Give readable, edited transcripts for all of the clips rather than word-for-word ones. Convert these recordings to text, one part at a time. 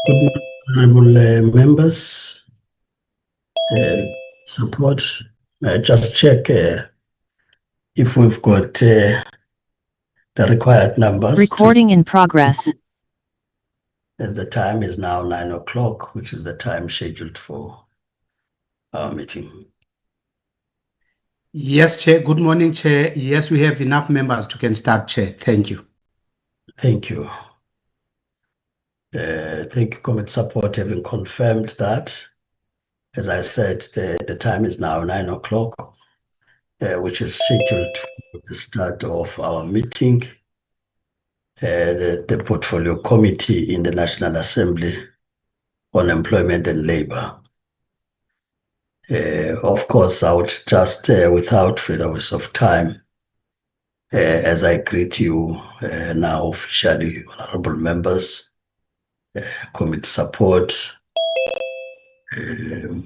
Good morning, honorable members. Support. Just check if we've got the required numbers. Recording in progress. As the time is now 9 o'clock, which is the time scheduled for our meeting. Yes, Chair. Good morning, Chair. Yes, we have enough members to can start, Chair. Thank you. Thank you. Thank you, Committee Support, having confirmed that. As I said, the time is now 9 o'clock, which is scheduled for the start of our meeting. The Portfolio Committee in the National Assembly on Employment and Labor. Of course, I would just, without further waste of time, as I greet you now officially, honorable members, committee support, the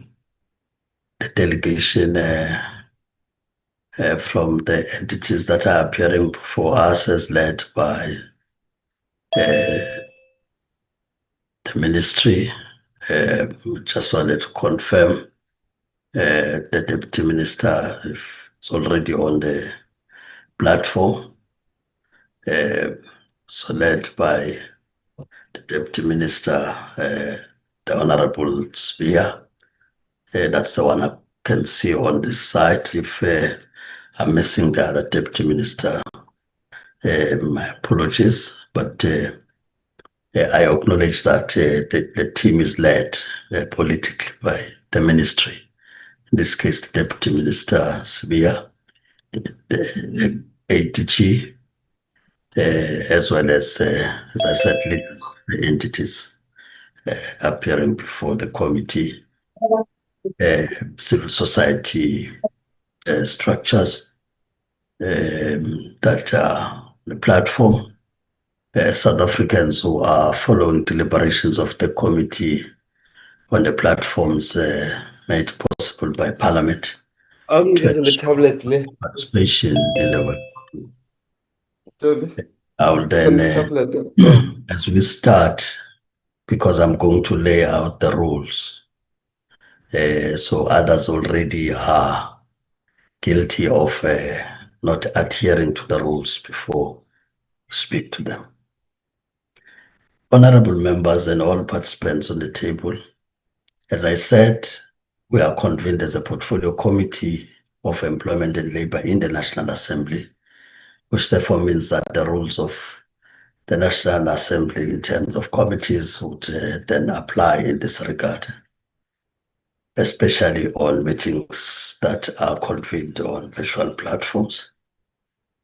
delegation from the entities that are appearing before us as led by the ministry. Just wanted to confirm the Deputy Minister is already on the platform. So led by the Deputy Minister, the Honorable Spear. That's the one I can see on this side. If I'm missing the other Deputy Minister, my apologies, but I acknowledge that the team is led politically by the ministry. In this case, the Deputy Minister Spear, the ADG, as well as I said, leaders of the entities appearing before the committee, civil society structures that are the platform, South Africans who are following deliberations of the committee on the platforms made possible by Parliament. The tablet, participation in the work. I will then, as we start, because I'm going to lay out the rules. So others already are guilty of not adhering to the rules before we speak to them. Honorable members and all participants on the table, as I said, we are convened as a Portfolio Committee of Employment and Labor in the National Assembly, which therefore means that the rules of the National Assembly in terms of committees would then apply in this regard, especially on meetings that are convened on virtual platforms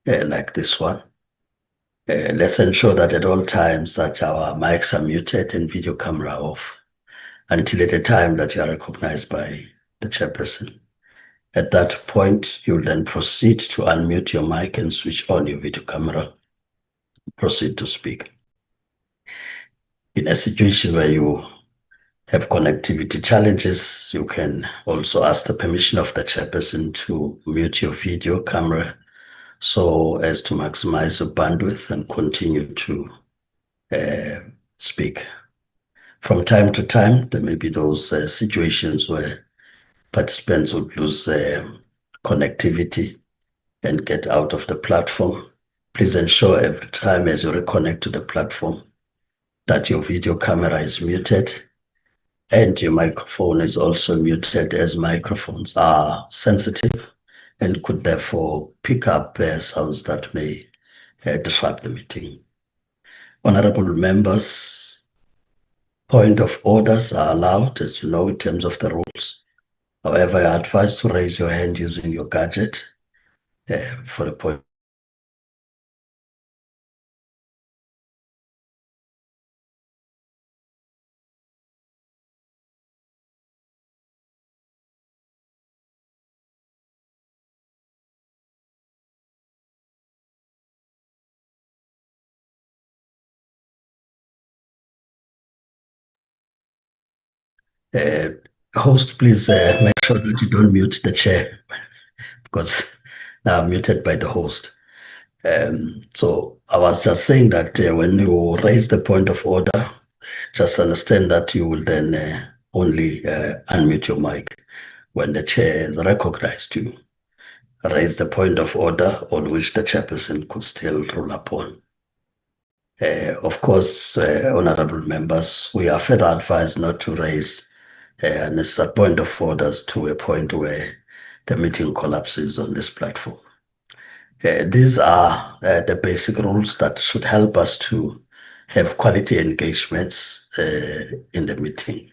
like this one. Let's ensure that at all times that our mics are muted and video camera off until at the time that you are recognized by the chairperson. At that point, you'll then proceed to unmute your mic and switch on your video camera. Proceed to speak. In a situation where you have connectivity challenges, you can also ask the permission of the chairperson to mute your video camera so as to maximize your bandwidth and continue to speak. From time to time, there may be those situations where participants would lose connectivity and get out of the platform. Please ensure every time as you reconnect to the platform that your video camera is muted and your microphone is also muted, as microphones are sensitive and could therefore pick up sounds that may disrupt the meeting. Honorable members, point of orders are allowed, as you know, in terms of the rules. However, I advise to raise your hand using your gadget for the point. Host, please make sure that you don't mute the chair because now I'm muted by the host. So I was just saying that when you raise the point of order, just understand that you will then only unmute your mic when the chair has recognized you. Raise the point of order on which the chairperson could still rule upon. Of course, honorable members, we are further advised not to raise unnecessary point of orders to a point where the meeting collapses on this platform. These are the basic rules that should help us to have quality engagements in the meeting.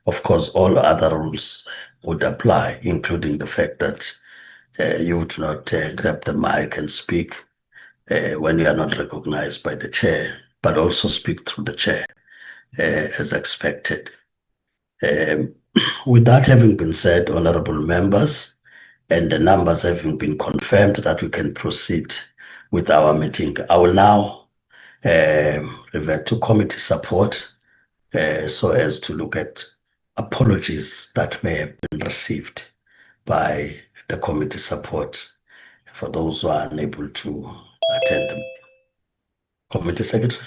Of course, all other rules would apply, including the fact that you would not grab the mic and speak when you are not recognized by the chair, but also speak through the chair as expected. With that having been said, honorable members, and the numbers having been confirmed that we can proceed with our meeting, I will now revert to committee support so as to look at apologies that may have been received by the committee support for those who are unable to attend them. Committee Secretary.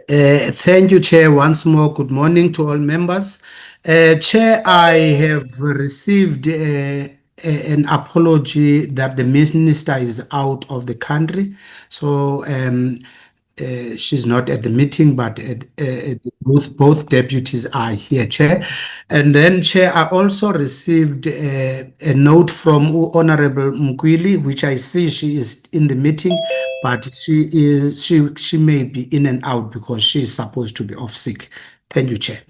Thank you, Chair. Once more, good morning to all members. Chair, I have received an apology that the minister is out of the country. So she's not at the meeting, but both deputies are here, Chair. And then, Chair, I also received a note from Honorable Mkwili, which I see she is in the meeting, but she may be in and out because she is supposed to be off sick. Thank you, Chair.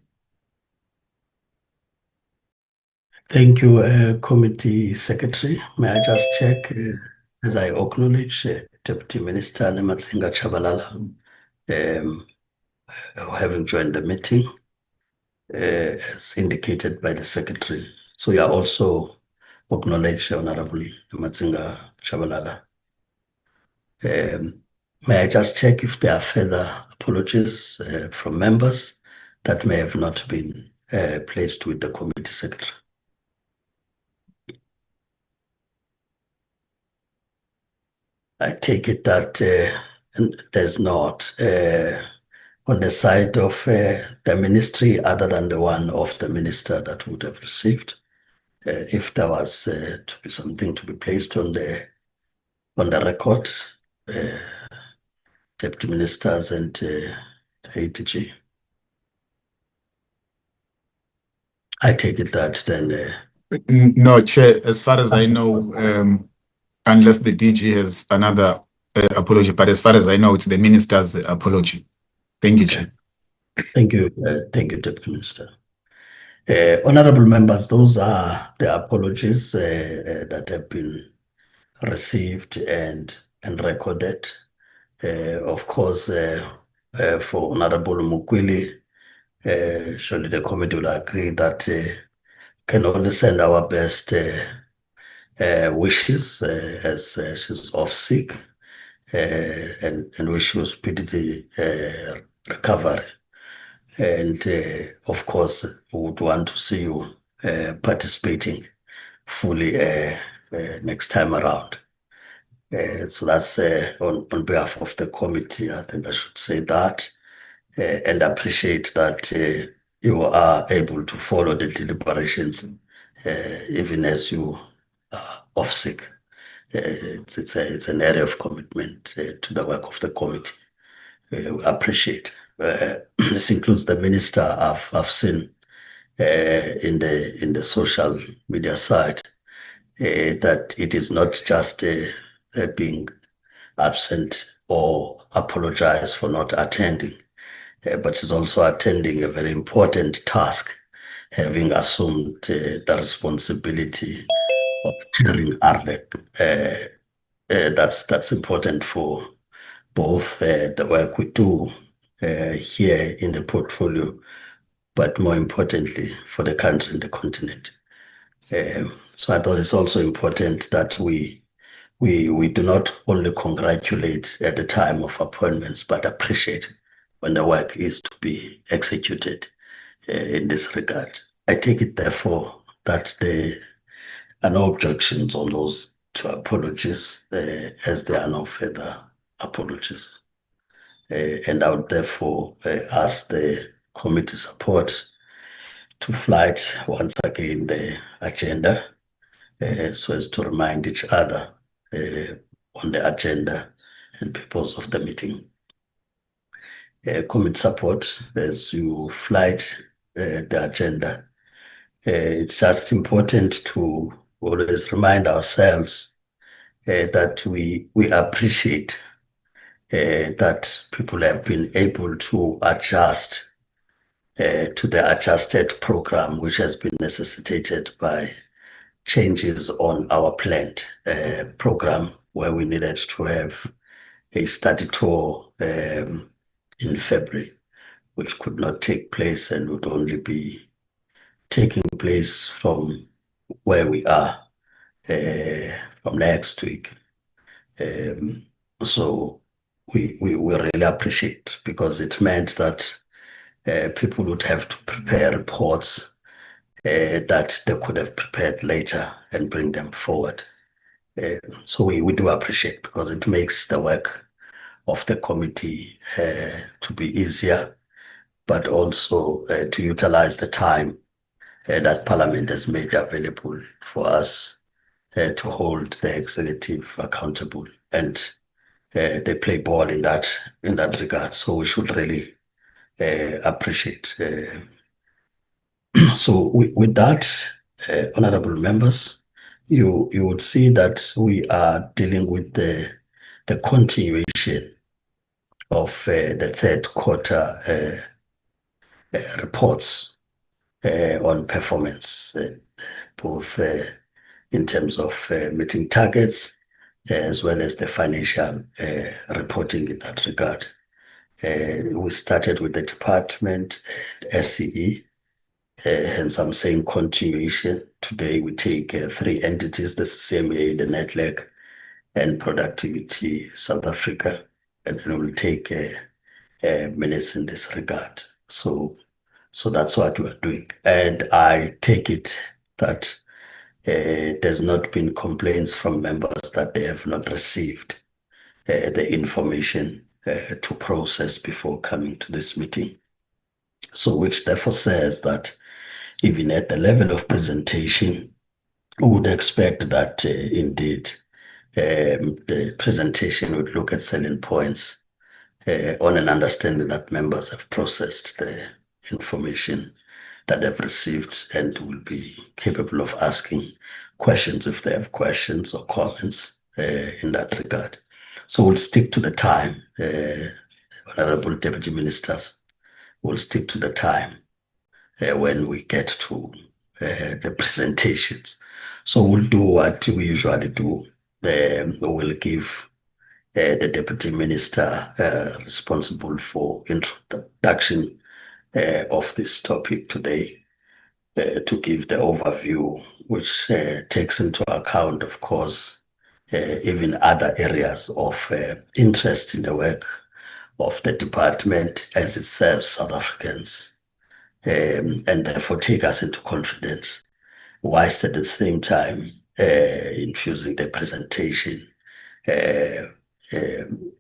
Thank you, Committee Secretary. May I just check, as I acknowledge Deputy Minister Nematsinga Chabalala having joined the meeting, as indicated by the Secretary. So you are also acknowledged, Honorable Nematsinga Chabalala. May I just check if there are further apologies from members that may have not been placed with the Committee Secretary? I take it that there's not on the side of the ministry other than the one of the minister that would have received. If there was to be something to be placed on the record, deputy ministers and the ADG. I take it that then. No, Chair, as far as I know, unless the DG has another apology, but as far as I know, it's the minister's apology. Thank you, Chair. Thank you, Deputy Minister. Honorable members, those are the apologies that have been received and recorded. Of course, for Honorable Mukwili, surely the committee will agree that can only send our best wishes as she's off sick and wish you speedy recovery. And of course, we would want to see you participating fully next time around. So that's on behalf of the committee. I think I should say that and appreciate that you are able to follow the deliberations even as you are off sick. It's an area of commitment to the work of the committee. We appreciate. This includes the minister. I've seen in the social media side that it is not just being absent or apologize for not attending, but is also attending a very important task, having assumed the responsibility of chairing ARLEC. That's important for both the work we do here in the portfolio, but more importantly for the country and the continent. So I thought it's also important that we do not only congratulate at the time of appointments, but appreciate when the work is to be executed in this regard. I take it, therefore, that there are no objections on those two apologies, as there are no further apologies. and I would therefore ask the committee support to flight once again the agenda so as to remind each other on the agenda and purpose of the meeting. Committee support as you flight the agenda. It's just important to always remind ourselves that we appreciate that people have been able to adjust to the adjusted program, which has been necessitated by changes on our planned program, where we needed to have a study tour in February, which could not take place and would only be taking place from where we are from next week. So we really appreciate, because it meant that people would have to prepare reports that they could have prepared later and bring them forward. So we do appreciate, because it makes the work of the committee to be easier, but also to utilize the time that Parliament has made available for us to hold the executive accountable, and they play ball in that regard. So we should really appreciate. So with that, honorable members, you would see that we are dealing with the continuation of the third quarter reports on performance, both in terms of meeting targets as well as the financial reporting in that regard. We started with the department and SCE, hence I'm saying continuation. Today we take 3 entities, the CCMA, the Nedlac, and Productivity South Africa, and then we'll take minutes in this regard. So that's what we are doing. And I take it that there's not been complaints from members that they have not received the information to process before coming to this meeting. So which therefore says that even at the level of presentation, we would expect that indeed the presentation would look at selling points on an understanding that members have processed the information that they've received and will be capable of asking questions if they have questions or comments in that regard. So we'll stick to the time, Honorable Deputy Ministers, we'll stick to the time when we get to the presentations. So we'll do what we usually do. We'll give the Deputy Minister responsible for introduction of this topic today to give the overview, which takes into account, of course, even other areas of interest in the work of the department as it serves South Africans, and therefore take us into confidence, whilst at the same time infusing the presentation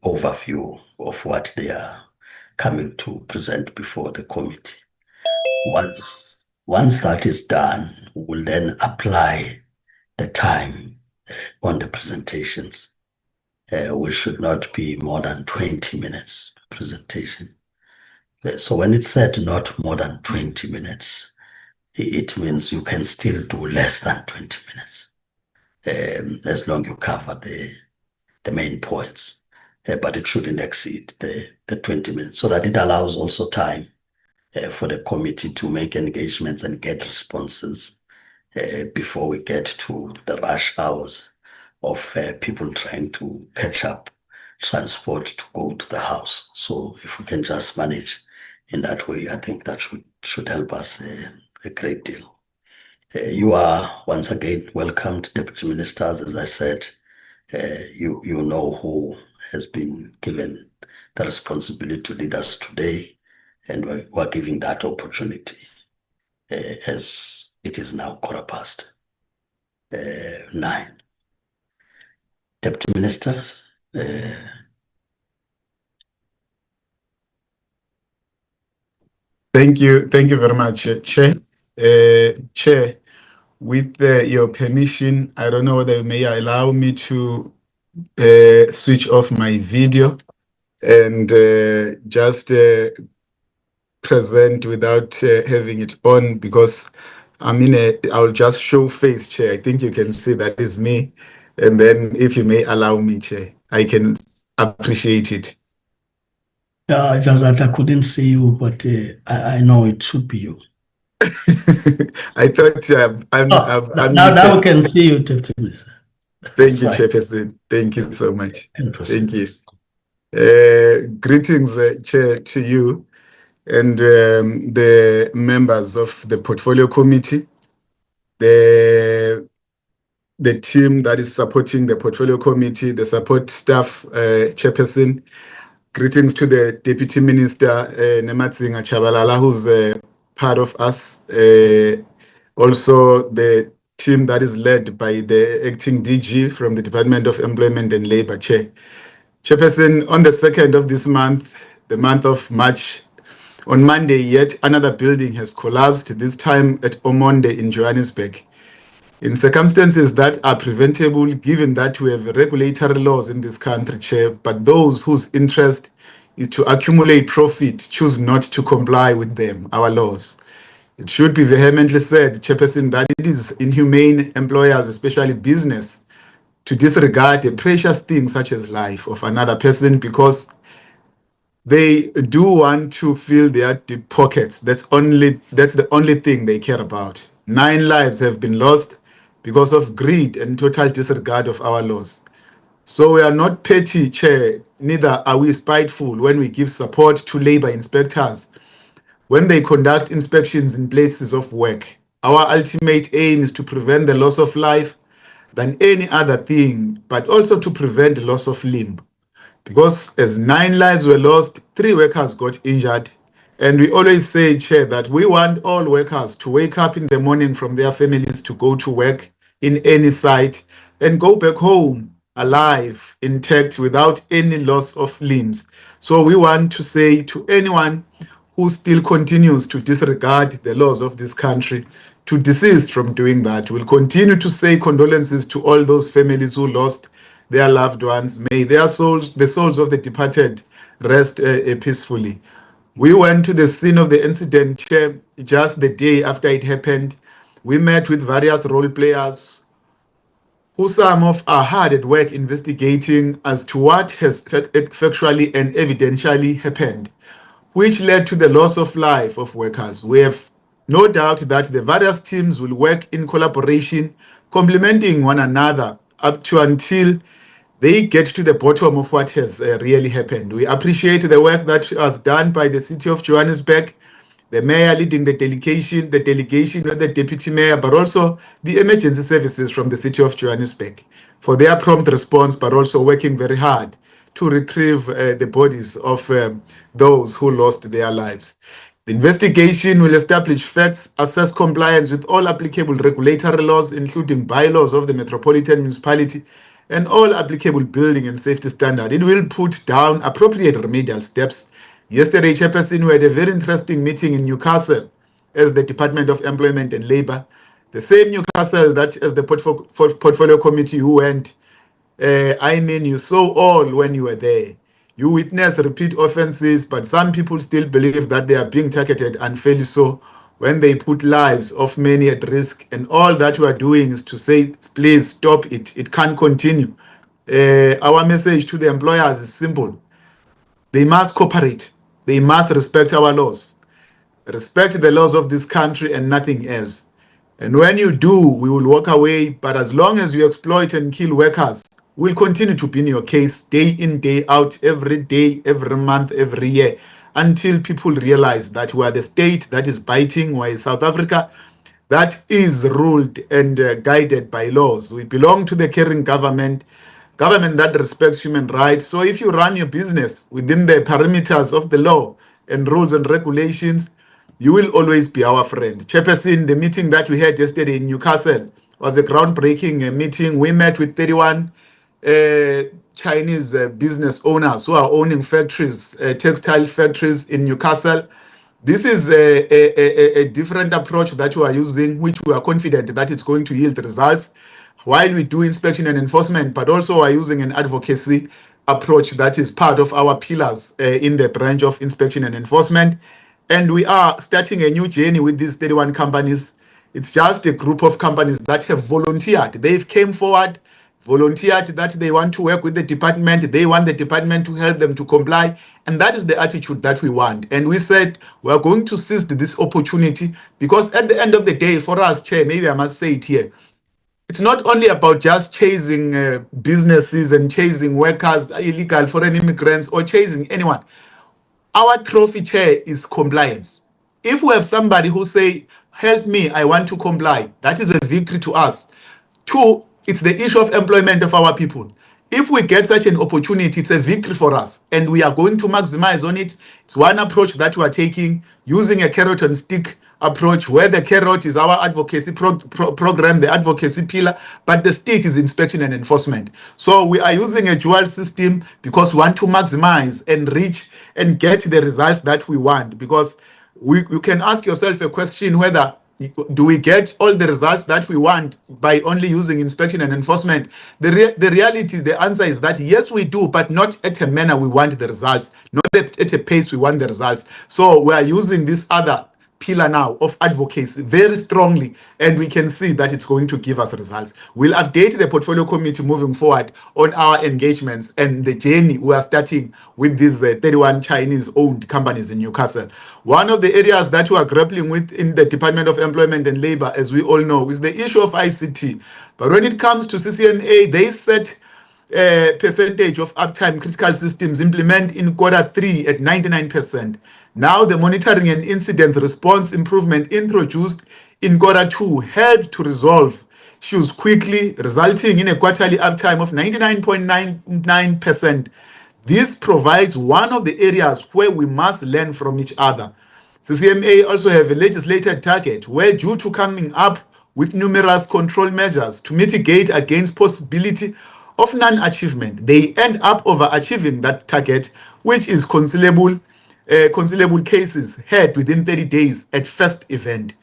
overview of what they are coming to present before the committee. Once that is done, we'll then apply the time on the presentations. We should not be more than 20 minutes presentation. So when it's said not more than 20 minutes, it means you can still do less than 20 minutes, as long as you cover the main points. But it shouldn't exceed the 20 minutes, so that it allows also time for the committee to make engagements and get responses before we get to the rush hours of people trying to catch up transport to go to the house. So if we can just manage in that way, I think that should help us a great deal. You are once again welcomed, Deputy Ministers. As I said, you know who has been given the responsibility to lead us today, and we're giving that opportunity as it is now 9:15. Deputy Ministers, Thank you very much, Chair. Chair, with your permission, I don't know whether you may allow me to switch off my video and just present without having it on, because I'll just show face, Chair. I think you can see that is me. And then if you may allow me, Chair, I can appreciate it. Yeah, just that I couldn't see you, but I know it should be you. I thought I'm now we can see you, Deputy Minister. Thank you, Chairperson. Thank you so much. Thank you. Greetings, Chair, to you and the members of the Portfolio Committee, the team that is supporting the Portfolio Committee, the support staff, Chairperson. Greetings to the Deputy Minister, Nematsinga Chabalala, who's part of us. Also, the team that is led by the acting DG from the Department of Employment and Labor, Chair. Chairperson, on the 2nd of this month, the month of March, on Monday, yet another building has collapsed, this time at Omonde in Johannesburg. In circumstances that are preventable, given that we have regulatory laws in this country, Chair, but those whose interest is to accumulate profit choose not to comply with them, our laws. It should be vehemently said, Chairperson, that it is inhumane employers, especially business, to disregard a precious thing such as life of another person because they do want to fill their deep pockets. That's the only thing they care about. 9 lives have been lost because of greed and total disregard of our laws. So we are not petty, Chair, neither are we spiteful when we give support to labor inspectors when they conduct inspections in places of work. Our ultimate aim is to prevent the loss of life than any other thing, but also to prevent the loss of limb. Because as 9 lives were lost, 3 workers got injured. And we always say, Chair, that we want all workers to wake up in the morning from their families to go to work in any site and go back home alive, intact, without any loss of limbs. So we want to say to anyone who still continues to disregard the laws of this country to desist from doing that. We'll continue to say condolences to all those families who lost their loved ones. May their souls, the souls of the departed, rest peacefully. We went to the scene of the incident, Chair, just the day after it happened. We met with various role players who some of are hard at work investigating as to what has factually and evidentially happened, which led to the loss of life of workers. We have no doubt that the various teams will work in collaboration, complementing one another up to until they get to the bottom of what has really happened. We appreciate the work that was done by the City of Johannesburg, the mayor leading the delegation of the deputy mayor, but also the emergency services from the City of Johannesburg for their prompt response, but also working very hard to retrieve the bodies of those who lost their lives. The investigation will establish facts, assess compliance with all applicable regulatory laws, including bylaws of the Metropolitan Municipality, and all applicable building and safety standards. It will put down appropriate remedial steps. Yesterday, Chairperson, we had a very interesting meeting in Newcastle as the Department of Employment and Labor, the same Newcastle that as the Portfolio Committee who went. You saw all when you were there. You witnessed repeat offenses, but some people still believe that they are being targeted unfairly so when they put lives of many at risk. And all that we are doing is to say, please stop it. It can't continue. Our message to the employers is simple. They must cooperate. They must respect our laws. Respect the laws of this country and nothing else. And when you do, we will walk away. But as long as you exploit and kill workers, we'll continue to be in your case day in, day out, every day, every month, every year, until people realize that we are the state that is biting, while South Africa that is ruled and guided by laws. We belong to the caring government that respects human rights. So if you run your business within the parameters of the law and rules and regulations, you will always be our friend. Chairperson, the meeting that we had yesterday in Newcastle was a groundbreaking meeting. We met with 31 Chinese business owners who are owning factories, textile factories in Newcastle. This is a different approach that we are using, which we are confident that it's going to yield results while we do inspection and enforcement, but also are using an advocacy approach that is part of our pillars in the branch of inspection and enforcement. And we are starting a new journey with these 31 companies. It's just a group of companies that have volunteered. They've came forward, volunteered that they want to work with the department. They want the department to help them to comply. And that is the attitude that we want. And we said we are going to seize this opportunity because at the end of the day, for us, Chair, maybe I must say it here, it's not only about just chasing businesses and chasing workers, illegal foreign immigrants, or chasing anyone. Our trophy, Chair, is compliance. If we have somebody who say, help me, I want to comply, that is a victory to us. Two, it's the issue of employment of our people. If we get such an opportunity, it's a victory for us, and we are going to maximize on it. It's one approach that we are taking, using a carrot and stick approach, where the carrot is our advocacy program, the advocacy pillar, but the stick is inspection and enforcement. So we are using a dual system because we want to maximize and reach and get the results that we want. Because you can ask yourself a question whether do we get all the results that we want by only using inspection and enforcement? The reality, the answer is that yes, we do, but not at a manner we want the results, not at a pace we want the results. So we are using this other pillar now of advocacy very strongly, and we can see that it's going to give us results. We'll update the portfolio committee moving forward on our engagements and the journey we are starting with these 31 Chinese-owned companies in Newcastle. One of the areas that we are grappling with in the Department of Employment and Labor, as we all know, is the issue of ICT. But when it comes to CCMA, they set percentage of uptime critical systems implement in Q3 at 99%. Now the monitoring and incident response improvement introduced in Q2 helped to resolve issues quickly, resulting in a quarterly uptime of 99.99%. This provides one of the areas where we must learn from each other. CCMA also have a legislated target where, due to coming up with numerous control measures to mitigate against possibility of non-achievement, they end up overachieving that target, which is conciliable cases heard within 30 days at first event.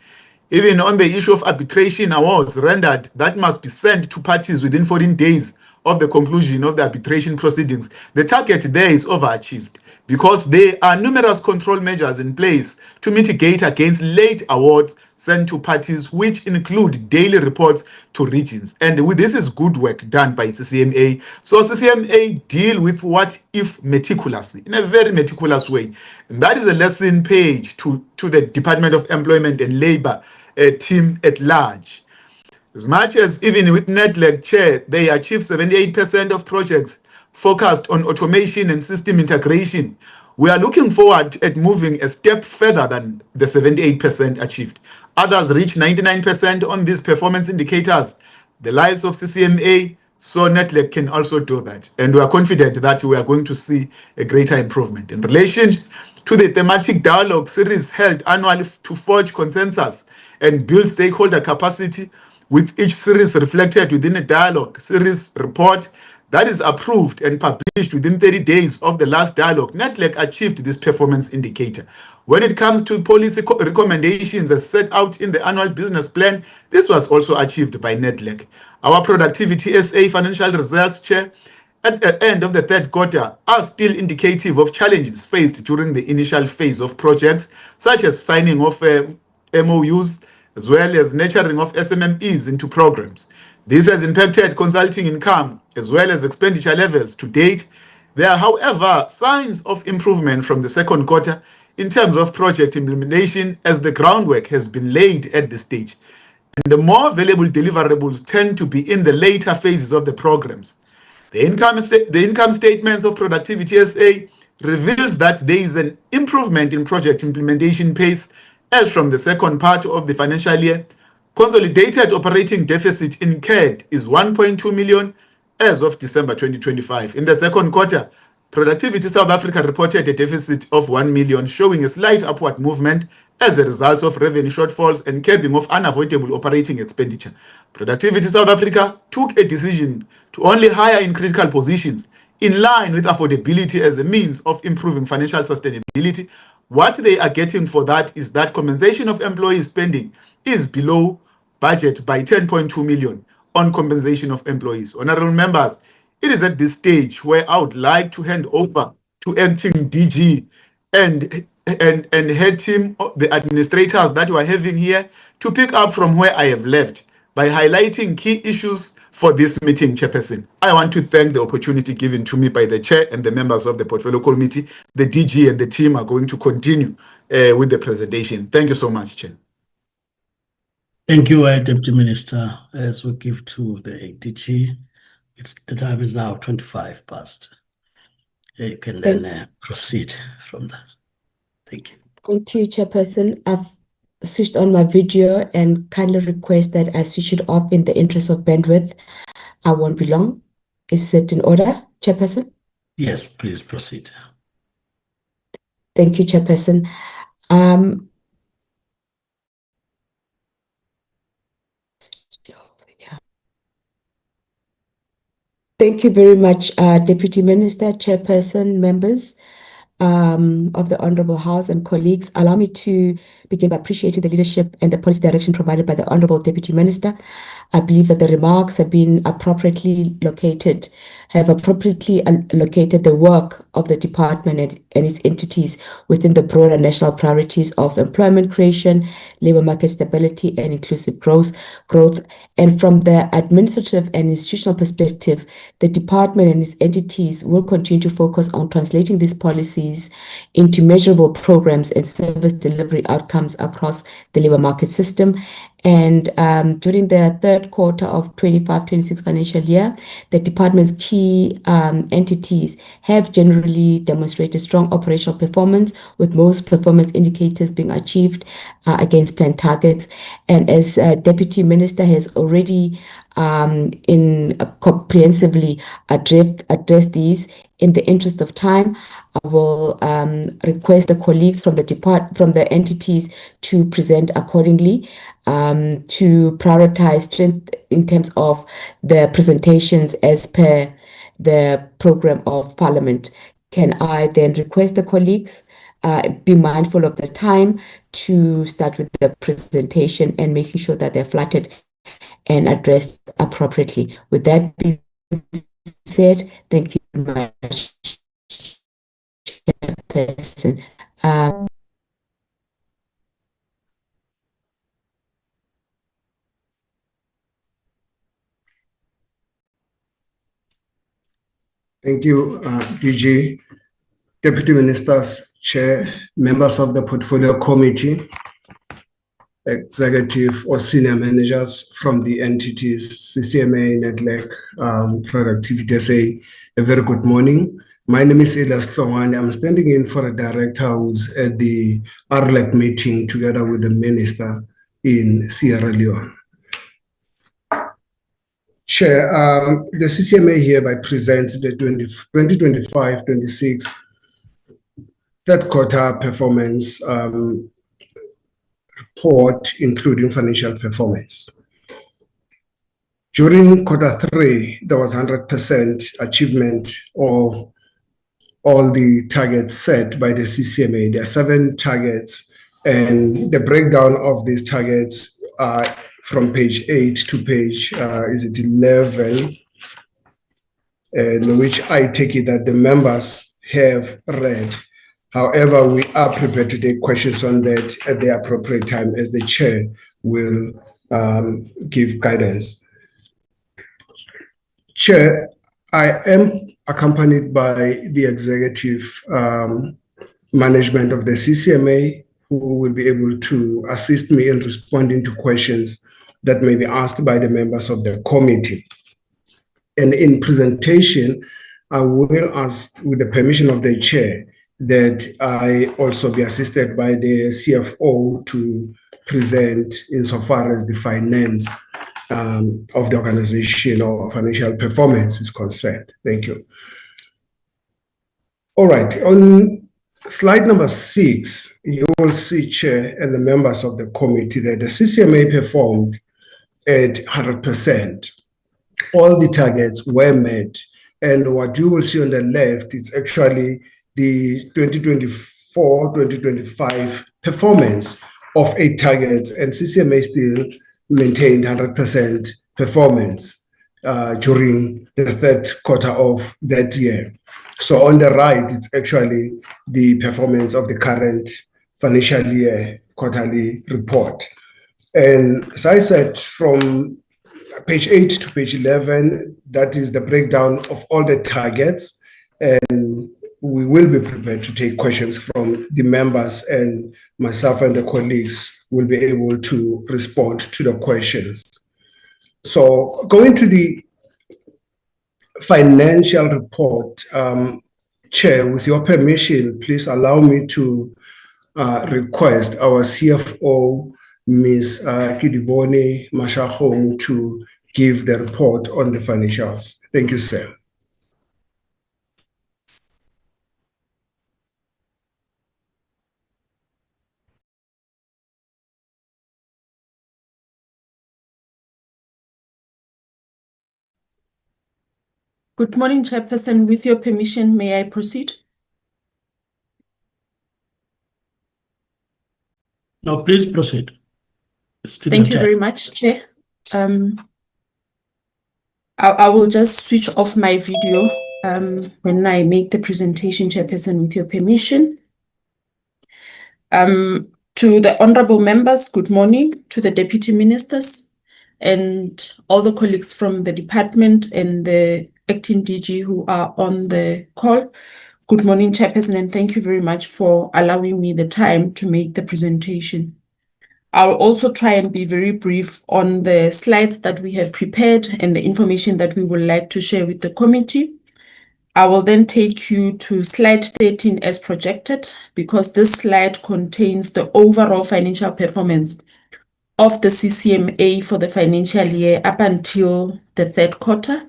Even on the issue of arbitration awards rendered that must be sent to parties within 14 days of the conclusion of the arbitration proceedings, the target there is overachieved because there are numerous control measures in place to mitigate against late awards sent to parties, which include daily reports to regions. And this is good work done by CCMA. So CCMA deal with what if meticulously, in a very meticulous way. And that is a lesson page to the Department of Employment and Labor team at large. As much as even with Nedlac, Chair, they achieved 78% of projects focused on automation and system integration. We are looking forward at moving a step further than the 78% achieved. Others reach 99% on these performance indicators. The lives of CCMA, so Nedlac can also do that. And we are confident that we are going to see a greater improvement. In relation to the thematic dialogue series held annually to forge consensus and build stakeholder capacity, with each series reflected within a dialogue series report that is approved and published within 30 days of the last dialogue, Nedlac achieved this performance indicator. When it comes to policy recommendations as set out in the annual business plan, this was also achieved by Nedlac. Our productivity SA financial results, Chair, at the end of the third quarter are still indicative of challenges faced during the initial phase of projects, such as signing of MOUs, as well as nurturing of SMMEs into programs. This has impacted consulting income as well as expenditure levels to date. There are, however, signs of improvement from the second quarter in terms of project implementation, as the groundwork has been laid at this stage. And the more valuable deliverables tend to be in the later phases of the programs. The income statements of Productivity SA reveals that there is an improvement in project implementation pace as from the second part of the financial year. Consolidated operating deficit incurred is 1.2 million as of December 2025. In the second quarter, Productivity South Africa reported a deficit of 1 million, showing a slight upward movement as a result of revenue shortfalls and curbing of unavoidable operating expenditure. Productivity South Africa took a decision to only hire in critical positions in line with affordability as a means of improving financial sustainability, What they are getting for that is that compensation of employee spending is below budget by 10.2 million on compensation of employees. Honorable members, it is at this stage where I would like to hand over to acting DG and head team, the administrators that we are having here, to pick up from where I have left by highlighting key issues for this meeting, Chairperson. I want to thank the opportunity given to me by the Chair and the members of the Portfolio Committee. The DG and the team are going to continue with the presentation. Thank you so much, Chair. Thank you, Deputy Minister. As we give to the DG, the time is now 25 past. You can then proceed from that. Thank you. Thank you, Chairperson. I've switched on my video and kindly request that I switch it off in the interest of bandwidth. I won't be long. Is it in order, Chairperson? Yes, please proceed. Thank you, Chairperson. Thank you very much, Deputy Minister, Chairperson, members of the Honorable House and colleagues. Allow me to begin by appreciating the leadership and the policy direction provided by the Honorable Deputy Minister. I believe that the remarks have been appropriately located the work of the department and its entities within the broader national priorities of employment creation, labor market stability, and inclusive growth. And from the administrative and institutional perspective, the department and its entities will continue to focus on translating these policies into measurable programs and service delivery outcomes across the labor market system. And during the third quarter of 25-26 financial year, the department's key entities have generally demonstrated strong operational performance, with most performance indicators being achieved against planned targets. And as Deputy Minister has already comprehensively addressed these, in the interest of time, I will request the colleagues from the entities to present accordingly, to prioritize strength in terms of the presentations as per the program of Parliament. Can I then request the colleagues be mindful of the time to start with the presentation and making sure that they're flattered and addressed appropriately. With that being said, thank you very much, Chairperson. Thank you, DG, Deputy Ministers, Chair, members of the Portfolio Committee, executive or senior managers from the entities, CCMA, Nedlac, Productivity SA. A very good morning. My name is Elias Tlongwane. I'm standing in for a director who's at the RLEC meeting together with the minister in Sierra Leone. Chair, the CCMA hereby presents the 2025-26 third quarter performance report, including financial performance. During quarter 3, there was 100% achievement of all the targets set by the CCMA. There are 7 targets, and the breakdown of these targets are from page 8 to page 11, in which I take it that the members have read. However, we are prepared to take questions on that at the appropriate time, as the chair will give guidance. Chair, I am accompanied by the executive management of the CCMA, who will be able to assist me in responding to questions that may be asked by the members of the committee. And in presentation, I will ask, with the permission of the chair, that I also be assisted by the CFO to present insofar as the finance of the organization or financial performance is concerned. Thank you. All right, on slide number 6, you will see, Chair and the members of the committee, that the CCMA performed at 100%. All the targets were met, and what you will see on the left is actually the 2024 2024-2025 performance of 8 targets, and CCMA still maintained 100% performance during the third quarter of that year. So on the right, it's actually the performance of the current financial year quarterly report. And as I said, from page 8 to page 11, that is the breakdown of all the targets. And we will be prepared to take questions from the members, and myself and the colleagues will be able to respond to the questions. So going to the financial report, Chair, with your permission, please allow me to request our CFO, Ms. Kidibone Mashahong, to give the report on the financials. Thank you, sir. Good morning, Chairperson. With your permission, may I proceed? No, please proceed. Thank you very much, Chair. I will just switch off my video when I make the presentation, Chairperson, with your permission. To the honorable members, good morning. To the deputy ministers and all the colleagues from the department and the acting DG who are on the call. Good morning, Chairperson, and thank you very much for allowing me the time to make the presentation. I'll also try and be very brief on the slides that we have prepared and the information that we would like to share with the committee. I will then take you to slide 13 as projected, because this slide contains the overall financial performance of the CCMA for the financial year up until the third quarter.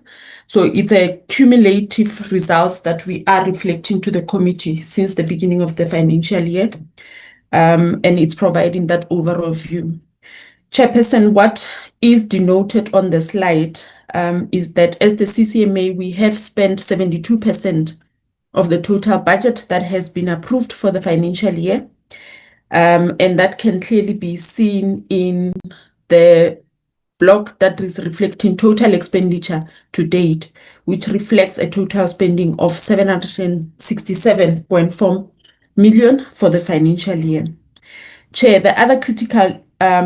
So it's a cumulative results that we are reflecting to the committee since the beginning of the financial year. And it's providing that overall view. Chairperson, what is denoted on the slide is that as the CCMA, we have spent 72% of the total budget that has been approved for the financial year. And that can clearly be seen in the block that is reflecting total expenditure to date, which reflects a total spending of 767.4 million for the financial year. Chair, the other critical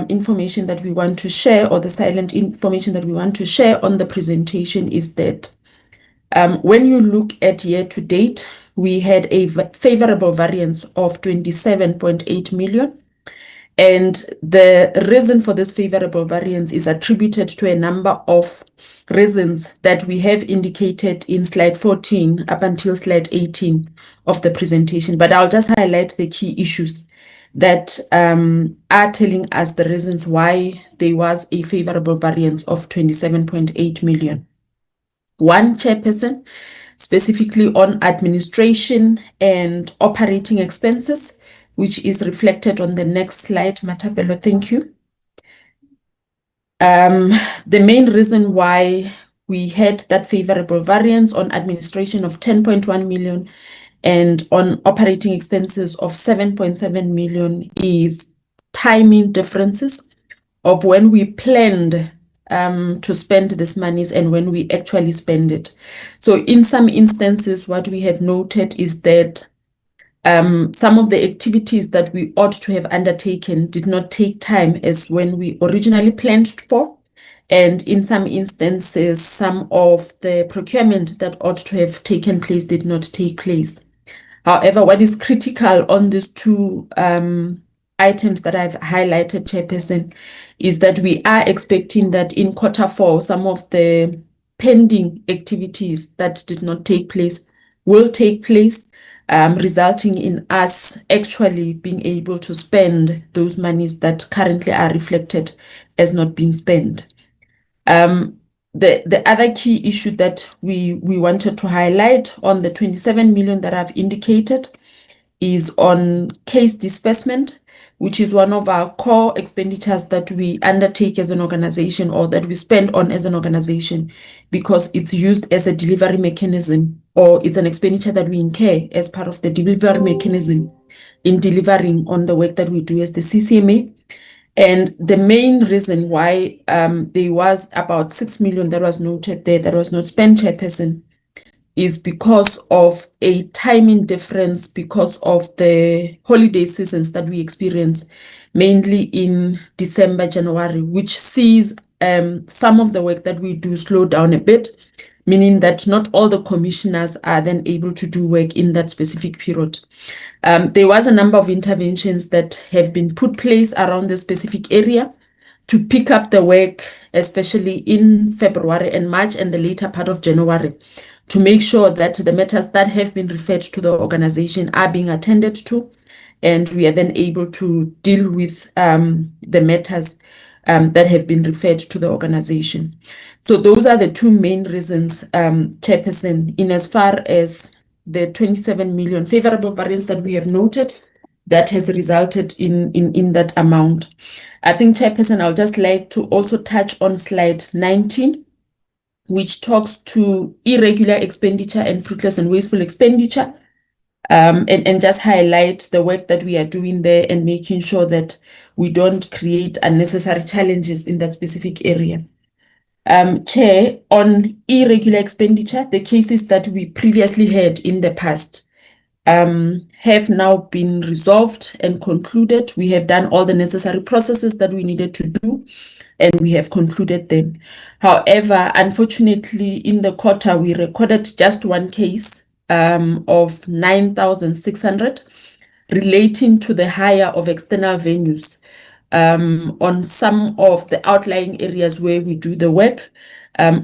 information that we want to share, or the silent information that we want to share on the presentation, is that when you look at year to date, we had a favorable variance of 27.8 million. And the reason for this favorable variance is attributed to a number of reasons that we have indicated in slide 14 up until slide 18 of the presentation. But I'll just highlight the key issues that are telling us the reasons why there was a favorable variance of 27.8 million. One, Chairperson, specifically on administration and operating expenses, which is reflected on the next slide. Matapelo, thank you. The main reason why we had that favorable variance on administration of 10.1 million and on operating expenses of 7.7 million is timing differences of when we planned to spend these monies and when we actually spend it. So in some instances, what we had noted is that some of the activities that we ought to have undertaken did not take time as when we originally planned for. And in some instances, some of the procurement that ought to have taken place did not take place. However, what is critical on these two items that I've highlighted, Chairperson, is that we are expecting that in quarter four, some of the pending activities that did not take place will take place, resulting in us actually being able to spend those monies that currently are reflected as not being spent. The other key issue that we wanted to highlight on the 27 million that I've indicated is on case disbursement, which is one of our core expenditures that we undertake as an organization, or that we spend on as an organization, because it's used as a delivery mechanism, or it's an expenditure that we incur as part of the delivery mechanism in delivering on the work that we do as the CCMA. And the main reason why there was about 6 million that was noted there that was not spent, Chairperson, is because of a timing difference because of the holiday seasons that we experience, mainly in December, January, which sees some of the work that we do slow down a bit, meaning that not all the commissioners are then able to do work in that specific period. There was a number of interventions that have been put place around the specific area to pick up the work, especially in February and March and the later part of January, to make sure that the matters that have been referred to the organization are being attended to, and we are then able to deal with the matters that have been referred to the organization. So those are the two main reasons, Chairperson, in as far as the 27 million favorable variance that we have noted that has resulted in that amount. I think, Chairperson, I'll just like to also touch on slide 19, which talks to irregular expenditure and fruitless and wasteful expenditure, and just highlight the work that we are doing there and making sure that we don't create unnecessary challenges in that specific area. Chair, on irregular expenditure, the cases that we previously had in the past have now been resolved and concluded. We have done all the necessary processes that we needed to do, and we have concluded them. However, unfortunately, in the quarter, we recorded just one case of 9,600 relating to the hire of external venues on some of the outlying areas where we do the work.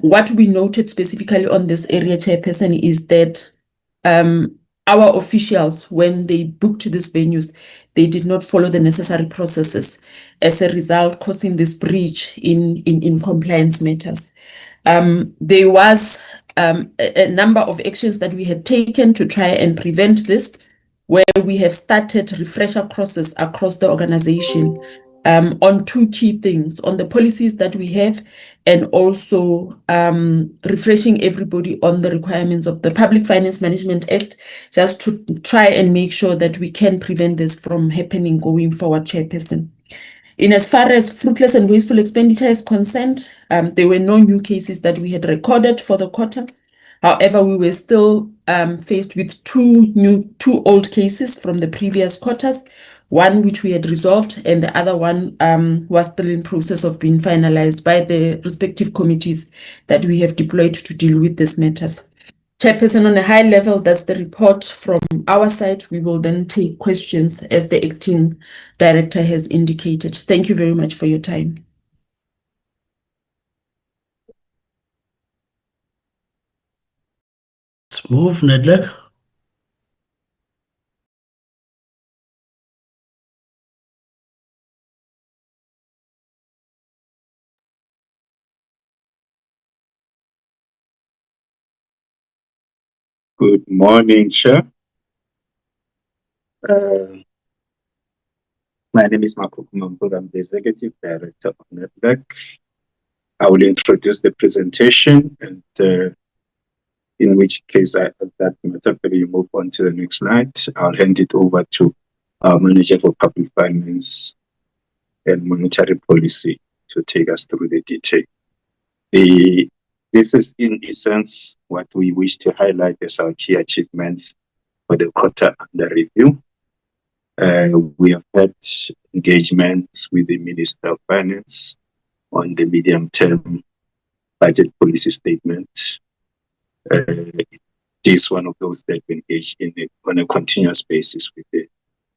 What we noted specifically on this area, Chairperson, is that our officials, when they booked these venues, they did not follow the necessary processes, as a result causing this breach in compliance matters. There was a number of actions that we had taken to try and prevent this, where we have started refresher courses across the organization on two key things, on the policies that we have, and also refreshing everybody on the requirements of the Public Finance Management Act, just to try and make sure that we can prevent this from happening going forward, Chairperson. In as far as fruitless and wasteful expenditure is concerned, there were no new cases that we had recorded for the quarter. However, we were still faced with two old cases from the previous quarters, one which we had resolved, and the other one was still in process of being finalized by the respective committees that we have deployed to deal with these matters. Chairperson, on a high level, that's the report from our side. We will then take questions as the acting director has indicated. Thank you very much for your time. Let's move, Nedlac. Good morning, Chair. My name is Marco Kumambura. I'm the Executive Director of Nedlac. I will introduce the presentation, and in which case, that matter will move on to the next slide. I'll hand it over to our Manager for Public Finance and Monetary Policy to take us through the detail. This is, in essence, what we wish to highlight as our key achievements for the quarter under review. We have had engagements with the Minister of Finance on the medium-term budget policy statement. It is one of those that we engage in on a continuous basis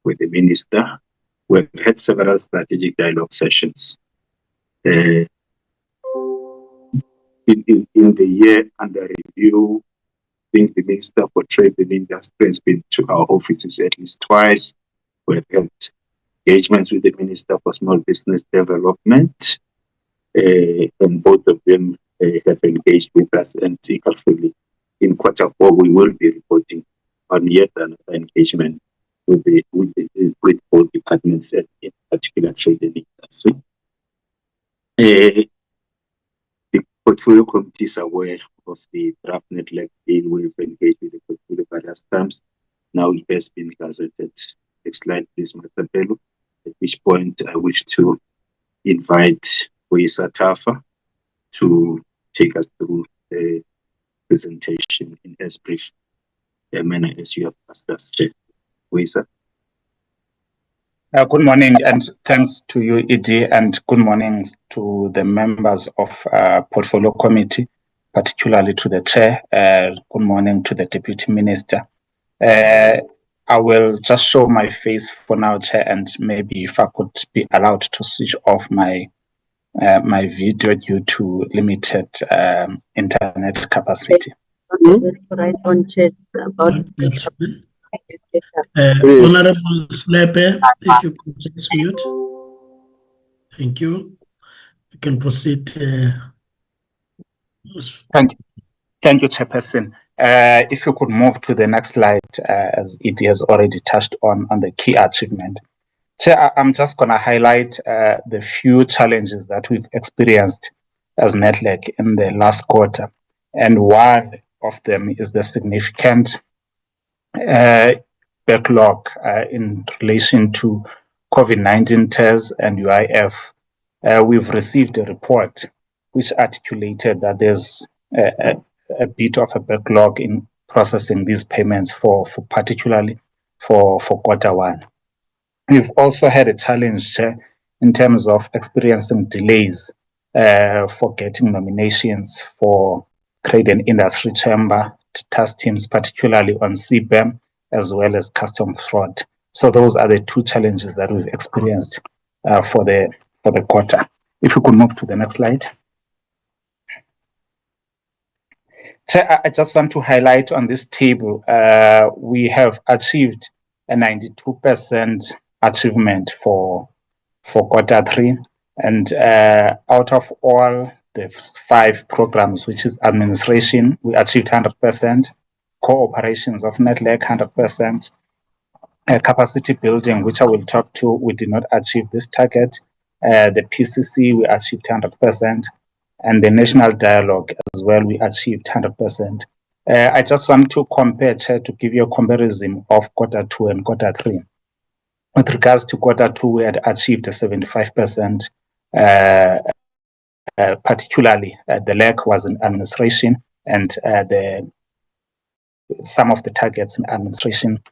with the Minister. We've had several strategic dialogue sessions. In the year under review, I think the Minister for Trade and Industry has been to our offices at least twice. We've had engagements with the Minister for Small Business Development, and both of them have engaged with us. And equally, in quarter four, we will be reporting on yet another engagement with both departments, in particular Trade and Industry. The portfolio committee is aware of the draft Nedlac bill. We've engaged with the portfolio various times. Now it has been gazetted. Next slide, please, Matapelo. At which point I wish to invite Boisa Tafa to take us through the presentation in as brief manner as you have asked us, Chair. Boisa. Good morning and thanks to you, ED, and good morning to the members of Portfolio Committee, particularly to the Chair. Good morning to the Deputy Minister. I will just show my face for now, Chair, and maybe if I could be allowed to switch off my my video due to limited internet capacity. Right on chat about Honorable Slepe, if you could just mute. Thank you. You can proceed. Thank you, Chairperson. If you could move to the next slide, as it has already touched on the key achievement. Chair, I'm just going to highlight the few challenges that we've experienced as Nedlac in the last quarter. And one of them is the significant backlog in relation to COVID-19 tests and UIF. We've received a report which articulated that there's a bit of a backlog in processing these payments for particularly for quarter one. We've also had a challenge in terms of experiencing delays for getting nominations for Trade and Industry Chamber task teams, particularly on CBAM, as well as custom fraud. So those are the two challenges that we've experienced for the quarter. If you could move to the next slide. I just want to highlight on this table, we have achieved a 92% achievement for quarter three. And out of all the 5 programs, which is administration, we achieved 100%, cooperations of Nedlac 100%, capacity building, which I will talk to, we did not achieve this target. The PCC, we achieved 100%, and the national dialogue as well, we achieved 100%. I just want to compare, Chair, to give you a comparison of quarter 2 and quarter 3. With regards to quarter 2, we had achieved a 75%, particularly the lack was in administration, and some of the targets in administration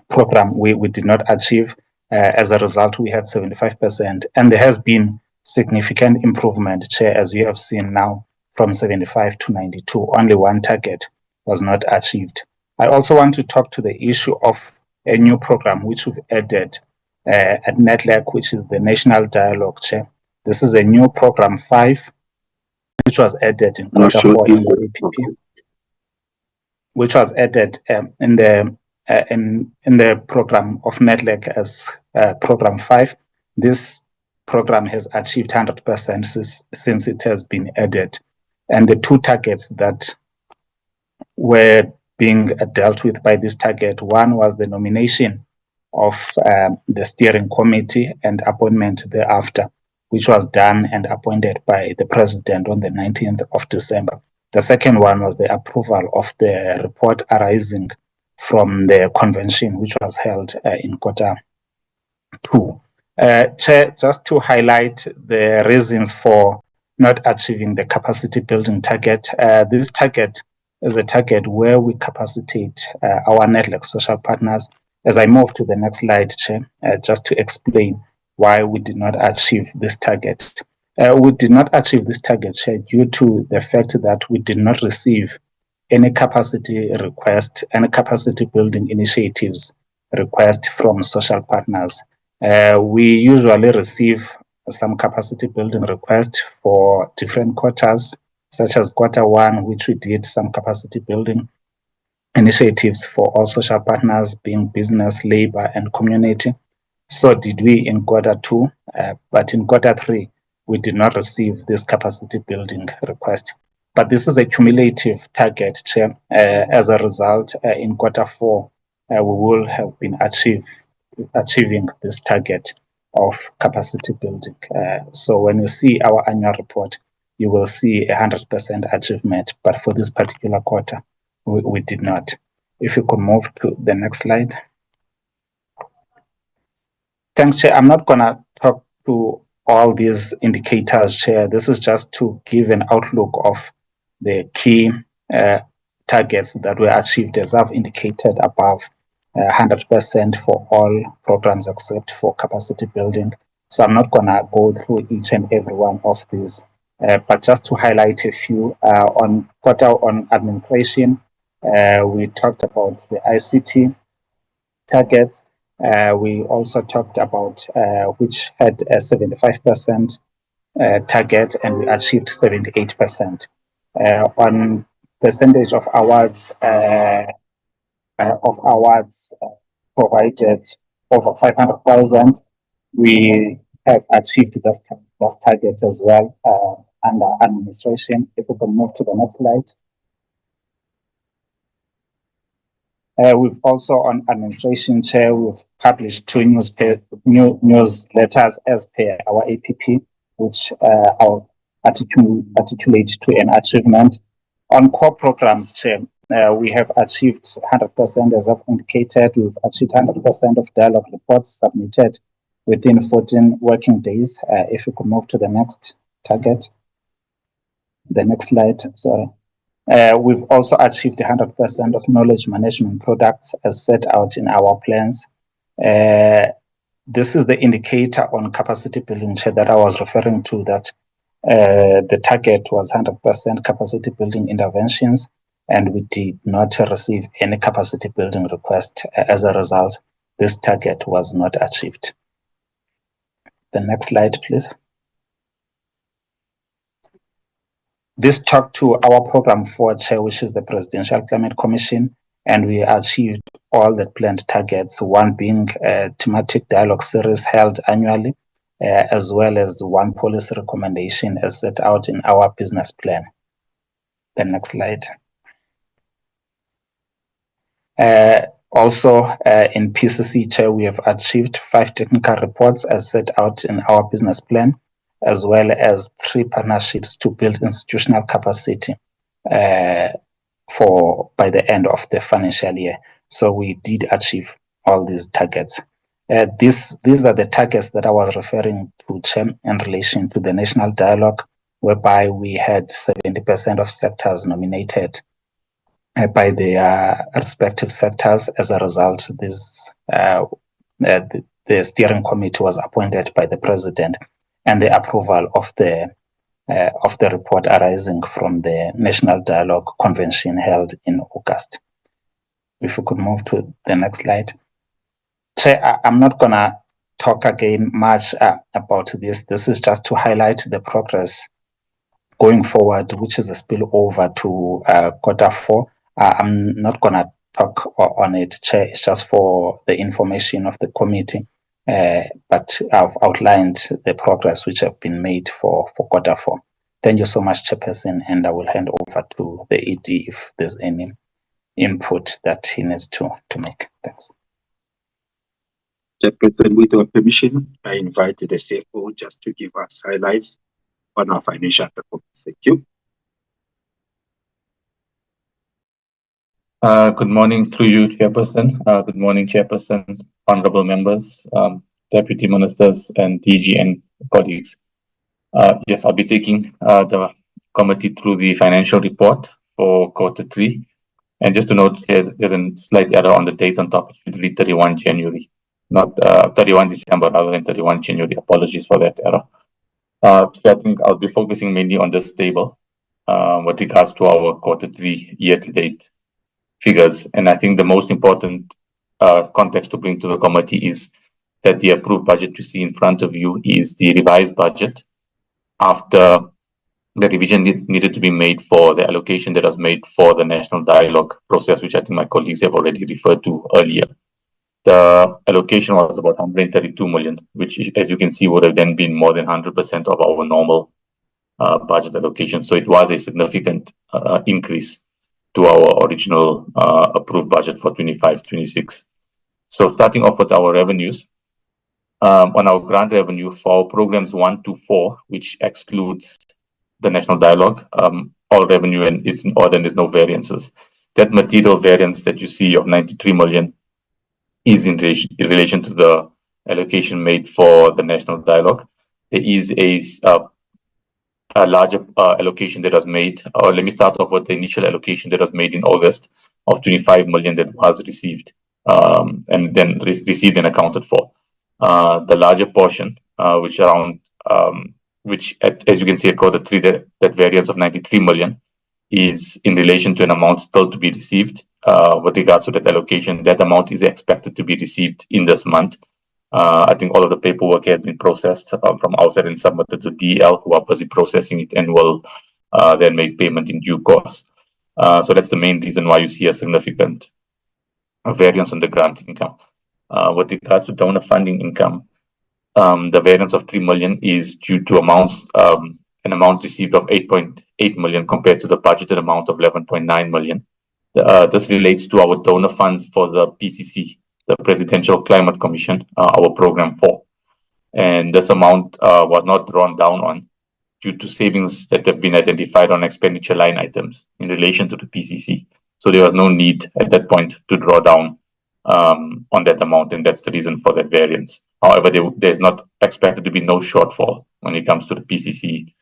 program we did not achieve. As a result, we had 75%, and there has been significant improvement, Chair, as we have seen now, from 75 to 92. Only one target was not achieved. I also want to talk to the issue of a new program which we've added at Nedlac, which is the National Dialogue, Chair. This is a new program 5, which was added in quarter 4 in the APP, which was added in the program of Nedlac as program 5. This program has achieved 100% since it has been added. And the 2 targets that were being dealt with by this target, one was the nomination of the steering committee and appointment thereafter, which was done and appointed by the president on the 19th of December. The second one was the approval of the report arising from the convention, which was held in quarter 2. Chair, just to highlight the reasons for not achieving the capacity building target. This target is a target where we capacitate our Nedlac social partners. As I move to the next slide, Chair, just to explain why we did not achieve this target. We did not achieve this target, Chair, due to the fact that we did not receive any capacity request, any capacity building initiatives request from social partners. We usually receive some capacity building requests for different quarters, such as quarter 1, which we did some capacity building initiatives for all social partners, being business, labor, and community. So did we in quarter 2, but in quarter 3, we did not receive this capacity building request. But this is a cumulative target, Chair. As a result, in quarter 4, we will have been achieving this target of capacity building. So when you see our annual report, you will see 100% achievement, but for this particular quarter, we did not. If you could move to the next slide. Thanks, Chair. I'm not going to talk to all these indicators, Chair. This is just to give an outlook of the key targets that were achieved, as I've indicated above, 100% for all programs except for capacity building. So I'm not going to go through each and every one of these, but just to highlight a few. On quarter on administration, we talked about the ICT targets. We also talked about which had a 75% target, and we achieved 78%. On percentage of awards provided over 500,000, we have achieved this target as well under administration. If we can move to the next slide. We've also, on administration, Chair, we've published 2 newsletters as per our APP, which I'll articulate to an achievement. On core programs, Chair, we have achieved 100%, as I've indicated. We've achieved 100% of dialogue reports submitted within 14 working days. If you could move to the next target, the next slide, sorry. We've also achieved 100% of knowledge management products as set out in our plans. This is the indicator on capacity building, Chair, that I was referring to, that the target was 100% capacity building interventions, and we did not receive any capacity building request. As a result, this target was not achieved. The next slide, please. This talked to our program 4, Chair, which is the Presidential Climate Commission, and we achieved all the planned targets, one being a thematic dialogue series held annually, as well as one policy recommendation as set out in our business plan. The next slide. Also, in PCC, Chair, we have achieved 5 technical reports as set out in our business plan, as well as 3 partnerships to build institutional capacity by the end of the financial year. So we did achieve all these targets. These are the targets that I was referring to, Chair, in relation to the national dialogue, whereby we had 70% of sectors nominated by their respective sectors. As a result, the steering committee was appointed by the President, and the approval of the report arising from the National Dialogue Convention held in August. If we could move to the next slide. Chair, I'm not going to talk again much about this. This is just to highlight the progress going forward, which is a spillover to quarter 4. I'm not going to talk on it, Chair. It's just for the information of the committee. But I've outlined the progress which have been made for quarter 4. Thank you so much, Chairperson, and I will hand over to the ED if there's any input that he needs to make. Thanks. Chairperson, with your permission, I invite the CFO just to give us highlights on our financial performance. Thank you. Good morning to you, Chairperson. Good morning, Chairperson, honorable members, deputy ministers, and DG and colleagues. Yes, I'll be taking the committee through the financial report for quarter 3. And just to note here, there's a slight error on the date on top. It should read 31 January, not 31 December rather than 31 January. Apologies for that error. So I think I'll be focusing mainly on this table with regards to our quarter 3 year-to-date figures. And I think the most important context to bring to the committee is that the approved budget you see in front of you is the revised budget after the revision needed to be made for the allocation that was made for the national dialogue process, which I think my colleagues have already referred to earlier. The allocation was about 132 million, which, as you can see, would have then been more than 100% of our normal budget allocation. So it was a significant increase to our original approved budget for 25-26. So starting off with our revenues, on our grant revenue for our programs 1 to 4, which excludes the national dialogue, all revenue and is in order and there's no variances. That material variance that you see of 93 million is in relation to the allocation made for the national dialogue. There is a larger allocation that was made, or let me start off with the initial allocation that was made in August of 25 million that was received and then received and accounted for. The larger portion, which as you can see at quarter three, that variance of 93 million is in relation to an amount still to be received. With regards to that allocation, that amount is expected to be received in this month. I think all of the paperwork has been processed from our side and submitted to DL, who are busy processing it and will then make payment in due course. So that's the main reason why you see a significant variance on the grant income. With regards to donor funding income, the variance of 3 million is due to an amount received of 8.8 million compared to the budgeted amount of 11.9 million. This relates to our donor funds for the PCC, the Presidential Climate Commission, our program 4. And this amount was not drawn down on due to savings that have been identified on expenditure line items in relation to the PCC. So there was no need at that point to draw down on that amount, and that's the reason for that variance. However, there's not expected to be no shortfall when it comes to the PCC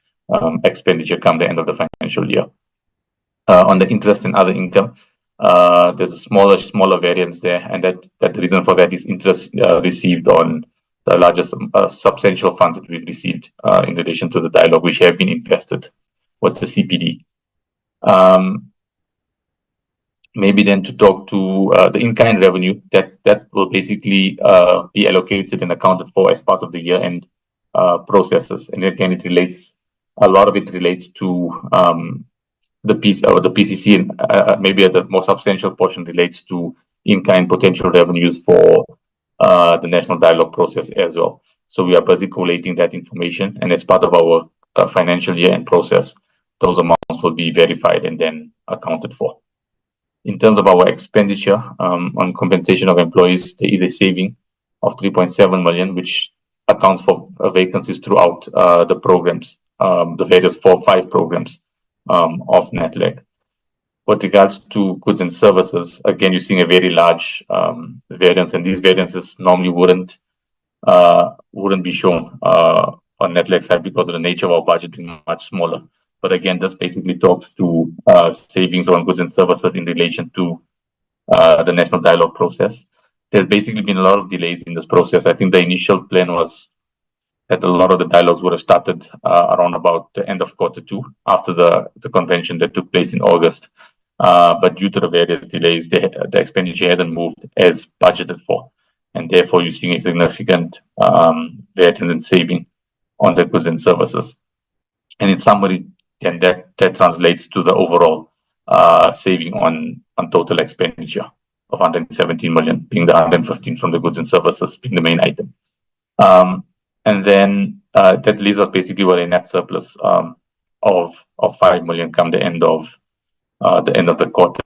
expenditure come the end of the financial year. On the interest and other income, there's a smaller variance there, and that the reason for that is interest received on the largest substantial funds that we've received in relation to the dialogue, which have been invested with the CPD. Maybe then to talk to the in-kind revenue that will basically be allocated and accounted for as part of the year-end processes. And again, a lot of it relates to the PCC, and maybe the more substantial portion relates to in-kind potential revenues for the national dialogue process as well. So we are busy collating that information, and as part of our financial year-end process, those amounts will be verified and then accounted for. In terms of our expenditure on compensation of employees, there is a saving of 3.7 million, which accounts for vacancies throughout the programs, the various 4-5 programs of Nedlac. With regards to goods and services, again, you're seeing a very large variance, and these variances normally wouldn't be shown on Nedlac's side because of the nature of our budget being much smaller. But again, this basically talks to savings on goods and services in relation to the national dialogue process. There's basically been a lot of delays in this process. I think the initial plan was that a lot of the dialogues would have started around about the end of quarter 2 after the convention that took place in August. But due to the various delays, the expenditure hasn't moved as budgeted for. And therefore, you're seeing a significant variance and saving on the goods and services. And in summary, then that translates to the overall saving on total expenditure of 117 million, being the 115 from the goods and services being the main item. And then that leaves us basically with a net surplus of 5 million come the end of the quarter.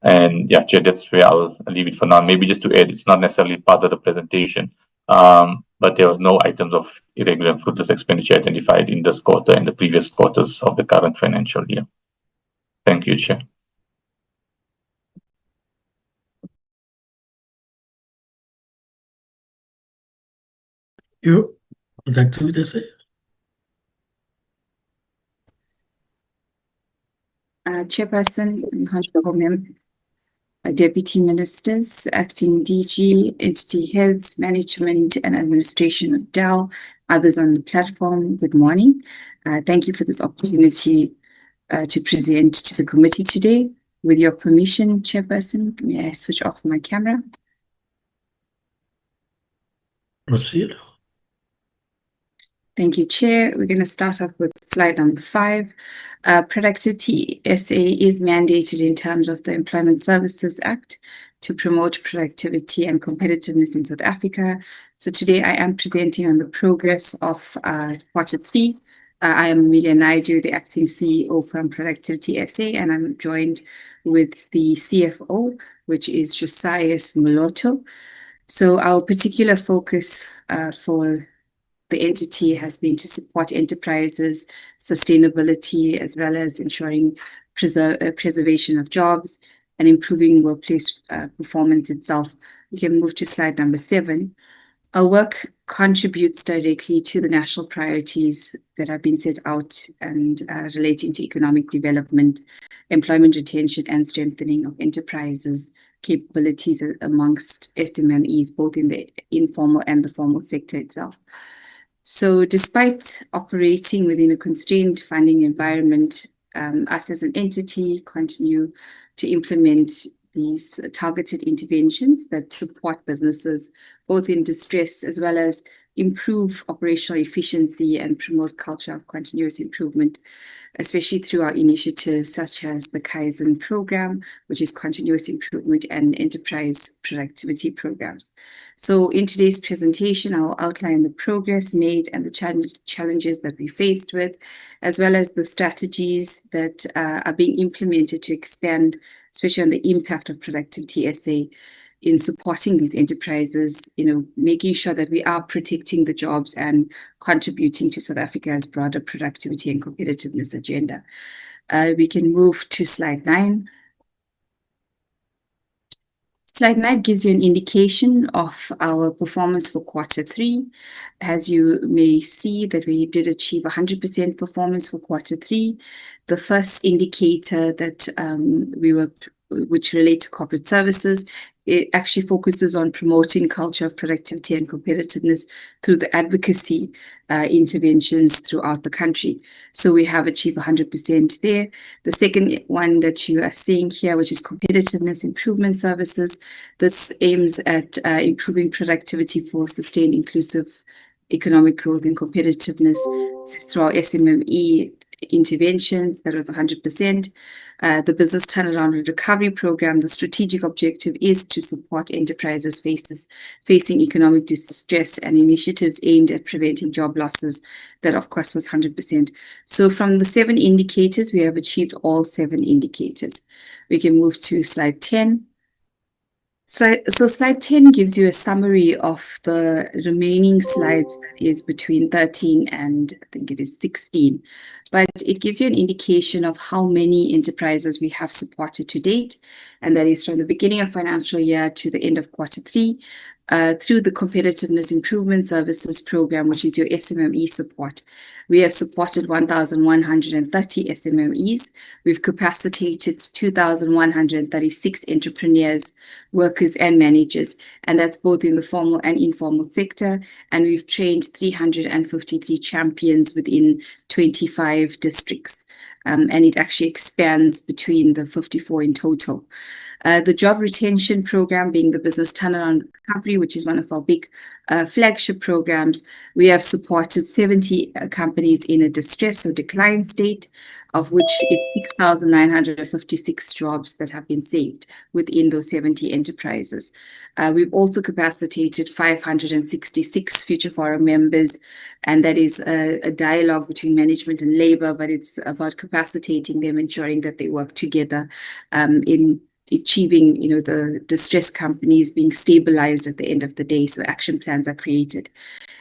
And yeah, Chair, that's where I'll leave it for now. Maybe just to add, it's not necessarily part of the presentation, but there was no items of irregular and fruitless expenditure identified in this quarter and the previous quarters of the current financial year. Thank you, Chair. You would like to say? Chairperson, Honorable Deputy Ministers, Acting DG, Entity Heads, Management and Administration of DEL, others on the platform, good morning. Thank you for this opportunity to present to the committee today. With your permission, Chairperson, may I switch off my camera? Proceed. Thank you, Chair. We're going to start off with slide number 5. Productivity SA is mandated in terms of the Employment Services Act to promote productivity and competitiveness in South Africa. So today I am presenting on the progress of quarter 3. I am Amelia Naidu, the acting CEO from Productivity SA, and I'm joined with the CFO, which is Josias Moloto. So our particular focus for the entity has been to support enterprises, sustainability, as well as ensuring preservation of jobs and improving workplace performance itself. We can move to slide number 7. Our work contributes directly to the national priorities that have been set out and relating to economic development, employment retention, and strengthening of enterprises' capabilities amongst SMMEs, both in the informal and the formal sector itself. So despite operating within a constrained funding environment, us as an entity continue to implement these targeted interventions that support businesses both in distress as well as improve operational efficiency and promote culture of continuous improvement, especially through our initiatives such as the Kaizen program, which is continuous improvement and enterprise productivity programs. So in today's presentation, I'll outline the progress made and the challenges that we faced with, as well as the strategies that are being implemented to expand, especially on the impact of Productivity SA in supporting these enterprises, making sure that we are protecting the jobs and contributing to South Africa's broader productivity and competitiveness agenda. We can move to slide 9. Slide 9 gives you an indication of our performance for Q3. As you may see that we did achieve 100% performance for Q3. The first indicator that which relate to corporate services, it actually focuses on promoting culture of productivity and competitiveness through the advocacy interventions throughout the country. So we have achieved 100% there. The second one that you are seeing here, which is competitiveness improvement services, this aims at improving productivity for sustained inclusive economic growth and competitiveness. This is through our SMME interventions that are 100%. The business turnaround and recovery program, the strategic objective is to support enterprises facing economic distress and initiatives aimed at preventing job losses. That, of course, was 100%. So from the 7 indicators, we have achieved all 7 indicators. We can move to slide 10. So slide 10 gives you a summary of the remaining slides, that is between 13 and I think it is 16. But it gives you an indication of how many enterprises we have supported to date. And that is from the beginning of financial year to the end of Q3 through the Competitiveness Improvement Services Program, which is your SMME support. We have supported 1,130 SMMEs. We've capacitated 2,136 entrepreneurs, workers, and managers, and that's both in the formal and informal sector. And we've trained 353 champions within 25 districts. And it actually expands between the 54 in total. The job retention program being the business turnaround recovery, which is one of our big flagship programs. We have supported 70 companies in a distress or decline state, of which it's 6,956 jobs that have been saved within those 70 enterprises. We've also capacitated 566 Future Forum members, and that is a dialogue between management and labor, but it's about capacitating them, ensuring that they work together in achieving, the distressed companies being stabilized at the end of the day. So action plans are created.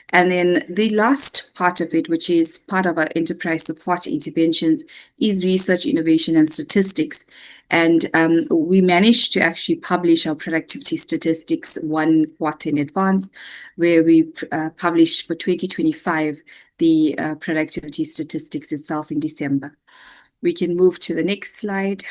And then the last part of it, which is part of our enterprise support interventions, is research, innovation, and statistics. And we managed to actually publish our productivity statistics 1 quarter in advance, where we published for 2025 the productivity statistics itself in December. We can move to the next slide.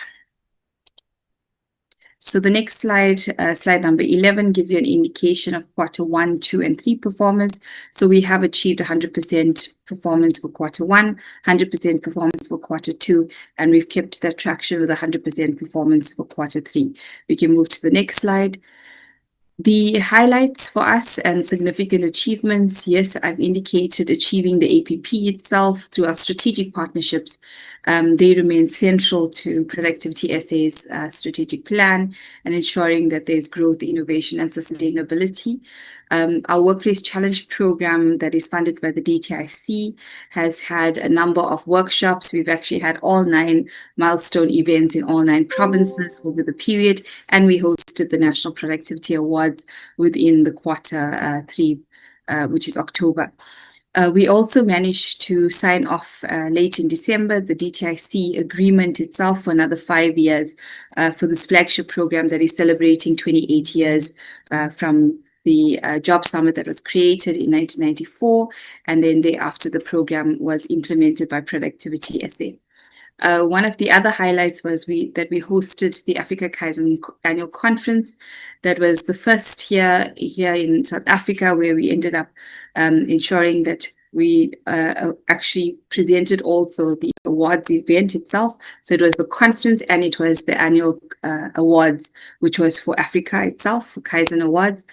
So the next slide, slide number 11, gives you an indication of Q1, 2, and 3 performance. So we have achieved 100% performance for Q1, 100% performance for Q2, and we've kept that traction with 100% performance for Q3. We can move to the next slide. The highlights for us and significant achievements, yes, I've indicated achieving the APP itself through our strategic partnerships. They remain central to Productivity SA's strategic plan and ensuring that there's growth, innovation, and sustainability. Our Workplace Challenge program that is funded by the DTIC has had a number of workshops. We've actually had all 9 milestone events in all 9 provinces over the period, and we hosted the National Productivity Awards within the Q3, which is October. We also managed to sign off late in December the DTIC agreement itself for another 5 years for this flagship program that is celebrating 28 years from the job summit that was created in 1994, and then thereafter the program was implemented by Productivity SA. One of the other highlights was that we hosted the Africa Kaizen annual conference. That was the first here in South Africa, where we ended up ensuring that we actually presented also the awards event itself. So it was the conference and it was the annual awards, which was for Africa itself, for Kaizen Awards.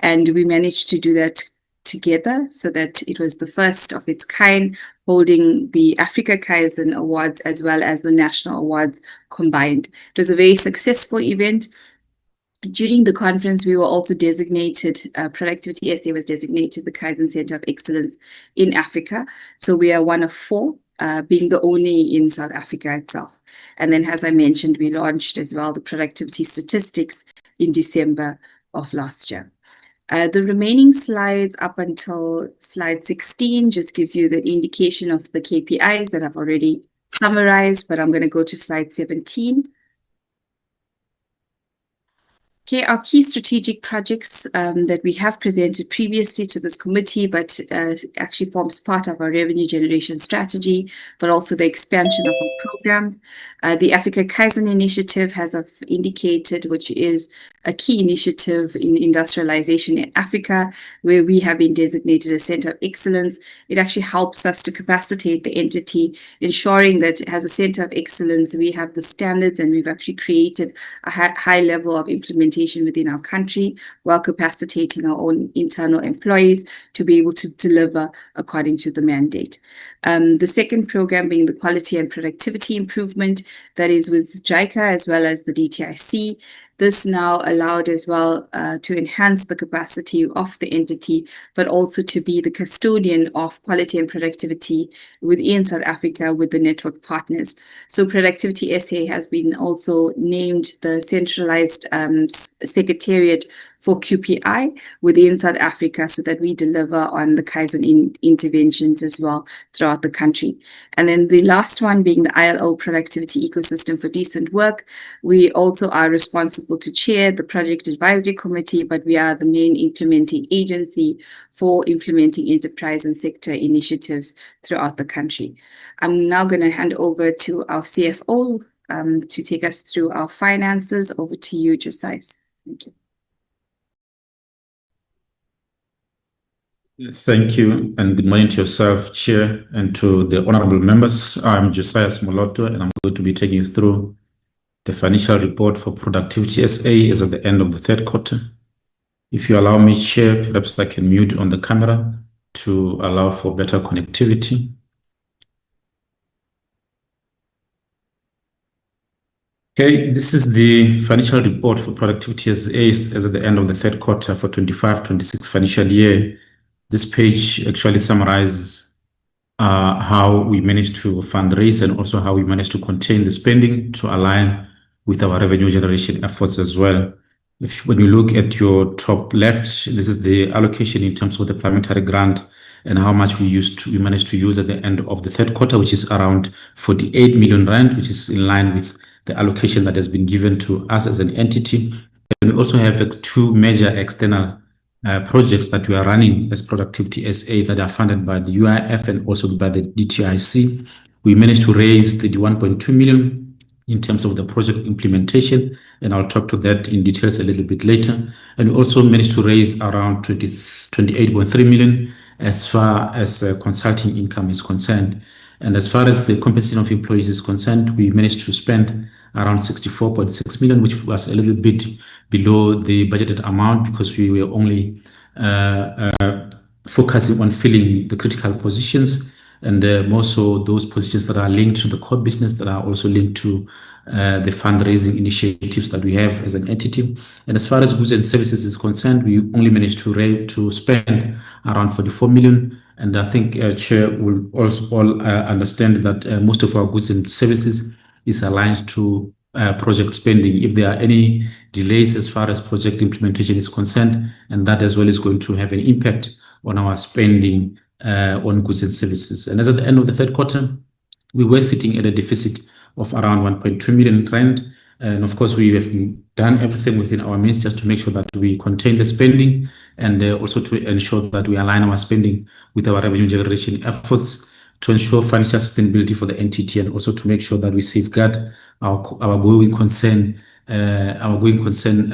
And we managed to do that together, so that it was the first of its kind, holding the Africa Kaizen Awards as well as the national awards combined. It was a very successful event. During the conference, we were also designated, Productivity SA was designated the Kaizen Center of Excellence in Africa. So we are one of 4, being the only in South Africa itself. And then, as I mentioned, we launched as well the productivity statistics in December of last year. The remaining slides up until slide 16 just gives you the indication of the KPIs that I've already summarized, but I'm going to go to slide 17. Okay, our key strategic projects that we have presented previously to this committee, but actually forms part of our revenue generation strategy, but also the expansion of our programs. The Africa Kaizen Initiative, as I've indicated, which is a key initiative in industrialization in Africa, where we have been designated a center of excellence. It actually helps us to capacitate the entity, ensuring that as a center of excellence, we have the standards and we've actually created a high level of implementation within our country, while capacitating our own internal employees to be able to deliver according to the mandate. The second program being the quality and productivity improvement, that is with JICA as well as the DTIC. This now allowed as well to enhance the capacity of the entity, but also to be the custodian of quality and productivity within South Africa with the network partners. So Productivity SA has been also named the centralized secretariat for QPI within South Africa, so that we deliver on the Kaizen interventions as well throughout the country. And then the last one being the ILO Productivity Ecosystem for Decent Work. We also are responsible to chair the Project Advisory Committee, but we are the main implementing agency for implementing enterprise and sector initiatives throughout the country. I'm now going to hand over to our CFO to take us through our finances. Over to you, Josiah. Thank you. Thank you, and good morning to yourself, Chair, and to the honorable members. I'm Josiah Smoloto, and I'm going to be taking you through the financial report for Productivity SA as at the end of the third quarter. If you allow me, Chair, perhaps I can mute on the camera to allow for better connectivity. Okay, this is the financial report for Productivity SA as at the end of the third quarter for 25-26 financial year. This page actually summarizes how we managed to fundraise and also how we managed to contain the spending to align with our revenue generation efforts as well. When you look at your top left, this is the allocation in terms of the parliamentary grant and how much we managed to use at the end of the third quarter, which is around 48 million rand, which is in line with the allocation that has been given to us as an entity. And we also have 2 major external projects that we are running as Productivity SA that are funded by the UIF and also by the DTIC. We managed to raise 31.2 million in terms of the project implementation, and I'll talk to that in details a little bit later. And we also managed to raise around 28.3 million as far as consulting income is concerned. And as far as the compensation of employees is concerned, we managed to spend around 64.6 million, which was a little bit below the budgeted amount because we were only focusing on filling the critical positions, and more so those positions that are linked to the core business that are also linked to the fundraising initiatives that we have as an entity. And as far as goods and services is concerned, we only managed to spend around 44 million. And I think Chair will also all understand that most of our goods and services is aligned to project spending. If there are any delays as far as project implementation is concerned, and that as well is going to have an impact on our spending on goods and services. And as at the end of the third quarter, we were sitting at a deficit of around 1.2 million rand, And of course, we have done everything within our means just to make sure that we contain the spending and also to ensure that we align our spending with our revenue generation efforts to ensure financial sustainability for the entity and also to make sure that we safeguard our going concern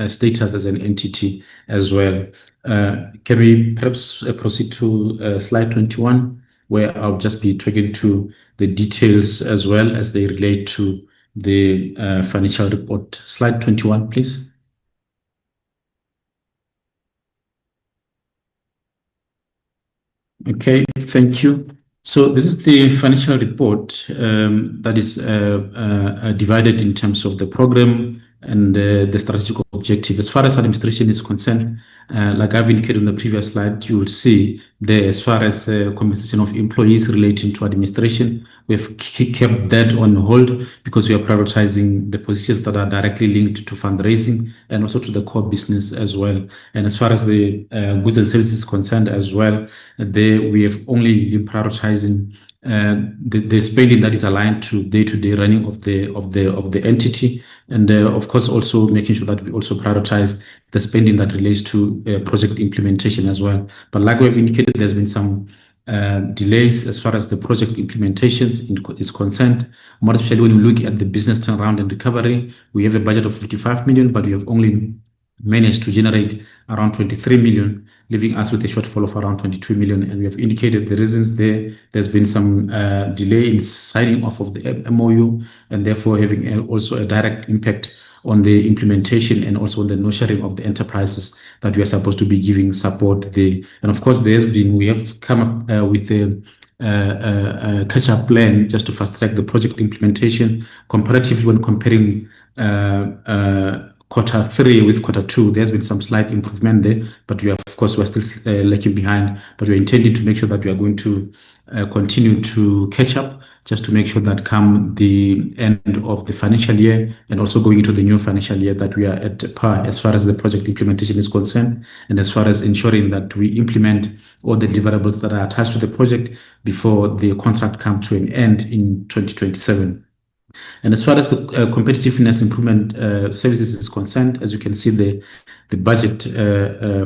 status as an entity as well. Can we perhaps proceed to slide 21, where I'll just be talking to the details as well as they relate to the financial report. Slide 21, please. Okay, thank you. So this is the financial report that is divided in terms of the program and the strategic objective. As far as administration is concerned, like I've indicated on the previous slide, you will see there as far as compensation of employees relating to administration, we've kept that on hold because we are prioritizing the positions that are directly linked to fundraising and also to the core business as well. And as far as the goods and services is concerned as well, there we have only been prioritizing the spending that is aligned to day-to-day running of the entity, and of course also making sure that we also prioritize the spending that relates to project implementation as well. But like we've indicated, there's been some delays as far as the project implementations is concerned. More especially when we look at the business turnaround and recovery, we have a budget of 55 million, but we have only managed to generate around 23 million, leaving us with a shortfall of around 22 million. And we have indicated the reasons there. There's been some delay in signing off of the MOU and therefore having also a direct impact on the implementation and also on the nurturing of the enterprises that we are supposed to be giving support there. And of course, we have come up with a catch-up plan just to fast-track the project implementation. Comparatively, when comparing quarter 3 with quarter 2, there's been some slight improvement there, but we're still lagging behind. But we're intending to make sure that we are going to continue to catch up just to make sure that come the end of the financial year and also going into the new financial year that we are at par as far as the project implementation is concerned and as far as ensuring that we implement all the deliverables that are attached to the project before the contract comes to an end in 2027. And as far as the competitiveness improvement services is concerned, as you can see, the budget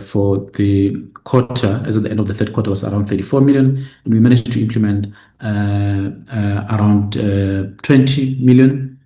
for the quarter, as at the end of the third quarter, was around 34 million, and we managed to implement around 20 million.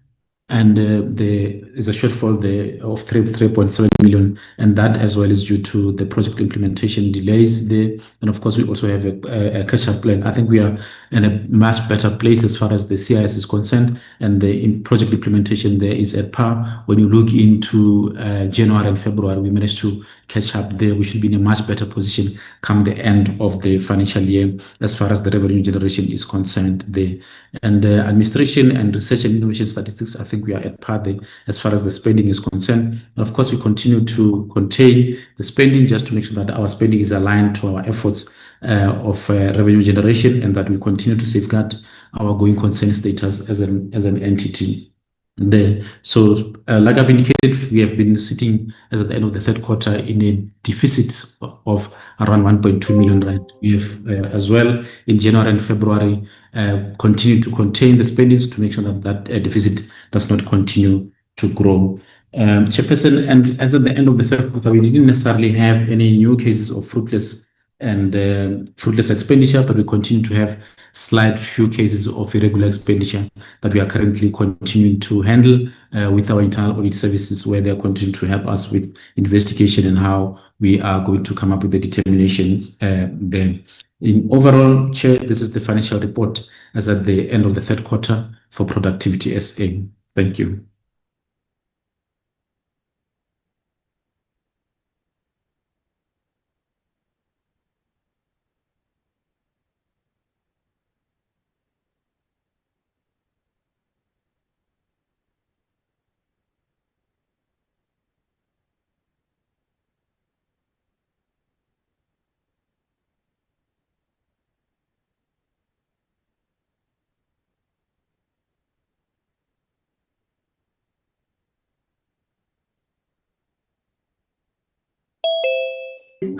And there is a shortfall there of 3.7 million, and that as well is due to the project implementation delays there. And of course, we also have a catch-up plan. I think we are in a much better place as far as the CIS is concerned, and the project implementation there is at par. When you look into January and February, we managed to catch up there. We should be in a much better position come the end of the financial year as far as the revenue generation is concerned there. And administration and research and innovation statistics, I think we are at par there as far as the spending is concerned. And of course, we continue to contain the spending just to make sure that our spending is aligned to our efforts of revenue generation and that we continue to safeguard our going concern status as an entity there. So like I've indicated, we have been sitting as at the end of the third quarter in a deficit of around 1.2 million rand. We have as well in January and February continued to contain the spendings to make sure that deficit does not continue to grow. Chairperson, and as at the end of the third quarter, we didn't necessarily have any new cases of fruitless expenditure, but we continue to have slight few cases of irregular expenditure that we are currently continuing to handle with our internal audit services, where they are continuing to help us with investigation and how we are going to come up with the determinations there. In overall, Chair, this is the financial report as at the end of the third quarter for Productivity SA. Thank you.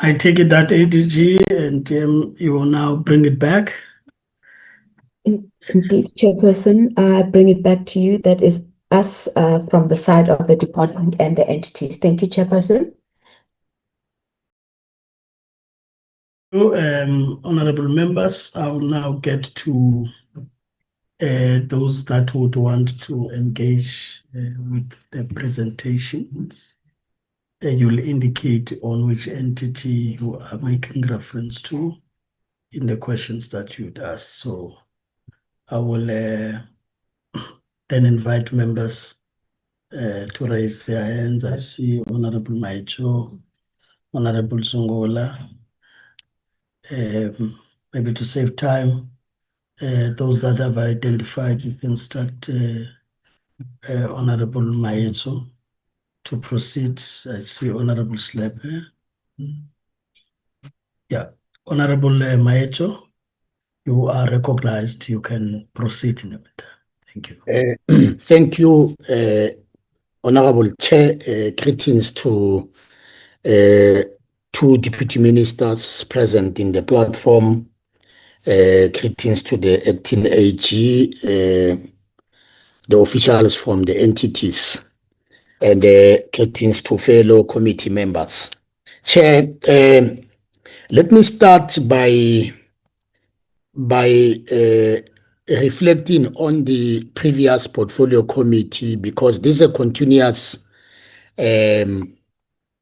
I take it that ADG and you will now bring it back. Indeed, Chairperson, I bring it back to you. That is us from the side of the department and the entities. Thank you, Chairperson. Honorable members, I will now get to those that would want to engage with the presentations. You'll indicate on which entity you are making reference to in the questions that you'd ask. So I will then invite members to raise their hands. I see Honorable Maicho, Honorable Zongola. Maybe to save time, those that have identified, you can start Honorable Maicho to proceed. I see Honorable Slepe. Yeah, Honorable Maicho, you are recognized. You can proceed in a matter. Thank you. Thank you, Honorable Chair. Greetings to two deputy ministers present in the platform. Greetings to the acting AG, the officials from the entities, and greetings to fellow committee members. Chair, let me start by reflecting on the previous portfolio committee, because this is a continuous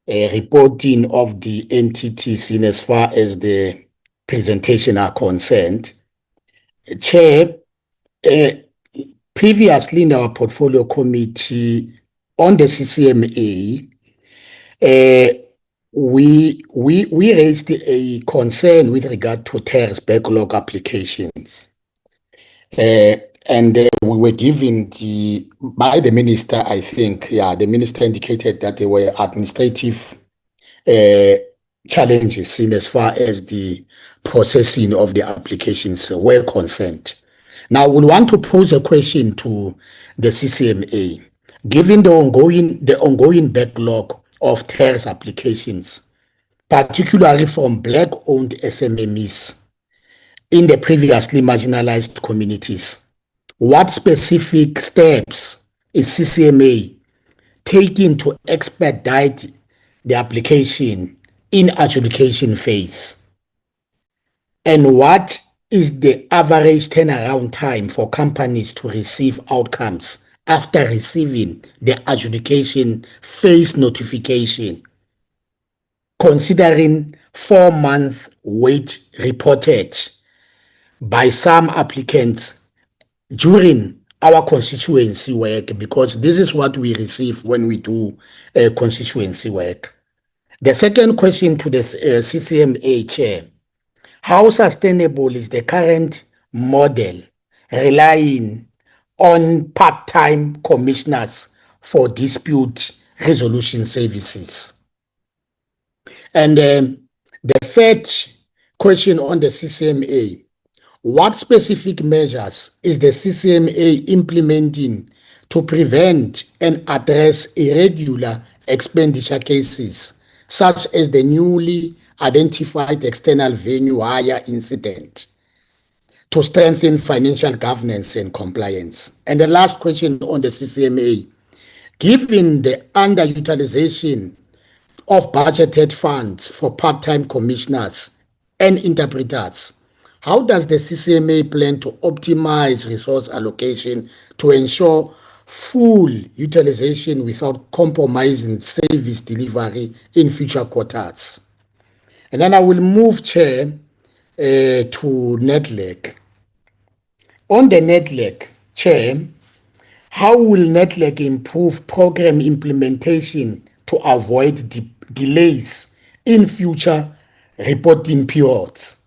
reporting of the entities in as far as the presentation are concerned. Chair, previously in our portfolio committee on the CCMA, we raised a concern with regard to TERS backlog applications. And we were given by the minister, I think, the minister indicated that there were administrative challenges in as far as the processing of the applications were concerned. Now, we want to pose a question to the CCMA. Given the ongoing backlog of TERS applications, particularly from Black-owned SMMEs in the previously marginalized communities, what specific steps is CCMA taking to expedite the application in adjudication phase? And what is the average turnaround time for companies to receive outcomes after receiving the adjudication phase notification, considering 4-month wait reported by some applicants during our constituency work, because this is what we receive when we do constituency work? The second question to the CCMA chair: how sustainable is the current model relying on part-time commissioners for dispute resolution services? And the third question on the CCMA: what specific measures is the CCMA implementing to prevent and address irregular expenditure cases, such as the newly identified external venue hire incident, to strengthen financial governance and compliance? And the last question on the CCMA: given the underutilization of budgeted funds for part-time commissioners and interpreters, how does the CCMA plan to optimize resource allocation to ensure full utilization without compromising service delivery in future quarters? And then I will move, Chair, to Nedlac. On the Nedlac, Chair, how will Nedlac improve program implementation to avoid delays in future reporting periods?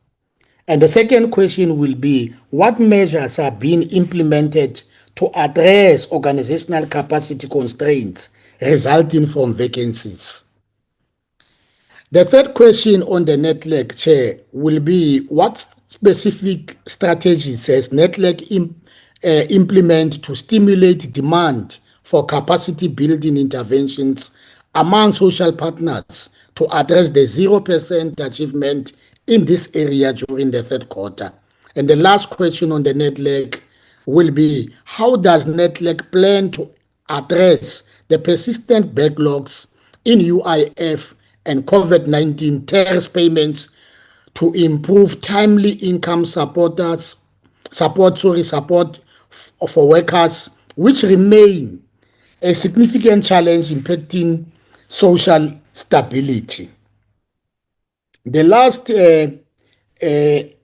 And the second question will be, what measures are being implemented to address organizational capacity constraints resulting from vacancies? The third question on the Nedlac, Chair, will be, what specific strategies has Nedlac implement to stimulate demand for capacity building interventions among social partners to address the 0% achievement in this area during the third quarter? And the last question on the Nedlac will be, how does Nedlac plan to address the persistent backlogs in UIF and COVID-19 TERS payments to improve timely income support for workers, which remain a significant challenge impacting social stability. The last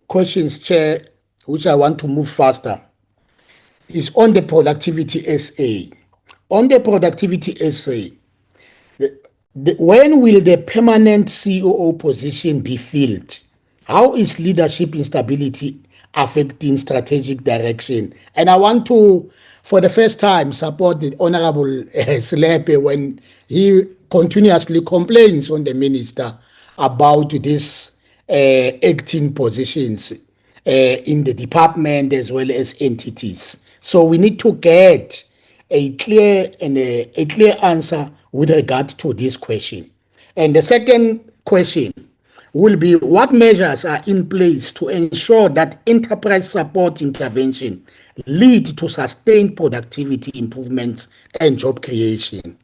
questions, Chair, which I want to move faster, is on the productivity SA. On the productivity SA, when will the permanent COO position be filled? How is leadership instability affecting strategic direction? And I want to, for the first time, support the Honorable Slepe when he continuously complains on the minister about these acting positions in the department as well as entities. So we need to get a clear answer with regard to this question. And the second question will be, what measures are in place to ensure that enterprise support intervention lead to sustained productivity improvements and job creation?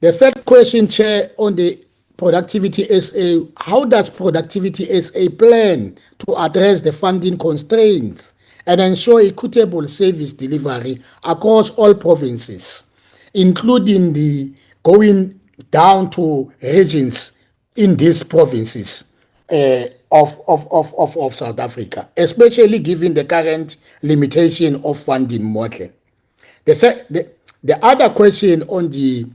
The third question, Chair, on the Productivity SA, how does Productivity SA plan to address the funding constraints and ensure equitable service delivery across all provinces, including the going down to regions in these provinces of South Africa, especially given the current limitation of funding model? The other question on the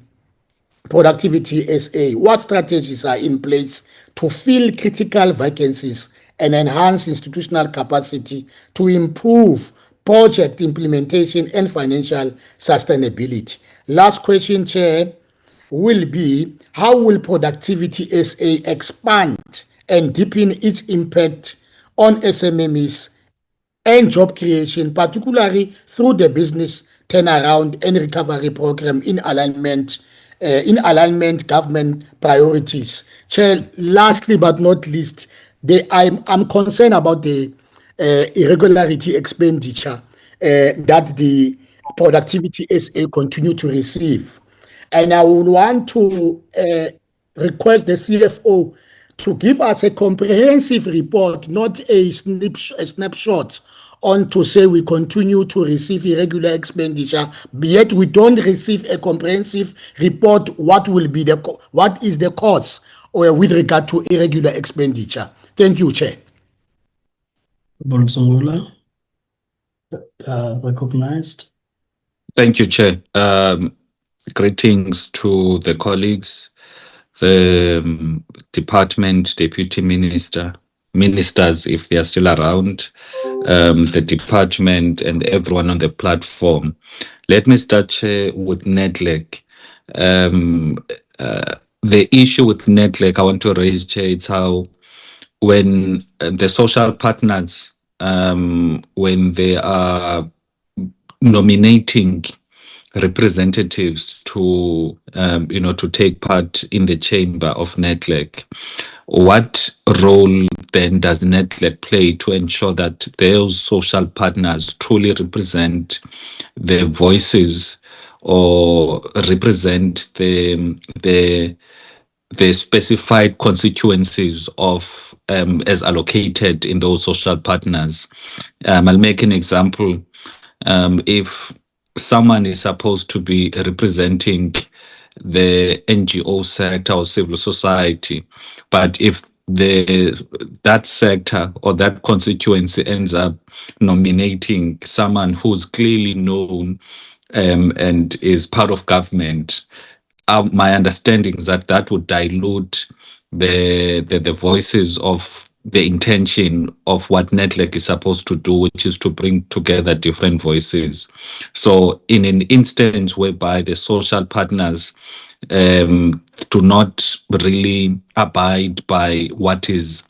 Productivity SA, what strategies are in place to fill critical vacancies and enhance institutional capacity to improve project implementation and financial sustainability? Last question, Chair, will be, how will Productivity SA expand and deepen its impact on SMMEs and job creation, particularly through the business turnaround and recovery program in alignment government priorities? Chair, lastly but not least, I'm concerned about the irregularity expenditure that the Productivity SA continue to receive. And I would want to request the CFO to give us a comprehensive report, not a snapshot, on to say we continue to receive irregular expenditure, yet we don't receive a comprehensive report what is the cause with regard to irregular expenditure. Thank you, Chair. Bolsungula, recognized. Thank you, Chair. Greetings to the colleagues, the department, deputy ministers, if they are still around, the department and everyone on the platform. Let me start, Chair, with Nedlac. The issue with Nedlac I want to raise, Chair, it's how when the social partners, when they are nominating representatives to to take part in the chamber of Nedlac, what role then does Nedlac play to ensure that those social partners truly represent the voices or represent the specified constituencies of as allocated in those social partners? I'll make an example. If someone is supposed to be representing the NGO sector or civil society, but if that sector or that constituency ends up nominating someone who's clearly known and is part of government, my understanding is that would dilute the voices of the intention of what Nedlac is supposed to do, which is to bring together different voices. So in an instance whereby the social partners do not really abide by what is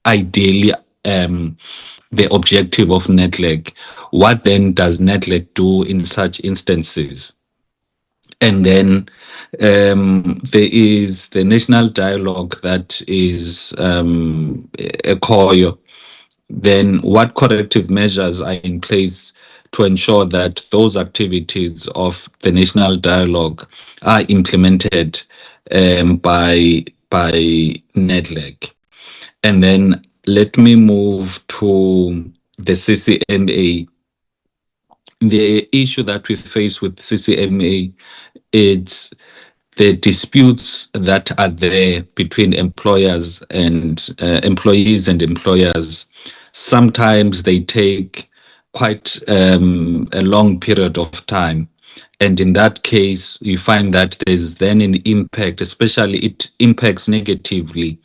ideally the objective of Nedlac, what then does Nedlac do in such instances? And then there is the national dialogue that is a core. Then what corrective measures are in place to ensure that those activities of the national dialogue are implemented by Nedlac. And then let me move to the CCMA. The issue that we face with CCMA is the disputes that are there between employers and employees and employers. Sometimes they take quite a long period of time. And in that case, you find that there's then an impact, especially it impacts negatively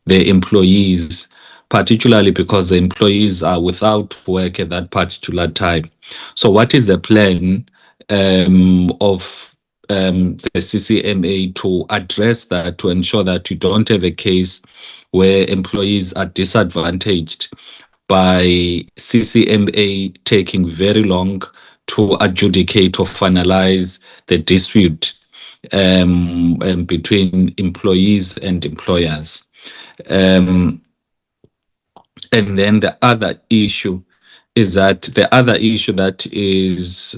the employees, particularly because the employees are without work at that particular time. So what is the plan of the CCMA to address that, to ensure that you don't have a case where employees are disadvantaged by CCMA taking very long to adjudicate or finalize the dispute between employees and employers? And then the other issue is that is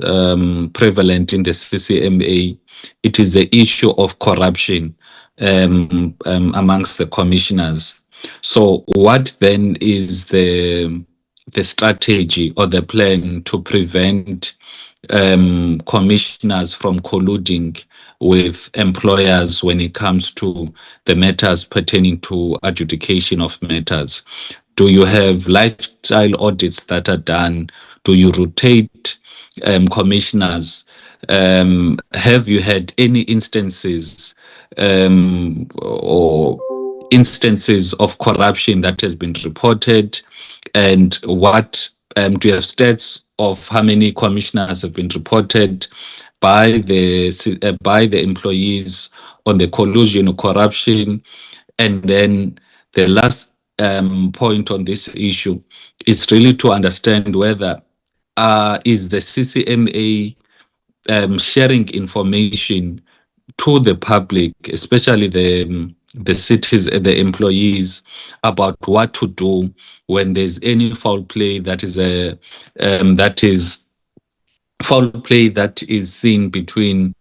prevalent in the CCMA, it is the issue of corruption amongst the commissioners. So what then is the strategy or the plan to prevent commissioners from colluding with employers when it comes to the matters pertaining to adjudication of matters? Do you have lifestyle audits that are done? Do you rotate commissioners? Have you had any instances or instances of corruption that has been reported? And what do you have stats of how many commissioners have been reported by the employees on the collusion or corruption? And then the last point on this issue is really to understand whether is the CCMA sharing information to the public, especially the cities, the employees, about what to do when there's any foul play that is foul play that is seen between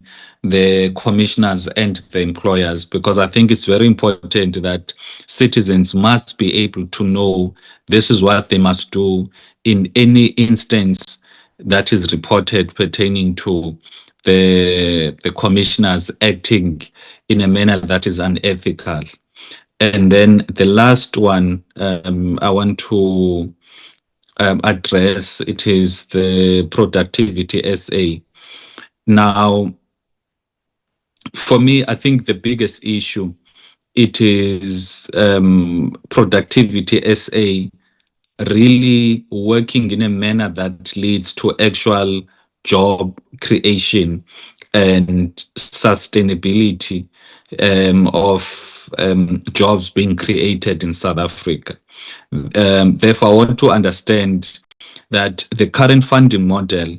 the commissioners and the employers, because I think it's very important that citizens must be able to know this is what they must do in any instance that is reported pertaining to the commissioners acting in a manner that is unethical. And then the last one I want to address, it is the productivity SA. Now, for me, I think the biggest issue, it is productivity SA really working in a manner that leads to actual job creation and sustainability of jobs being created in South Africa. Therefore, I want to understand that the current funding model,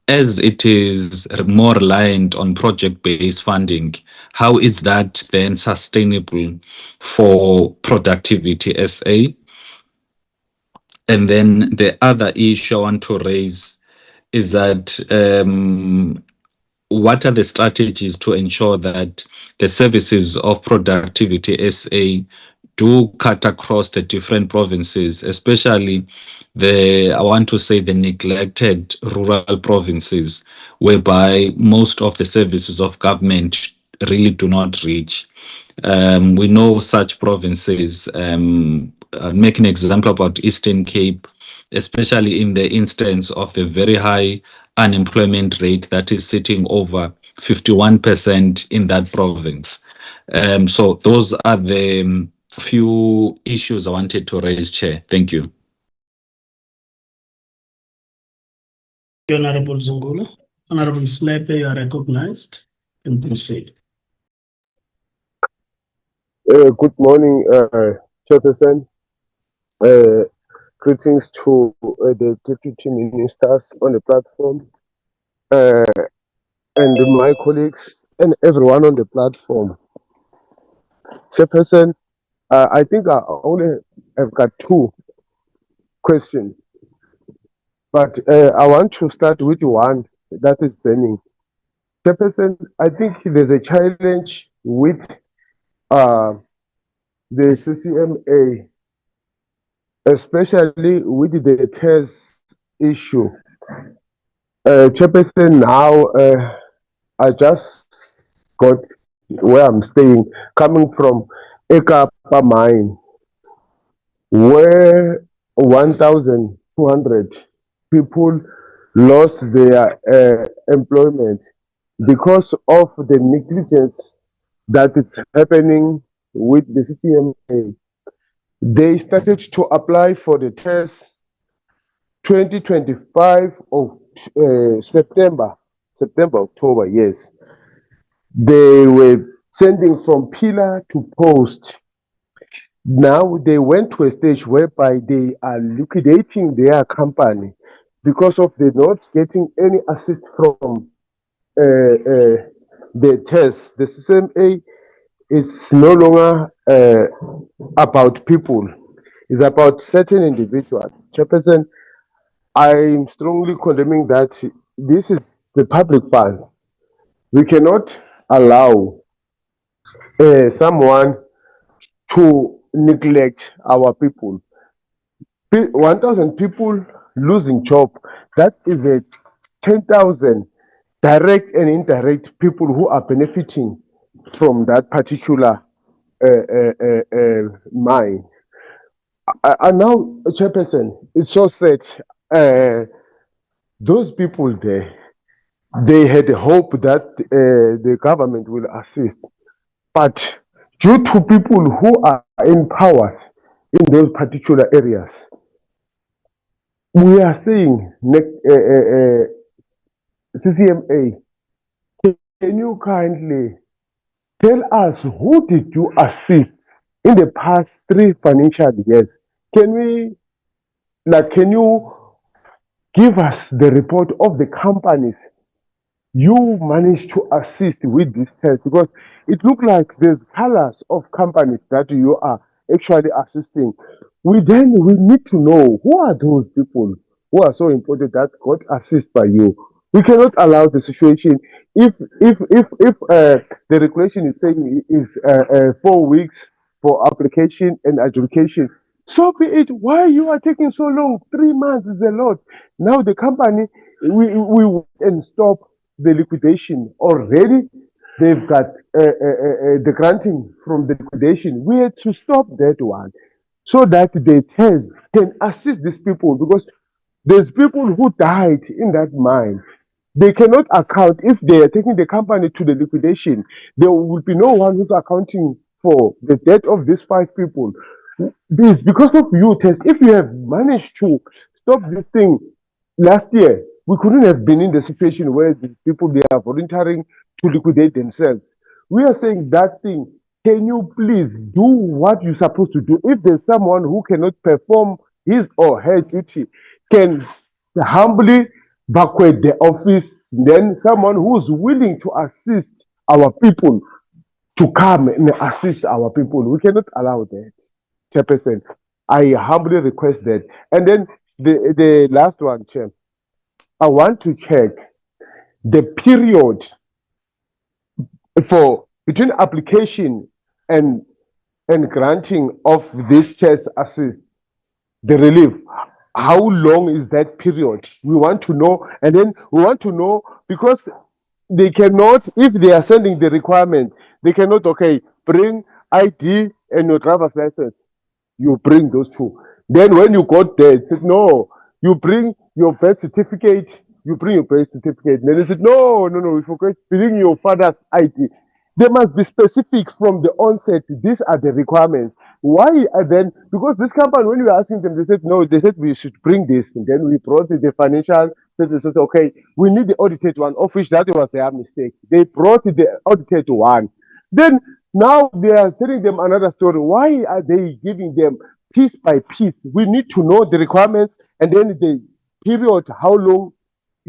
as it is more reliant on project-based funding, how is that then sustainable for productivity SA? And then the other issue I want to raise is that what are the strategies to ensure that the services of productivity SA do cut across the different provinces, especially I want to say the neglected rural provinces, whereby most of the services of government really do not reach. We know such provinces. I'll make an example about Eastern Cape, especially in the instance of the very high unemployment rate that is sitting over 51% in that province. So those are the few issues I wanted to raise, Chair. Thank you. Honorable Zungula. Honorable Sniper, you are recognized and proceed. Good morning, Chairperson. Greetings to the deputy ministers on the platform and my colleagues and everyone on the platform. Chairperson, I think I only have got two questions. but I want to start with one that is burning. Chairperson, I think there's a challenge with the CCMA, especially with the test issue. Chairperson, now I just got where I'm staying, coming from Ekapa mine, where 1,200 people lost their employment because of the negligence that is happening with the CCMA. They started to apply for the test 2025 of September, October, yes. They were sending from pillar to post. Now they went to a stage whereby they are liquidating their company because of they not getting any assist from the test. The CCMA is no longer about people, it's about certain individuals. Chairperson, I'm strongly condemning that this is the public funds. We cannot allow someone to neglect our people. 1,000 people losing job, that is a 10,000 direct and indirect people who are benefiting from that particular mine. And now, Chairperson, it's so sad. Those people there, they had hope that the government will assist. But due to people who are in powers in those particular areas, we are saying, CCMA, can you kindly tell us who did you assist in the past 3 financial years? Can you give us the report of the companies you managed to assist with this test? Because it looks like there's colors of companies that you are actually assisting. We need to know who are those people who are so important that got assist by you. We cannot allow the situation. If the regulation is saying is 4 weeks for application and adjudication, so be it. Why you are taking so long? 3 months is a lot. Now the company we and stop the liquidation already. They've got the granting from the liquidation. We had to stop that one so that the test can assist these people, because there's people who died in that mine. They cannot account if they are taking the company to the liquidation. There will be no one who's accounting for the death of these 5 people. This because of you, test. If you have managed to stop this thing last year, we couldn't have been in the situation where the people they are volunteering to liquidate themselves. We are saying that thing. Can you please do what you're supposed to do? If there's someone who cannot perform his or her duty, can humbly vacate the office, then someone who's willing to assist our people to come and assist our people. We cannot allow that, Chairperson. I humbly request that. And then the last one, Chair, I want to check the period for between application and granting of this test assist, the relief. How long is that period? We want to know, and then we want to know because they cannot, if they are sending the requirement, they cannot, okay, bring ID and your driver's license. You bring those 2. Then when you got there, it said, no, you bring your birth certificate. You bring your birth certificate. Then they said, no, we forgot, bring your father's ID. They must be specific from the onset. These are the requirements. Why are then? Because this company, when we were asking them, they said, no, they said we should bring this. And then we brought the financial, they said, okay, we need the audited one, of which that was their mistake. They brought the audited one. Then now they are telling them another story. Why are they giving them piece by piece? We need to know the requirements and then the period, how long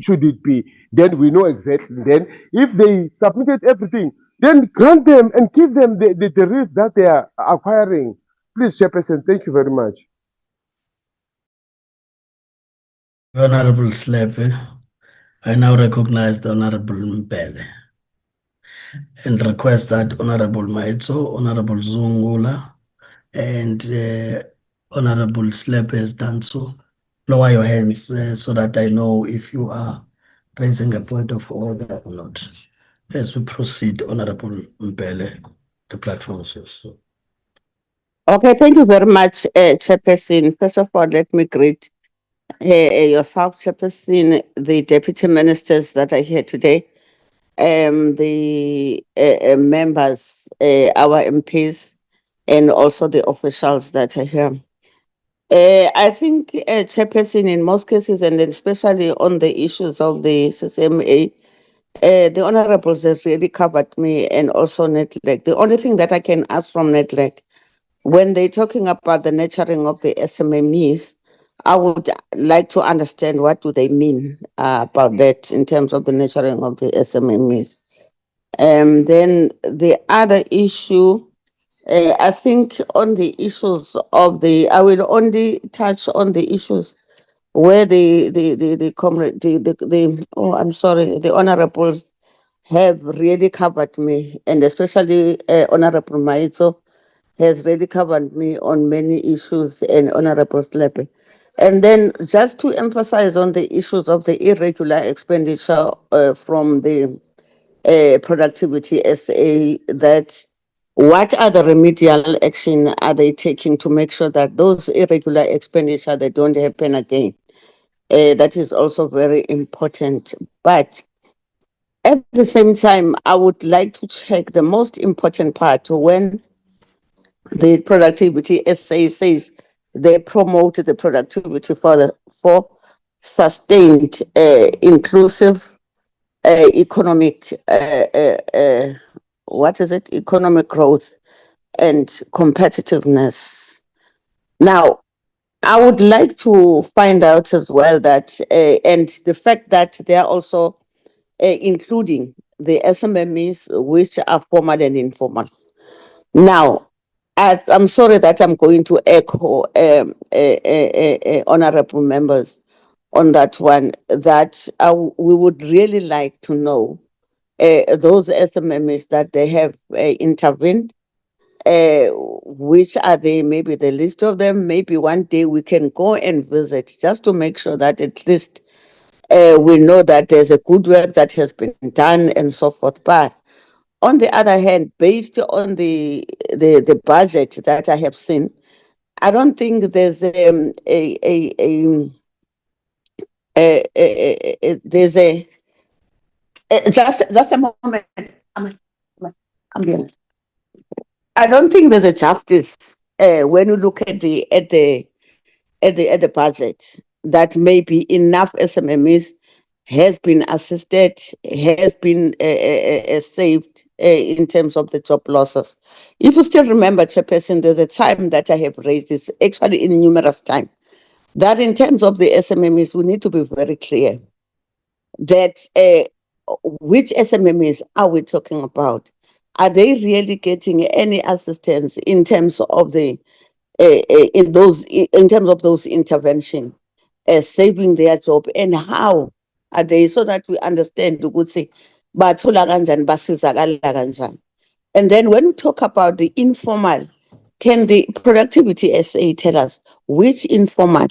should it be? Then we know exactly. Then if they submitted everything, then grant them and give them the relief that they are acquiring. Please, Chairperson, thank you very much. Honorable Slepe, I now recognize the Honorable Mpele and request that Honorable Maitso, Honorable Zungula, and Honorable Slepe has done so. Lower your hands so that I know if you are raising a point of order or not. As we proceed, Honorable Mpele, the platform is yours. Okay, thank you very much, Chairperson. First of all, let me greet yourself, Chairperson, the deputy ministers that are here today, the members, our MPs, and also the officials that are here. I think, Chairperson, in most cases, and especially on the issues of the CCMA, the honorables has really covered me, and also Nedlac. The only thing that I can ask from Nedlac, when they're talking about the nurturing of the SMMEs, I would like to understand what do they mean about that in terms of the nurturing of the SMMEs. Then the other issue, I think on the issues of I will only touch on the issues where I'm sorry, the honorables have really covered me, and especially Honorable Maitso has really covered me on many issues, and Honorable Slepe. And then just to emphasize on the issues of the irregular expenditure from the productivity SA, that what are the remedial action are they taking to make sure that those irregular expenditure, they don't happen again? That is also very important. But at the same time, I would like to check the most important part when the productivity SA says they promote the productivity for sustained, inclusive economic, economic growth and competitiveness. Now, I would like to find out as well that, and the fact that they are also including the SMMEs, which are formal and informal. Now, I'm sorry that I'm going to echo honorable members on that one, that we would really like to know those SMMEs that they have intervened, which are they, maybe the list of them, maybe one day we can go and visit just to make sure that at least we know that there's a good work that has been done and so forth. But on the other hand, based on the budget that I have seen, I don't think there's there's just a moment. I don't think there's a justice when you look at the budget, that maybe enough SMMEs has been assisted, has been saved in terms of the job losses. If you still remember, Chairperson, there's a time that I have raised this, actually in numerous times, that in terms of the SMMEs, we need to be very clear that which SMMEs are we talking about? Are they really getting any assistance in terms of the in terms of those intervention, saving their job, and how are they, so that we understand ukuthi bathola kanjani, basizakala kanjani. And then when we talk about the informal, can the productivity SA tell us which informal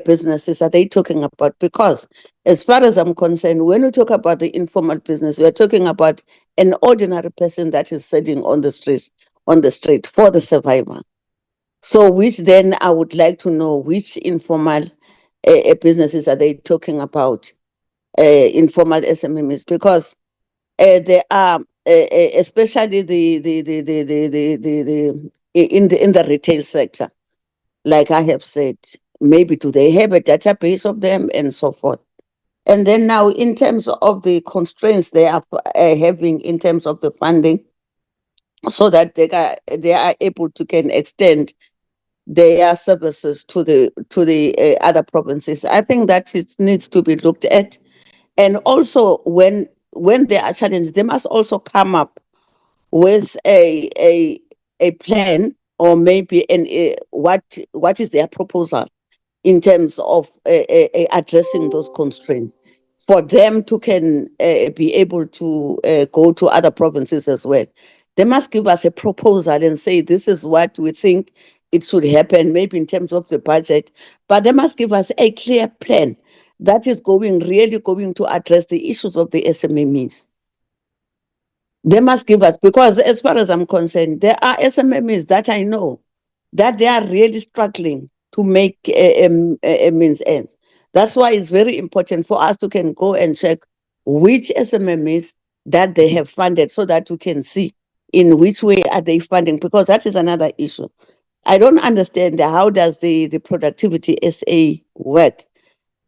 businesses are they talking about? Because as far as I'm concerned, when we talk about the informal business, we're talking about an ordinary person that is sitting on the street for the survivor. So which then I would like to know which informal businesses are they talking about, informal SMMEs, because there are especially in the retail sector, like I have said, maybe do they have a database of them and so forth. And then now in terms of the constraints they are having in terms of the funding, so that they are able to can extend their services to the other provinces. I think that it needs to be looked at. And also when there are challenges, they must also come up with a plan, or maybe what is their proposal in terms of addressing those constraints, for them to can be able to go to other provinces as well. They must give us a proposal and say, this is what we think it should happen, maybe in terms of the budget, but they must give us a clear plan that is really going to address the issues of the SMMEs. They must give us, because as far as I'm concerned, there are SMMEs that I know that they are really struggling to make means ends. That's why it's very important for us to can go and check which SMMEs that they have funded, so that we can see in which way are they funding, because that is another issue. I don't understand how does the productivity SA work,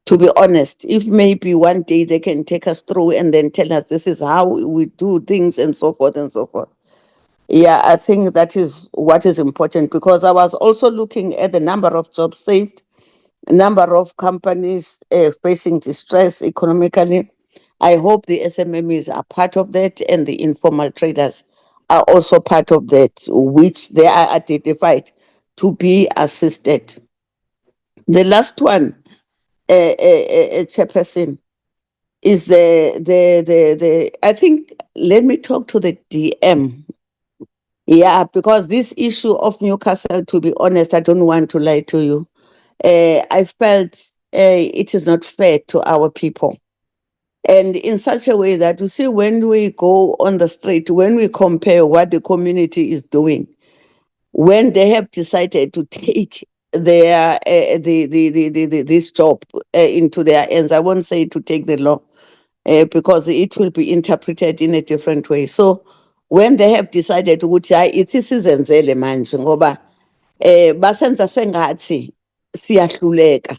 to be honest. If maybe one day they can take us through and then tell us this is how we do things and so forth and so forth. Yeah, I think that is what is important, because I was also looking at the number of jobs saved, number of companies facing distress economically. I hope the SMMEs are part of that, and the informal traders are also part of that, which they are identified to be assisted. The last one, Chairperson, is I think, let me talk to the DM. Yeah, because this issue of Newcastle, to be honest, I don't want to lie to you. I felt it is not fair to our people. And in such a way that, you see, when we go on the street, when we compare what the community is doing, when they have decided to take their this job into their hands, I won't say to take the law, because it will be interpreted in a different way. So when they have decided ukuthi hayi ithi sizenzele manje ngoba basenza sengathi siyahluleka,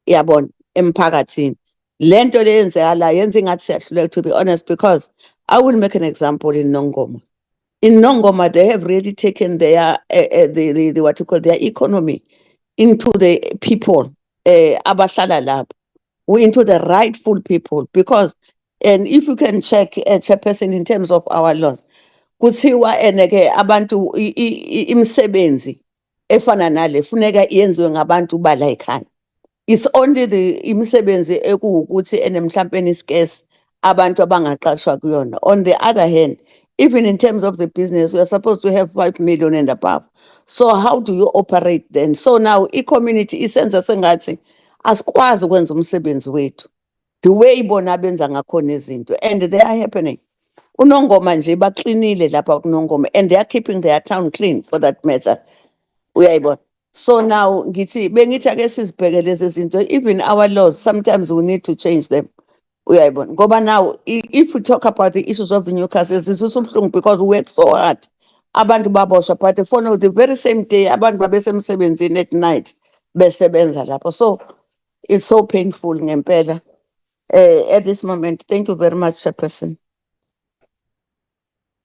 yabona, emphakathini. Lento leyenzekala yenza ingathi siyahluleka, to be honest, because I will make an example in Nongoma. In Nongoma, they have really taken their the what you call their economy into the people abahlala lapho, into the rightful people, because, and if you can check Chairperson, in terms of our laws, kuthiwa eneke abantu imisebenzi efana nale funeka yenziwe ngabantu bala ekhaya. It's only the imisebenzi ekuwukuthi enemhlawumbe scarce abantu abangaqashwa kuyona. On the other hand, even in terms of the business, we are supposed to have 5 million and above. So how do you operate then? So now i-community isenza sengathi asikwazi ukwenza umsebenzi wethu the way bona benza ngakhona izinto, and they are happening. UNongoma nje baklinile lapha kuNongoma, and they are keeping their town clean for that matter. Uyayibona. So now ngithi bengithi ake sizibheke lezi zinto, even our laws sometimes we need to change them. Uyayibona. Ngoba now if we talk about the issues of the Newcastle, it's usumhlungu because we work so hard. Abantu baboshwa, but for the very same day abantu babesemsebenzini at night besebenza lapho. So it's so painful ngempela at this moment. Thank you very much, Chairperson.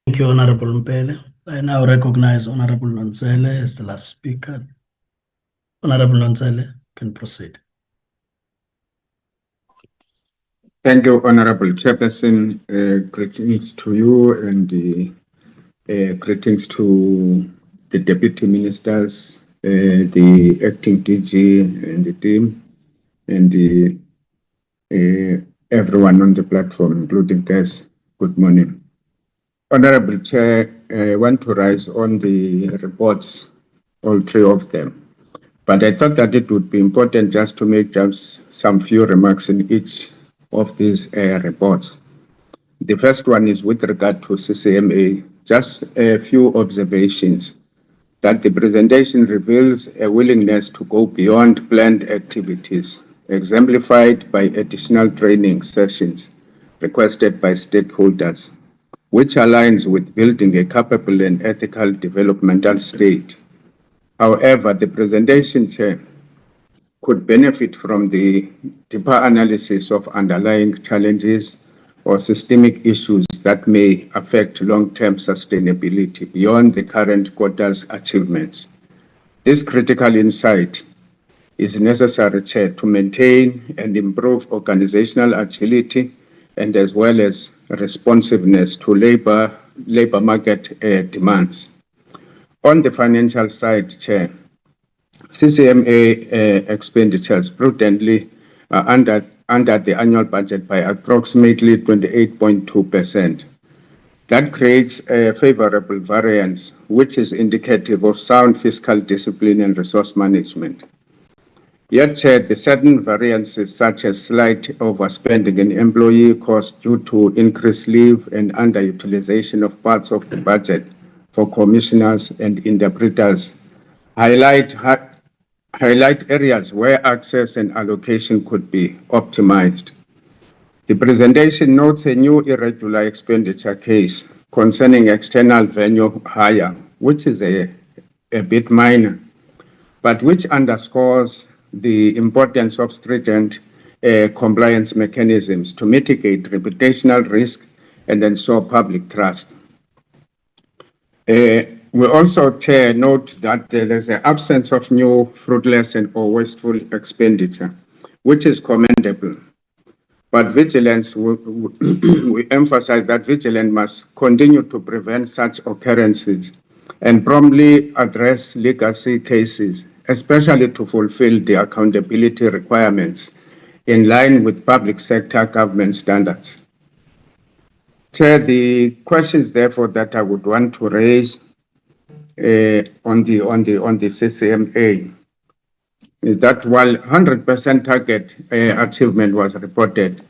Thank you, Honorable Mpele. I now recognize Honorable Nontsele as the last speaker. Honorable Nontsele, can proceed. Thank you, Honorable Chairperson. Greetings to you, and greetings to the Deputy Ministers, the Acting DG and the team, and everyone on the platform, including guests. Good morning. Honorable Chair, I want to rise on the reports, all three of them. But I thought that it would be important just to make just some few remarks in each of these reports. The first one is with regard to CCMA, just a few observations that the presentation reveals a willingness to go beyond planned activities, exemplified by additional training sessions requested by stakeholders, which aligns with building a capable and ethical developmental state. However, the presentation, Chair, could benefit from the deeper analysis of underlying challenges or systemic issues that may affect long-term sustainability beyond the current quarter's achievements. This critical insight is necessary, Chair, to maintain and improve organizational agility and as well as responsiveness to labor market demands. On the financial side, Chair, CCMA expenditures prudently under the annual budget by approximately 28.2%. That creates a favorable variance, which is indicative of sound fiscal discipline and resource management. Yet, the certain variances, such as slight overspending in employee costs due to increased leave and underutilization of parts of the budget for commissioners and interpreters, highlight areas where access and allocation could be optimized. The presentation notes a new irregular expenditure case concerning external venue hire, which is a bit minor, but which underscores the importance of stringent compliance mechanisms to mitigate reputational risk and ensure public trust. We also note that there's an absence of new fruitless or wasteful expenditure, which is commendable. But vigilance, we emphasize that vigilance must continue to prevent such occurrences and promptly address legacy cases, especially to fulfill the accountability requirements in line with public sector government standards. Chair, the questions, therefore, that I would want to raise on the CCMA is that while 100% target achievement was reported,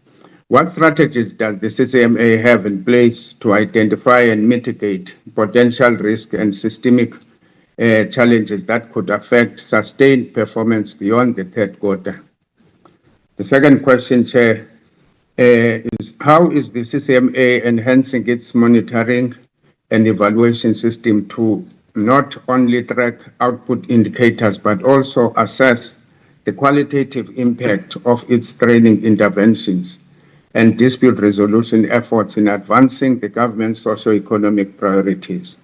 what strategies does the CCMA have in place to identify and mitigate potential risk and systemic challenges that could affect sustained performance beyond the third quarter? The second question, Chair, is how is the CCMA enhancing its monitoring and evaluation system to not only track output indicators, but also assess the qualitative impact of its training interventions and dispute resolution efforts in advancing the government's socio-economic priorities?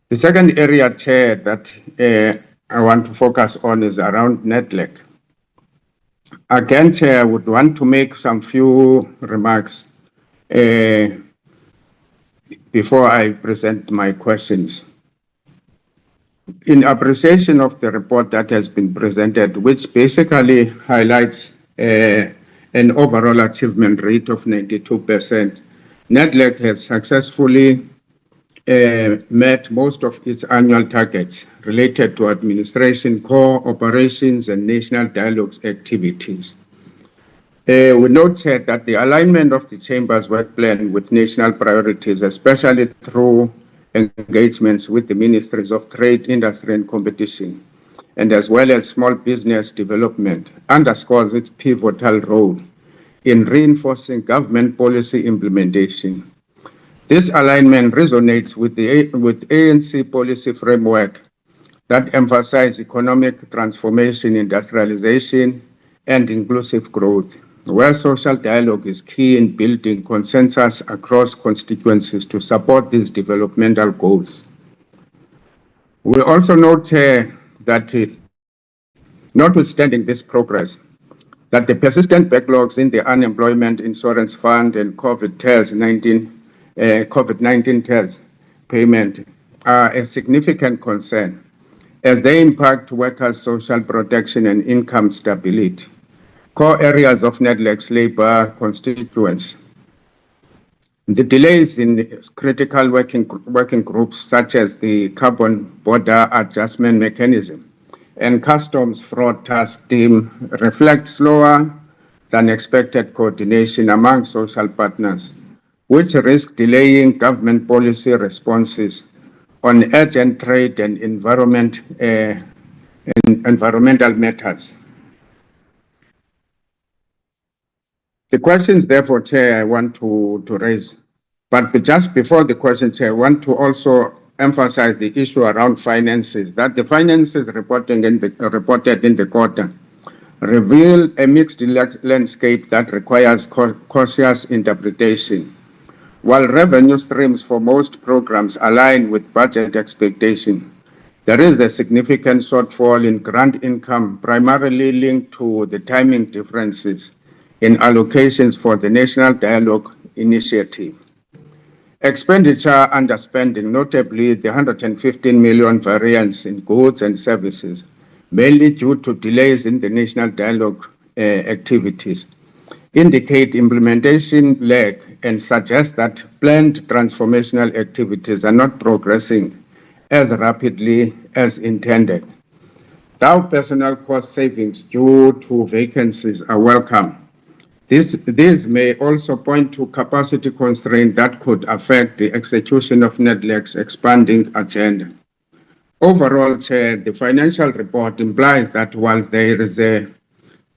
The second area, Chair, that I want to focus on is around Nedlac. Again, Chair, I would want to make some few remarks before I present my questions. In appreciation of the report that has been presented, which basically highlights an overall achievement rate of 92%, Nedlac has successfully met most of its annual targets related to administration, core operations, and national dialogues activities. We note that the alignment of the Chamber's work plan with national priorities, especially through engagements with the Ministries of Trade, Industry and Competition, and as well as small business development, underscores its pivotal role in reinforcing government policy implementation. This alignment resonates with ANC policy framework that emphasize economic transformation, industrialization, and inclusive growth, where social dialogue is key in building consensus across constituencies to support these developmental goals. We also note that notwithstanding this progress, that the persistent backlogs in the Unemployment Insurance Fund and COVID-19 TERS payment are a significant concern as they impact workers' social protection and income stability, core areas of Nedlac's labor constituents. The delays in critical working groups such as the Carbon Border Adjustment Mechanism and Customs Fraud Task Team reflect slower than expected coordination among social partners, which risk delaying government policy responses on urgent trade and environmental matters. The questions, therefore, Chair, I want to raise, but just before the question, Chair, I want to also emphasize the issue around finances, that the finances reported in the quarter reveal a mixed landscape that requires cautious interpretation. While revenue streams for most programs align with budget expectation, there is a significant shortfall in grant income, primarily linked to the timing differences in allocations for the National Dialogue Initiative. Expenditure underspending, notably the 115 million variance in goods and services, mainly due to delays in the national dialogue activities, indicate implementation lag and suggest that planned transformational activities are not progressing as rapidly as intended. Though personnel cost savings due to vacancies are welcome, these may also point to capacity constraints that could affect the execution of Nedlac's expanding agenda. Overall, Chair, the financial report implies that whilst there is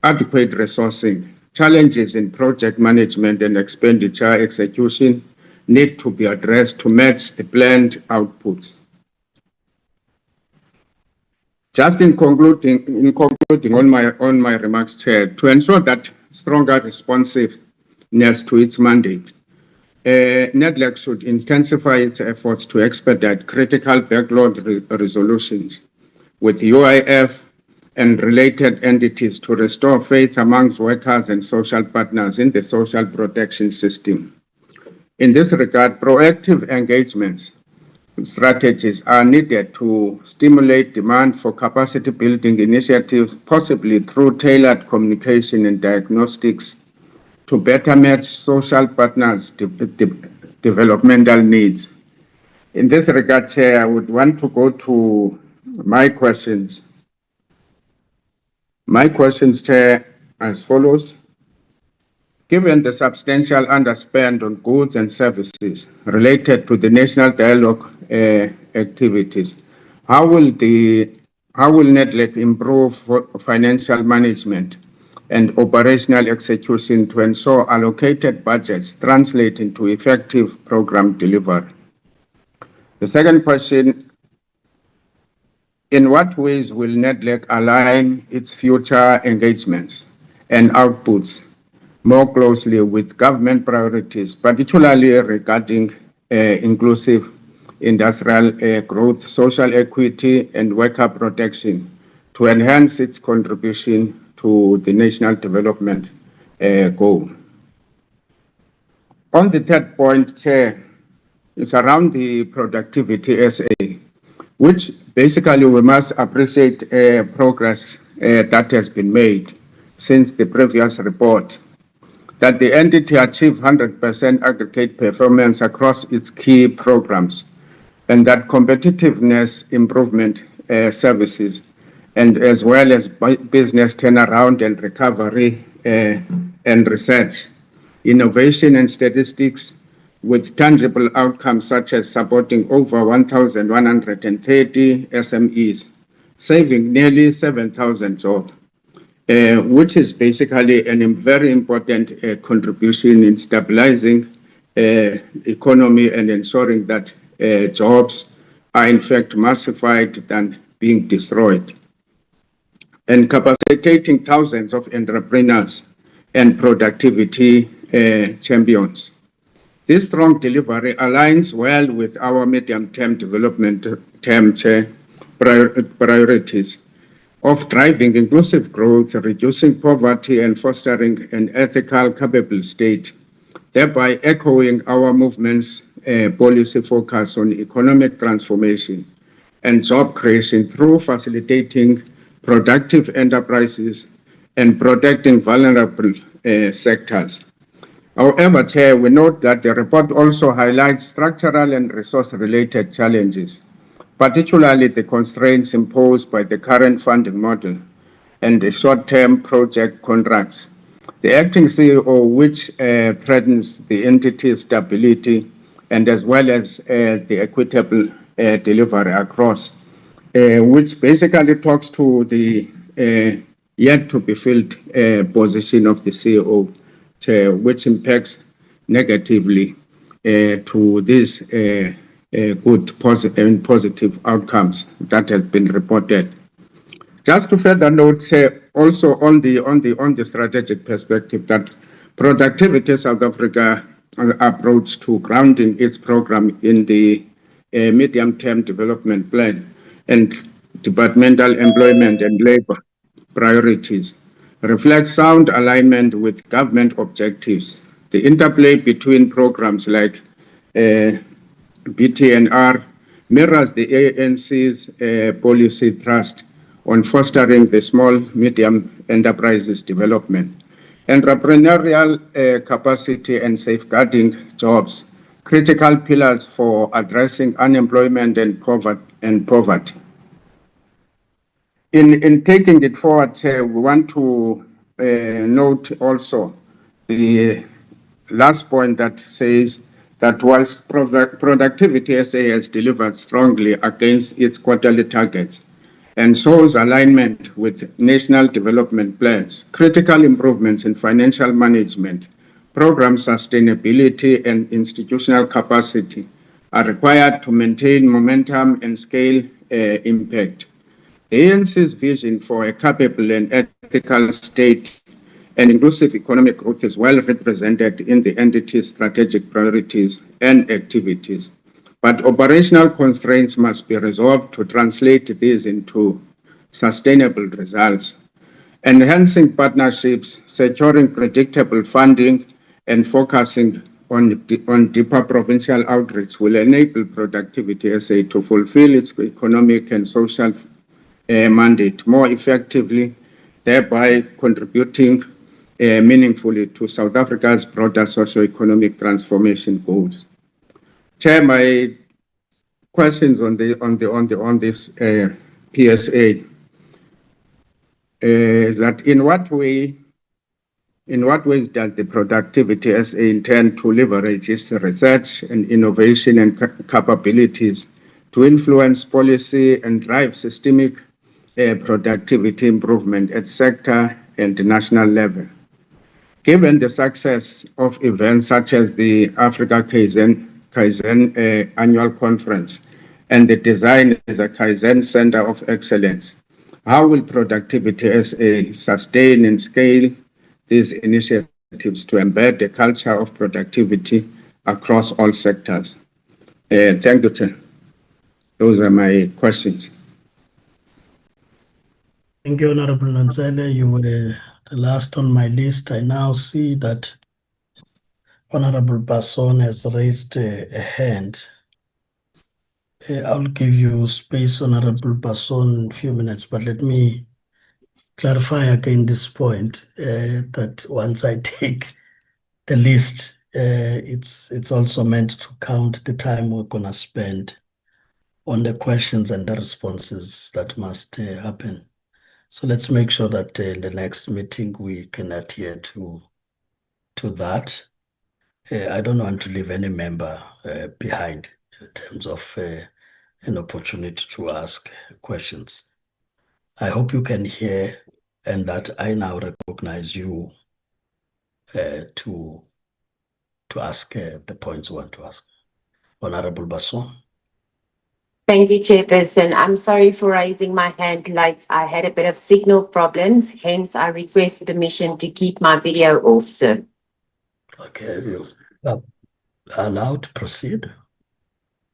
adequate resourcing, challenges in project management and expenditure execution need to be addressed to match the planned outputs. Just in concluding on my remarks, Chair, to ensure that stronger responsiveness to its mandate, Nedlac should intensify its efforts to expedite critical backlog resolutions with UIF and related entities to restore faith amongst workers and social partners in the social protection system. In this regard, proactive engagements strategies are needed to stimulate demand for capacity building initiatives, possibly through tailored communication and diagnostics to better match social partners' developmental needs. In this regard, Chair, I would want to go to my questions. My questions, Chair, as follows. Given the substantial underspend on goods and services related to the national dialogue activities, how will Nedlac improve financial management and operational execution to ensure allocated budgets translate into effective program delivery? The second question, in what ways will Nedlac align its future engagements and outputs more closely with government priorities, particularly regarding inclusive industrial growth, social equity, and worker protection to enhance its contribution to the national development goal? On the third point, Chair, it's around the productivity SA, which basically we must appreciate progress that has been made since the previous report, that the entity achieved 100% aggregate performance across its key programs, and that competitiveness improvement services, and as well as business turnaround and recovery and research, innovation and statistics with tangible outcomes such as supporting over 1,130 SMEs, saving nearly 7,000 jobs. Which is basically a very important contribution in stabilizing economy and ensuring that jobs are in fact massified than being destroyed, and capacitating thousands of entrepreneurs and productivity champions. This strong delivery aligns well with our medium-term development priorities of driving inclusive growth, reducing poverty, and fostering an ethical, capable state, thereby echoing our movement's policy focus on economic transformation and job creation through facilitating productive enterprises and protecting vulnerable sectors. However, Chair, we note that the report also highlights structural and resource-related challenges, particularly the constraints imposed by the current funding model and the short-term project contracts. The acting CEO, which threatens the entity's stability and as well as the equitable delivery across, which basically talks to the yet to be filled position of the CEO, Chair, which impacts negatively to these good positive outcomes that has been reported. Just to further note, also on the strategic perspective, that Productivity South Africa approach to grounding its program in the medium-term development plan and departmental employment and labor priorities reflects sound alignment with government objectives. The interplay between programs like BTNR mirrors the ANC's policy thrust on fostering the small, medium enterprises development, entrepreneurial capacity and safeguarding jobs, critical pillars for addressing unemployment and poverty. In taking it forward, we want to note also the last point that says that whilst Productivity SA has delivered strongly against its quarterly targets and shows alignment with national development plans, critical improvements in financial management, program sustainability, and institutional capacity are required to maintain momentum and scale impact. The ANC's vision for a capable and ethical state and inclusive economic growth is well represented in the entity's strategic priorities and activities. But operational constraints must be resolved to translate these into sustainable results. Enhancing partnerships, securing predictable funding, and focusing on deeper provincial outreach will enable Productivity SA to fulfill its economic and social mandate more effectively, thereby contributing meaningfully to South Africa's broader socio-economic transformation goals. Chair, my questions on this PSA is that in what ways does the Productivity SA intend to leverage its research and innovation and capabilities to influence policy and drive systemic productivity improvement at sector and national level? Given the success of events such as the Africa Kaizen Annual Conference and the design as a Kaizen Center of Excellence, how will Productivity SA sustain and scale these initiatives to embed the culture of productivity across all sectors? Thank you, Chair. Those are my questions. Thank you, Honorable Nanzele. You were the last on my list. I now see that Honorable Basson has raised a hand. I'll give you space, Honorable Basson, in a few minutes, but let me clarify again this point, that once I take the list, it's also meant to count the time we're going to spend on the questions and the responses that must happen. So let's make sure that in the next meeting we can adhere to that. I don't want to leave any member behind in terms of an opportunity to ask questions. I hope you can hear and that I now recognize you to ask the points you want to ask. Honorable Basson. Thank you, Chairperson. I'm sorry for raising my hand late. I had a bit of signal problems, hence I request permission to keep my video off, sir. Okay, you are allowed to proceed.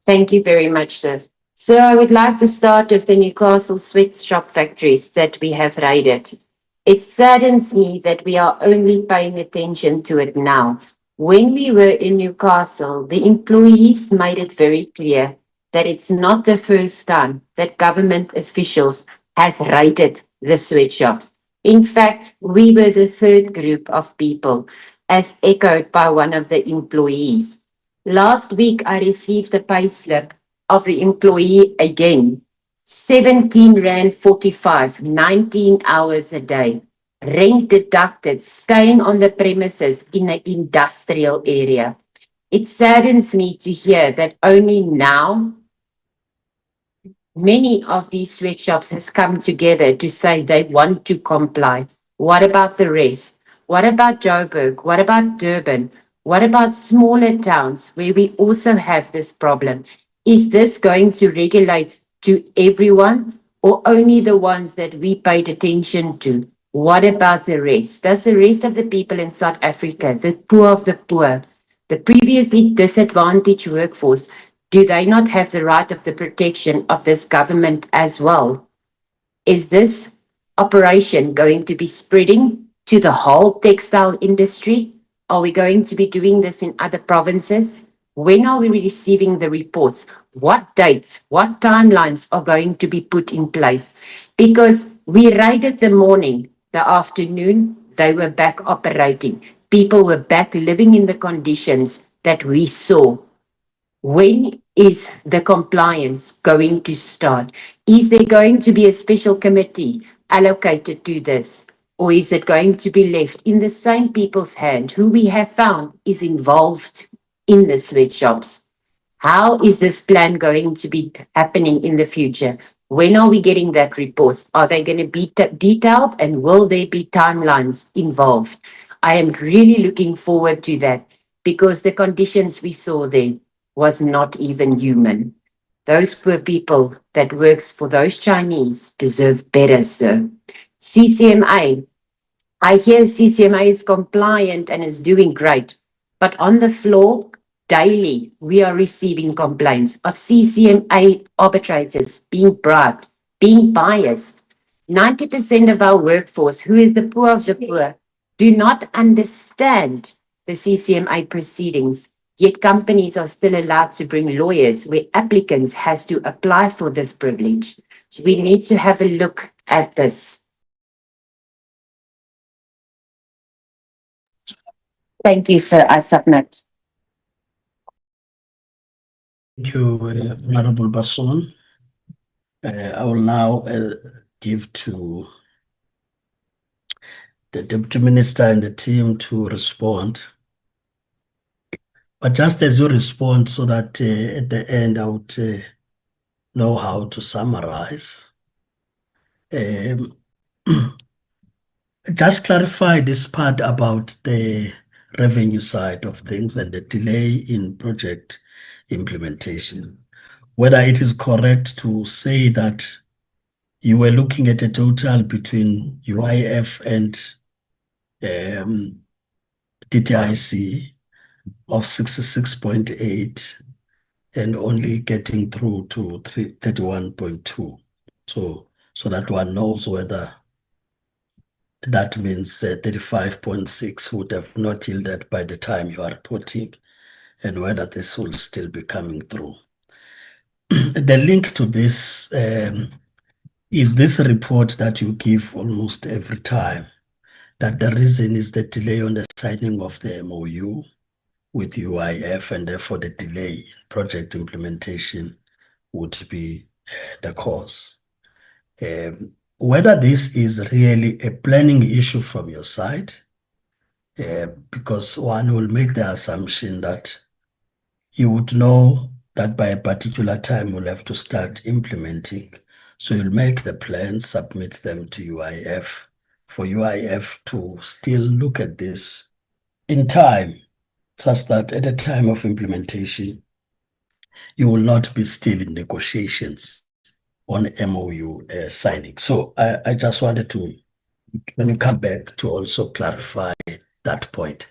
Thank you very much, sir. So I would like to start with the Newcastle sweatshop factories that we have raided. It saddens me that we are only paying attention to it now. When we were in Newcastle, the employees made it very clear that it's not the first time that government officials has raided the sweatshops. In fact, we were the third group of people, as echoed by one of the employees. Last week, I received a payslip of the employee again. 17 Rand 45, 19 hours a day. Rent deducted, staying on the premises in an industrial area. It saddens me to hear that only now many of these sweatshops has come together to say they want to comply. What about the rest? What about Joburg? What about Durban? What about smaller towns where we also have this problem? Is this going to regulate to everyone or only the ones that we paid attention to? What about the rest? Does the rest of the people in South Africa, the poor of the poor, the previously disadvantaged workforce, do they not have the right of the protection of this government as well? Is this operation going to be spreading to the whole textile industry? Are we going to be doing this in other provinces? When are we receiving the reports? What dates, what timelines are going to be put in place? Because we raided the morning, the afternoon, they were back operating. People were back living in the conditions that we saw. When is the compliance going to start? Is there going to be a special committee allocated to this? Or is it going to be left in the same people's hand who we have found is involved in the sweatshops? How is this plan going to be happening in the future? When are we getting that report? Are they going to be detailed and will there be timelines involved? I am really looking forward to that because the conditions we saw there was not even human. Those poor people that works for those Chinese deserve better, sir. CCMA, I hear CCMA is compliant and is doing great, but on the floor, daily, we are receiving complaints of CCMA arbitrators being bribed, being biased. 90% of our workforce, who is the poor of the poor, do not understand the CCMA proceedings, yet companies are still allowed to bring lawyers where applicants has to apply for this privilege. We need to have a look at this. Thank you, sir. I submit. Thank you, Honorable Basson. I will now give to the Deputy Minister and the team to respond. But just as you respond, so that at the end I would know how to summarize. Just clarify this part about the revenue side of things and the delay in project implementation. Whether it is correct to say that you were looking at a total between UIF and DTIC of 66.8 and only getting through to 31.2. So that one knows whether that means 35.6 would have not yielded by the time you are reporting and whether this will still be coming through. The link to this is this report that you give almost every time, that the reason is the delay on the signing of the MOU with UIF and therefore the delay in project implementation would be the cause. Whether this is really a planning issue from your side, because one will make the assumption that you would know that by a particular time you'll have to start implementing. So you'll make the plans, submit them to UIF, for UIF to still look at this in time, such that at the time of implementation, you will not be still in negotiations on MOU signing. So I just wanted to, let me come back to also clarify that point.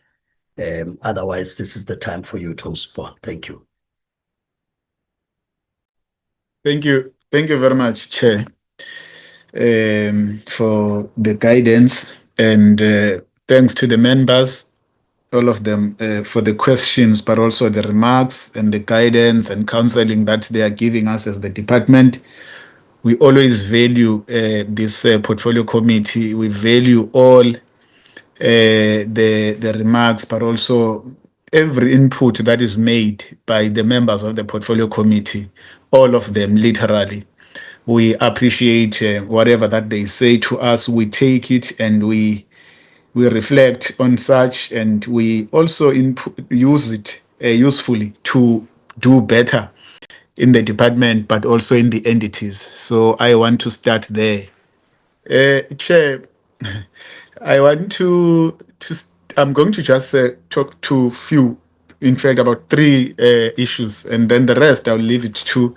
Otherwise, this is the time for you to respond. Thank you. Thank you. Thank you very much, Chair, for the guidance, and thanks to the members, all of them, for the questions, but also the remarks and the guidance and counseling that they are giving us as the department. We always value this portfolio committee. We value all the remarks, but also every input that is made by the members of the portfolio committee, all of them, literally. We appreciate whatever that they say to us. We take it and we reflect on such, and we also use it usefully to do better in the department, but also in the entities. So I want to start there. Chair, I want to I'm going to just talk to few, in fact, about three issues, and then the rest I'll leave it to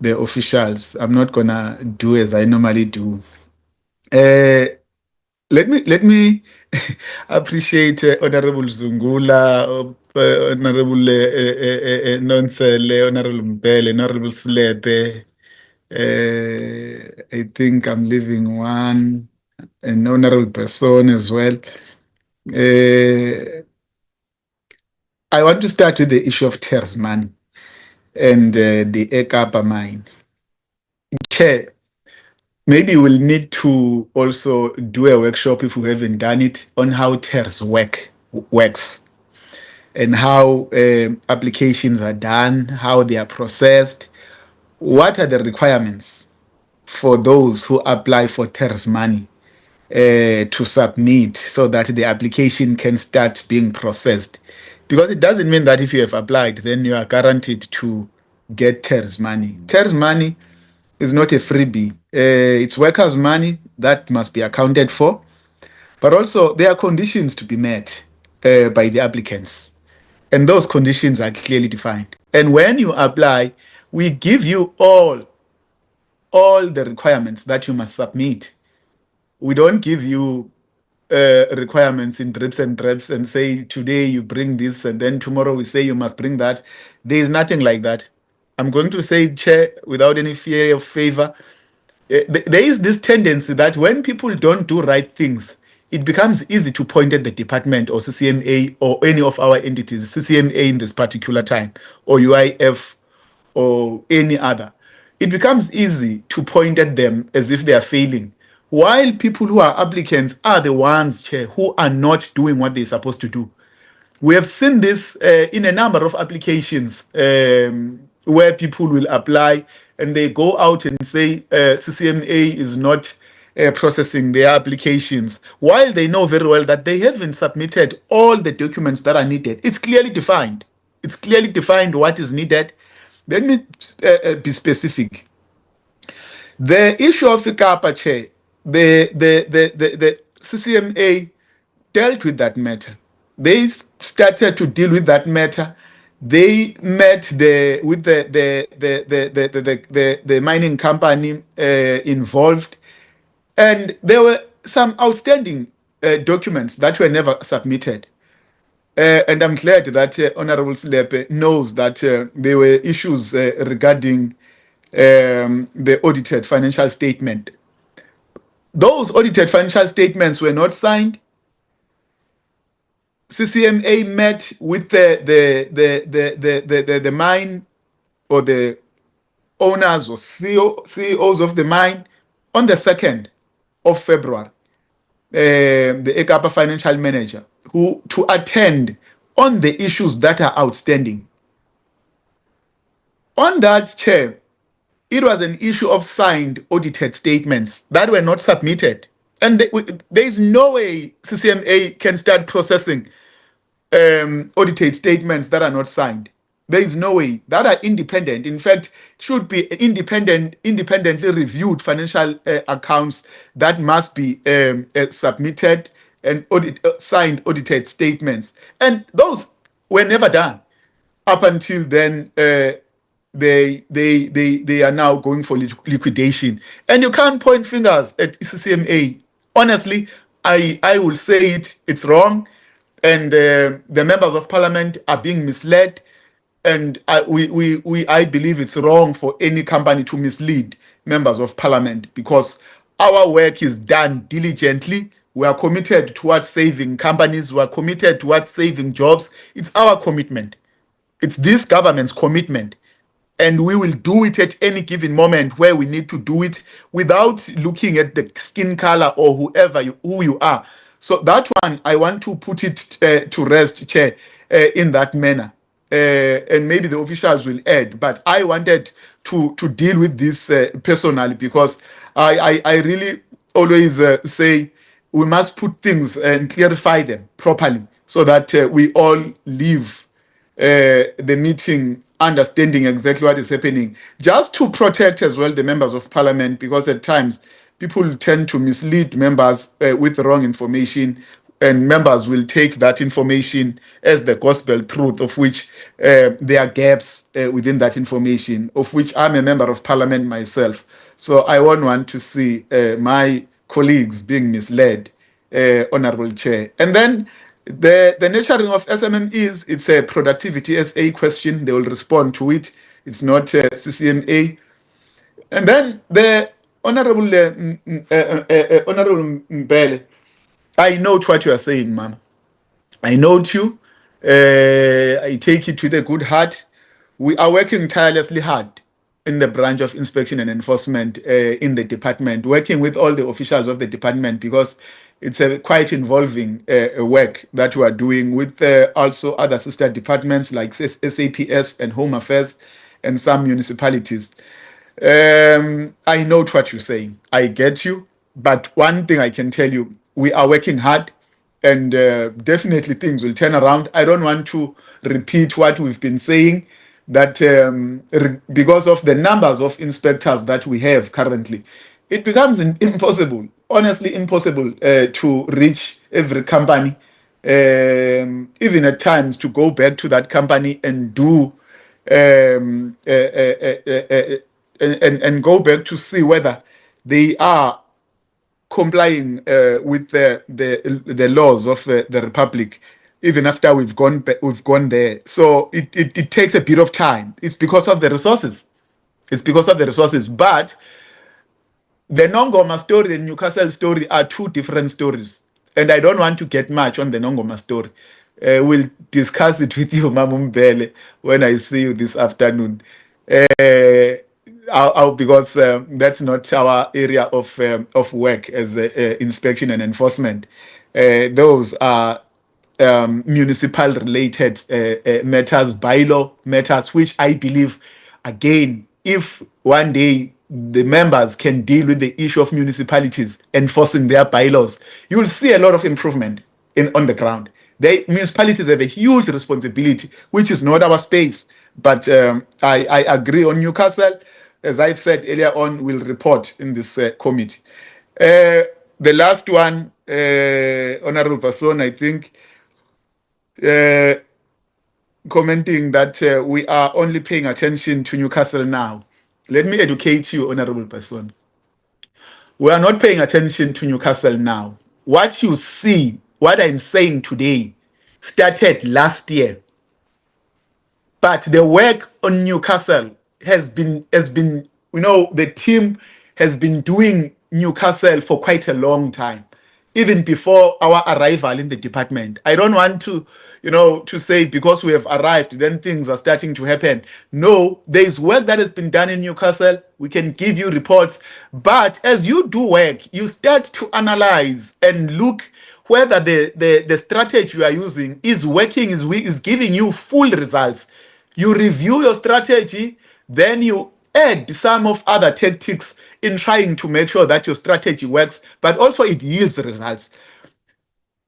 the officials. I'm not gonna do as I normally do. Let me appreciate Honorable Zungula, Honorable Nonsele, Honorable Mbele, Honorable Slepe. I think I'm leaving one, an honorable person as well. I want to start with the issue of TERS money and the Ekapa mine. Chair, maybe we'll need to also do a workshop, if we haven't done it, on how TERS works and how applications are done, how they are processed. What are the requirements for those who apply for TERS money to submit so that the application can start being processed? Because it doesn't mean that if you have applied, then you are guaranteed to get TERS money. TERS money is not a freebie. It's workers' money that must be accounted for, but also there are conditions to be met by the applicants. And those conditions are clearly defined. And when you apply, we give you all the requirements that you must submit. We don't give you requirements in drips and drabs and say today you bring this and then tomorrow we say you must bring that. There is nothing like that. I'm going to say, Chair, without any fear of favor, there is this tendency that when people don't do right things, it becomes easy to point at the department or CCMA or any of our entities, CCMA in this particular time, or UIF or any other. It becomes easy to point at them as if they are failing, while people who are applicants are the ones, Chair, who are not doing what they're supposed to do. We have seen this in a number of applications where people will apply and they go out and say CCMA is not processing their applications, while they know very well that they haven't submitted all the documents that are needed. It's clearly defined. It's clearly defined what is needed. Let me be specific. The issue of Ikapa, Chair, the CCMA dealt with that matter. They started to deal with that matter. They met with the mining company involved, and there were some outstanding documents that were never submitted. And I'm glad that Honorable Slepe knows that there were issues regarding the audited financial statement. Those audited financial statements were not signed. CCMA met with the mine or the owners or CEOs of the mine on the 2nd of February. The Ekapa financial manager to attend on the issues that are outstanding. On that, Chair, it was an issue of signed audited statements that were not submitted. And there is no way CCMA can start processing audited statements that are not signed. There is no way. That are independent. In fact, should be independently reviewed financial accounts that must be submitted and signed audited statements. And those were never done. Up until then, they are now going for liquidation. And you can't point fingers at CCMA. Honestly, I will say it's wrong. And the members of parliament are being misled. And I believe it's wrong for any company to mislead members of parliament, because our work is done diligently. We are committed towards saving companies. We are committed towards saving jobs. It's our commitment. It's this government's commitment. And we will do it at any given moment where we need to do it without looking at the skin color or who you are. So that one, I want to put it to rest, Chair, in that manner. And maybe the officials will add, but I wanted to deal with this personally, because I really always say we must put things and clarify them properly so that we all leave the meeting understanding exactly what is happening, just to protect as well the members of parliament, because at times people tend to mislead members with the wrong information, and members will take that information as the gospel truth, of which there are gaps within that information, of which I'm a member of parliament myself. So I won't want to see my colleagues being misled, Honorable Chair. And then the nurturing of SMMEs, it's a productivity SA question. They will respond to it. It's not CCMA. And then the Honorable Honorable Mbele, I note what you are saying, ma'am. I note you. I take it with a good heart. We are working tirelessly hard in the branch of inspection and enforcement in the department, working with all the officials of the department, because it's a quite involving work that we are doing with also other sister departments like SAPS and Home Affairs and some municipalities. I note what you're saying. I get you. But one thing I can tell you, we are working hard, and definitely things will turn around. I don't want to repeat what we've been saying, that because of the numbers of inspectors that we have currently, it becomes impossible, honestly impossible, to reach every company, even at times to go back to that company and do and go back to see whether they are complying with the laws of the republic, even after we've gone there. So it takes a bit of time. It's because of the resources. It's because of the resources. But the Nongoma story and Newcastle story are two different stories, and I don't want to get much on the Nongoma story. We'll discuss it with you, Mamumbele, when I see you this afternoon. Because that's not our area of work as inspection and enforcement. Those are municipal related matters, bylaw matters, which I believe, again, if one day the members can deal with the issue of municipalities enforcing their bylaws, you will see a lot of improvement on the ground. The municipalities have a huge responsibility, which is not our space. But I agree on Newcastle. As I've said earlier on, we'll report in this committee. The last one, Honorable Person, I think, commenting that we are only paying attention to Newcastle now. Let me educate you, Honorable Person. We are not paying attention to Newcastle now. What you see, what I'm saying today, started last year. But the work on Newcastle has been, the team has been doing Newcastle for quite a long time, even before our arrival in the department. I don't want to, to say because we have arrived, then things are starting to happen. No, there is work that has been done in Newcastle. We can give you reports. But as you do work, you start to analyze and look whether the strategy you are using is working, is giving you full results. You review your strategy, then you add some of other tactics in trying to make sure that your strategy works, but also it yields results.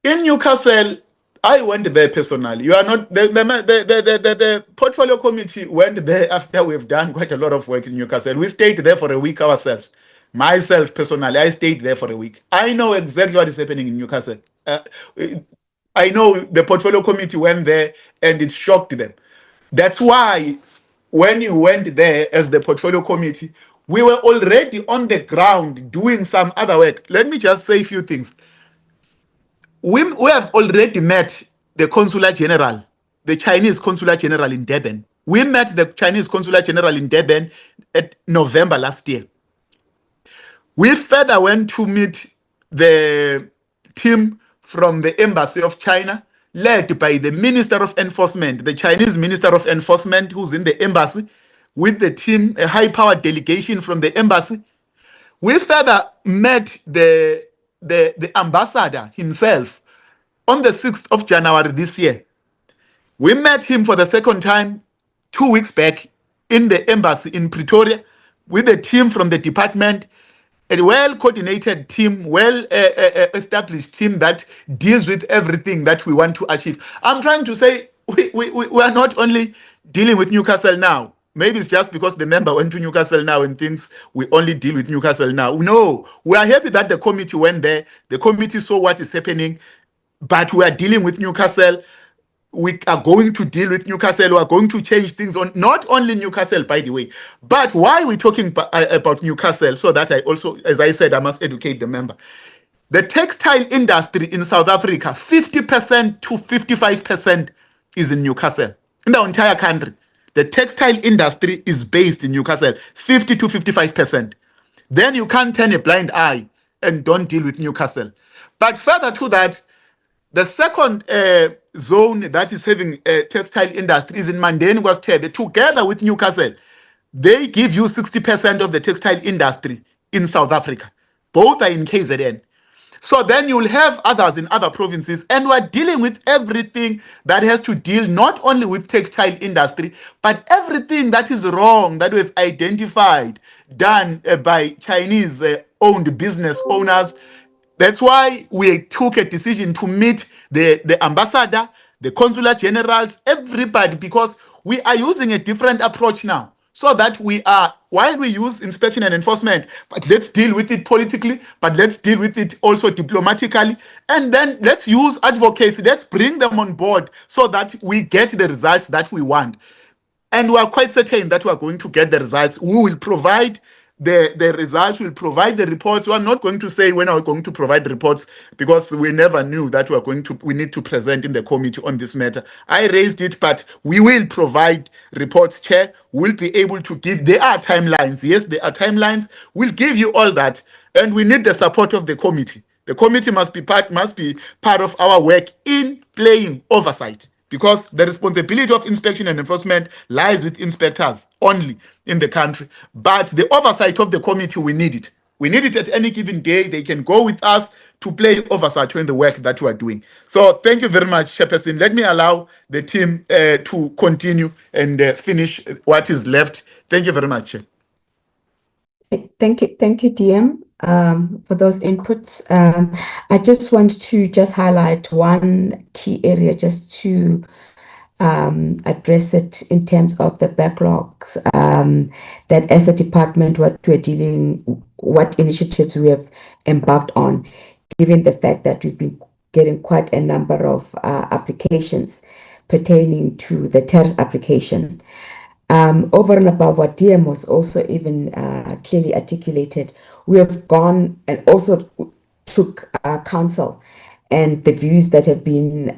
In Newcastle, I went there personally. You are not the portfolio committee went there after we've done quite a lot of work in Newcastle. We stayed there for a week ourselves. Myself personally, I stayed there for a week. I know exactly what is happening in Newcastle. I know the portfolio committee went there and it shocked them. That's why when you went there as the portfolio committee, we were already on the ground doing some other work. Let me just say a few things. We have already met the Consular General, the Chinese Consular General in Durban. We met the Chinese Consular General in Durban at November last year. We further went to meet the team from the Embassy of China, led by the Minister of Enforcement, the Chinese Minister of Enforcement, who's in the embassy, with the team, a high-powered delegation from the embassy. We further met the ambassador himself on the 6th of January this year. We met him for the second time 2 weeks back in the embassy in Pretoria with a team from the department, a well-coordinated team, well-established team that deals with everything that we want to achieve. I'm trying to say we are not only dealing with Newcastle now. Maybe it's just because the member went to Newcastle now and thinks we only deal with Newcastle now. No, we are happy that the committee went there. The committee saw what is happening, but we are dealing with Newcastle. We are going to deal with Newcastle. We are going to change things on not only Newcastle, by the way, but why we're talking about Newcastle, so that I also, as I said, I must educate the member. The textile industry in South Africa, 50% to 55% is in Newcastle. In the entire country, the textile industry is based in Newcastle, 50 to 55%. Then you can't turn a blind eye and don't deal with Newcastle. But further to that, The second zone that is having a textile industry is in Mandeni, Kwastebe, together with Newcastle. They give you 60% of the textile industry in South Africa. Both are in KZN. So then you'll have others in other provinces, and we're dealing with everything that has to deal not only with textile industry, but everything that is wrong that we've identified, done by Chinese owned business owners. That's why we took a decision to meet the ambassador, the consular generals, everybody, because we are using a different approach now. So that we are, while we use inspection and enforcement, but let's deal with it politically, but let's deal with it also diplomatically, and then let's use advocacy, let's bring them on board so that we get the results that we want. And we are quite certain that we are going to get the results. We will provide the results, we'll provide the reports. We are not going to say when are we going to provide the reports, because we never knew that we need to present in the committee on this matter. I raised it, but we will provide reports, Chair. We'll be able to give, there are timelines. Yes, there are timelines. We'll give you all that. And we need the support of the committee. The committee must be part of our work in playing oversight, because the responsibility of inspection and enforcement lies with inspectors only in the country. But the oversight of the committee, we need it. We need it at any given day. They can go with us to play oversight in the work that we are doing. So thank you very much, Chairperson. Let me allow the team to continue and finish what is left. Thank you very much, Chair. Thank you, DM, for those inputs. I just want to highlight one key area just to address it in terms of the backlogs, that as a department, what initiatives we have embarked on, given the fact that we've been getting quite a number of applications pertaining to the TERS application. Over and above what DM was also even clearly articulated, we have gone and also took counsel and the views that have been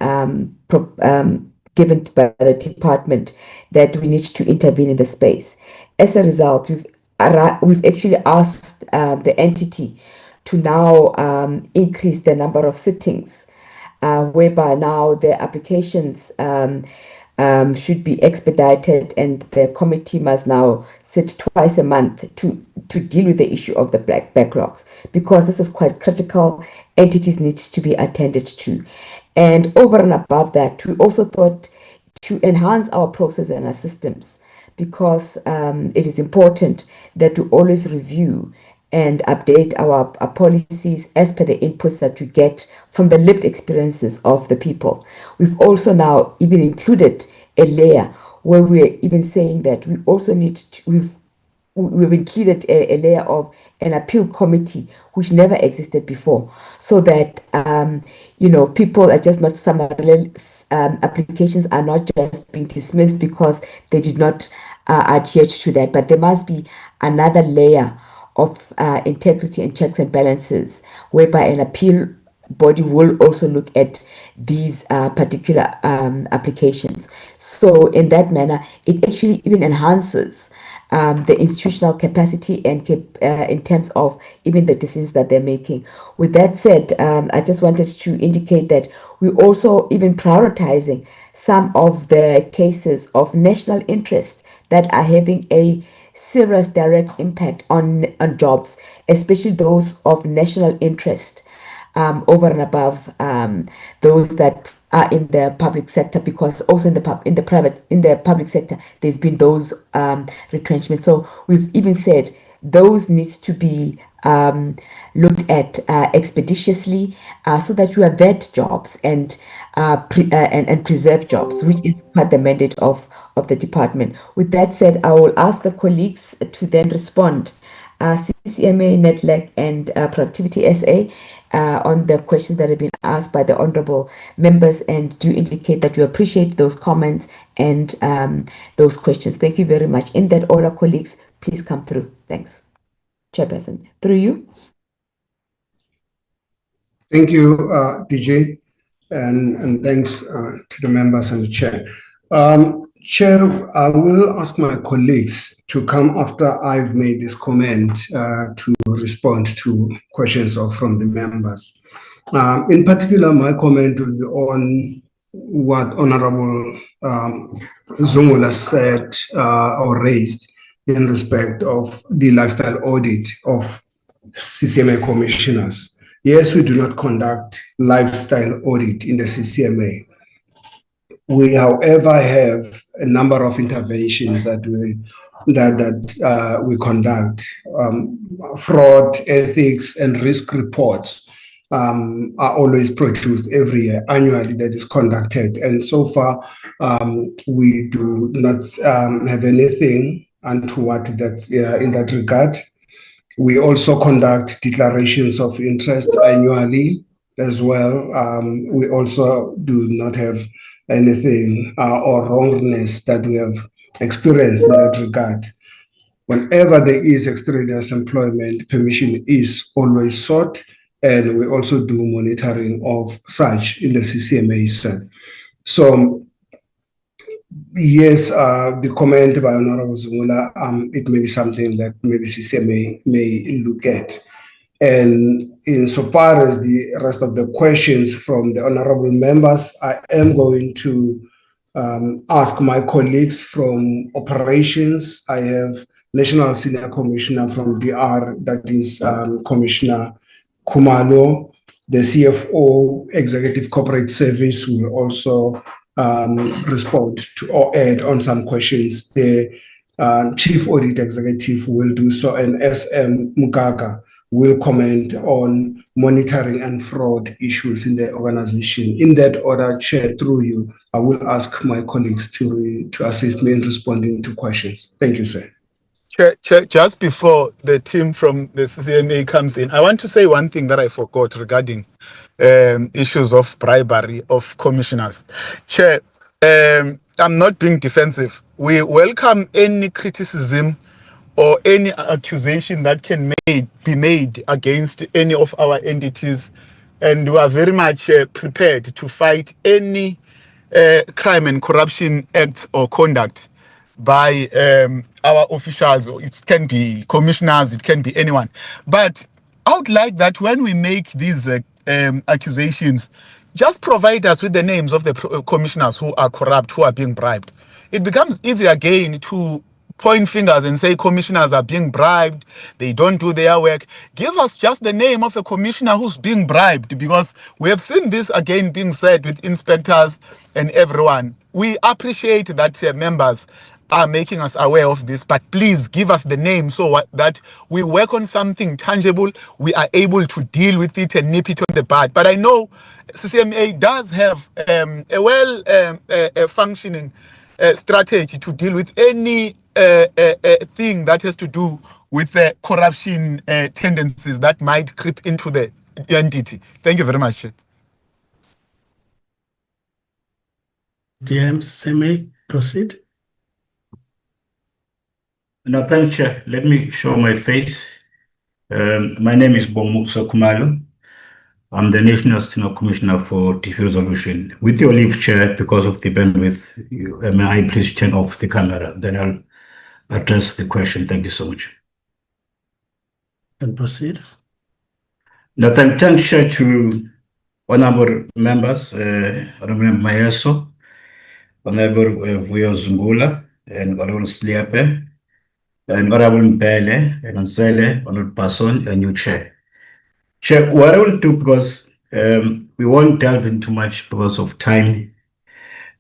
given by the department that we need to intervene in the space. As a result, we've actually asked the entity to now increase the number of sittings, whereby now the applications should be expedited, and the committee must now sit twice a month to deal with the issue of the backlogs, because this is quite critical. Entities need to be attended to. And over and above that, we also thought to enhance our process and our systems, because it is important that we always review and update our policies as per the inputs that we get from the lived experiences of the people. We've also now even included a layer where we're even saying that we also need to, we've included a layer of an appeal committee, which never existed before, so that people are just not applications are not just being dismissed because they did not adhere to that, but there must be another layer of integrity and checks and balances, whereby an appeal body will also look at these particular applications. So in that manner, it actually even enhances the institutional capacity and in terms of even the decisions that they're making. With that said, I just wanted to indicate that we're also even prioritizing some of the cases of national interest that are having a serious direct impact on jobs, especially those of national interest, over and above those that are in the public sector, because also in the public sector there's been those retrenchments. So we've even said those needs to be looked at expeditiously, so that you vet jobs and preserve jobs, which is quite the mandate of the department. With that said, I will ask the colleagues to then respond, CCMA, Nedlac, and Productivity SA, on the questions that have been asked by the honorable members, and do indicate that you appreciate those comments and those questions. Thank you very much. In that order, colleagues, please come through. Thanks. Chairperson, through you. Thank you, DJ, and thanks to the members and the chair. Chair, I will ask my colleagues to come after I've made this comment to respond to questions from the members. In particular, my comment will be on what Honorable Zungula said or raised in respect of the lifestyle audit of CCMA commissioners. Yes, we do not conduct lifestyle audit in the CCMA. We, however, have a number of interventions that we conduct. Fraud, ethics, and risk reports are always produced every year, annually, that is conducted. And so far, we do not have anything untoward that in that regard. We also conduct declarations of interest annually as well. We also do not have anything or wrongness that we have experienced in that regard. Whenever there is extraneous employment, permission is always sought, and we also do monitoring of such in the CCMA cell. So, yes, the comment by Honorable Zungula, it may be something that maybe CCMA may look at. And insofar as the rest of the questions from the honorable members, I am going to ask my colleagues from operations. I have National Senior Commissioner from DR, that is Commissioner Kumalo. The CFO, Executive Corporate Service, will also respond to or add on some questions. The Chief Audit Executive will do so, and SM Mugaga will comment on monitoring and fraud issues in the organization. In that order, Chair, through you, I will ask my colleagues to assist me in responding to questions. Thank you, sir. Chair, just before the team from the CCMA comes in, I want to say one thing that I forgot regarding issues of bribery of commissioners. Chair, I'm not being defensive. We welcome any criticism or any accusation that can be made against any of our entities, and we are very much prepared to fight any crime and corruption act or conduct by our officials. It can be commissioners, it can be anyone. But I would like that when we make these accusations, just provide us with the names of the commissioners who are corrupt, who are being bribed. It becomes easy again to point fingers and say commissioners are being bribed, they don't do their work. Give us just the name of a commissioner who's being bribed, because we have seen this again being said with inspectors and everyone. We appreciate that members are making us aware of this, but please give us the name so that we work on something tangible, we are able to deal with it and nip it on the bud. But I know CCMA does have a well functioning strategy to deal with any thing that has to do with the corruption tendencies that might creep into the entity. Thank you very much. DM CCMA, proceed. No, thanks, Chair. Let me show my face. My name is Bomukso Kumalo. I'm the National Senior Commissioner for Dispute Resolution. With your leave, Chair, because of the bandwidth, may I please turn off the camera? Then I'll address the question. Thank you so much. And proceed. Now, thanks, Chair, to honorable members, Honorable Mayeso, Honorable Vuyo Zungula, and Honorable Sliape, and Honorable Mbele, and Ansele, Honorable Passon, and you, Chair. Chair, what I will do, because we won't delve into much because of time,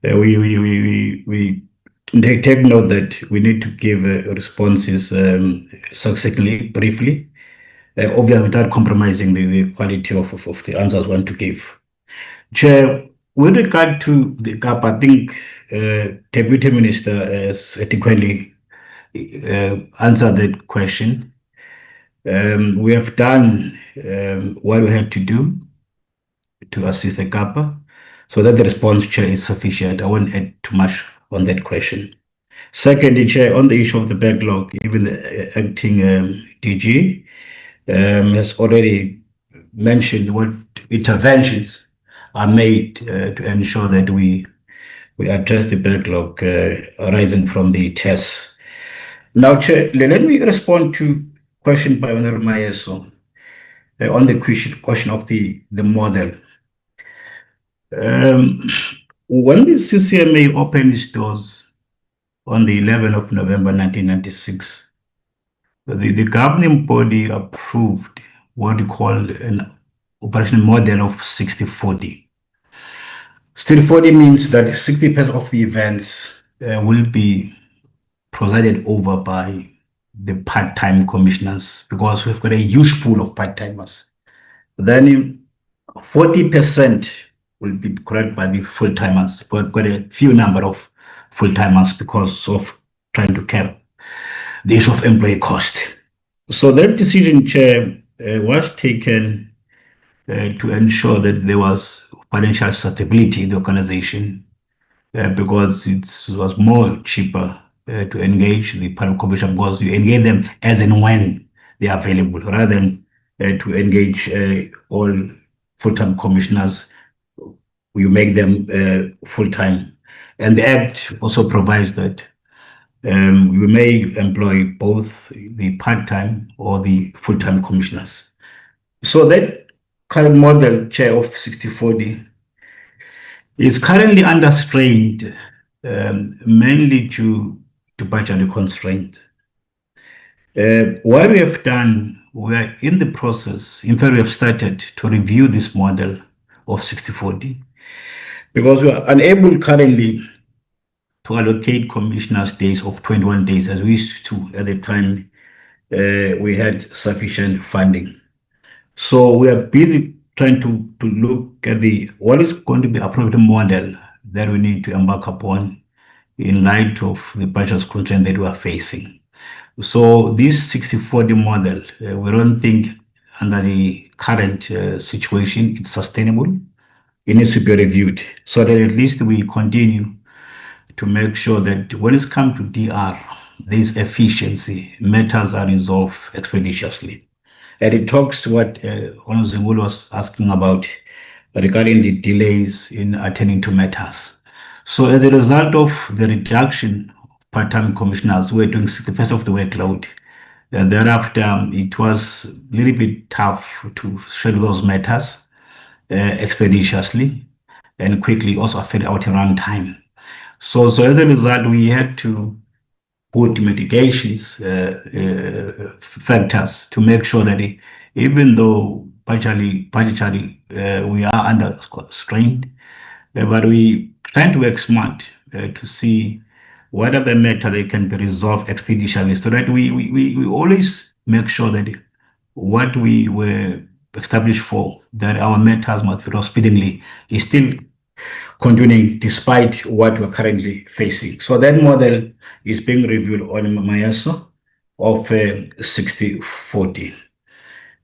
we take note that we need to give responses succinctly, briefly, obviously without compromising the quality of the answers we want to give. Chair, with regard to the gap, I think Deputy Minister has adequately answered that question. We have done what we had to do to assist the GAPA, so that the response, Chair, is sufficient. I won't add too much on that question. Secondly, Chair, on the issue of the backlog, even the acting DG has already mentioned what interventions are made to ensure that we address the backlog arising from the tests. Now, Chair, let me respond to question by Honorable Mayeso. on the question of the model. When the CCMA opened its doors on the 11th of November 1996, the governing body approved what we call an operational model of 60-40. 60-40 means that 60% of the events will be presided over by the part-time commissioners, because we've got a huge pool of part-timers. Then 40% will be correct by the full-timers. We've got a few number of full-timers because of trying to cap the issue of employee cost. So that decision, Chair, was taken to ensure that there was financial stability in the organization, because it was more cheaper to engage the public commission, because you engage them as and when they are available, rather than to engage all full-time commissioners. You make them full-time. And the Act also provides that you may employ both the part-time or the full-time commissioners. So that current model, Chair, of 60-40 is currently under strain, mainly due to budgetary constraint. What we have done, we are in the process, in fact, we have started to review this model of 60-40, because we are unable currently to allocate commissioners' days of 21 days as we used to at the time we had sufficient funding. So we are busy trying to look at what is going to be appropriate model that we need to embark upon in light of the budget constraint that we are facing. So this 60-40 model, we don't think under the current situation it's sustainable. It needs to be reviewed so that at least we continue to make sure that when it's come to DR, there's efficiency, matters are resolved expeditiously. And it talks what Honorable Zimulu was asking about regarding the delays in attending to matters. So as a result of the reduction of part-time commissioners, we're doing 60% of the workload. And thereafter, it was a little bit tough to schedule those matters expeditiously and quickly, also affect our turnaround time. So as a result, we had to put mitigations factors to make sure that even though budgetary we are under strain, but we trying to work smart to see what are the matters that can be resolved expeditiously, so that we always make sure that what we were established for, that our matters must be resolved speedily, is still continuing despite what we're currently facing. So that model is being reviewed on MAESO of 60-40.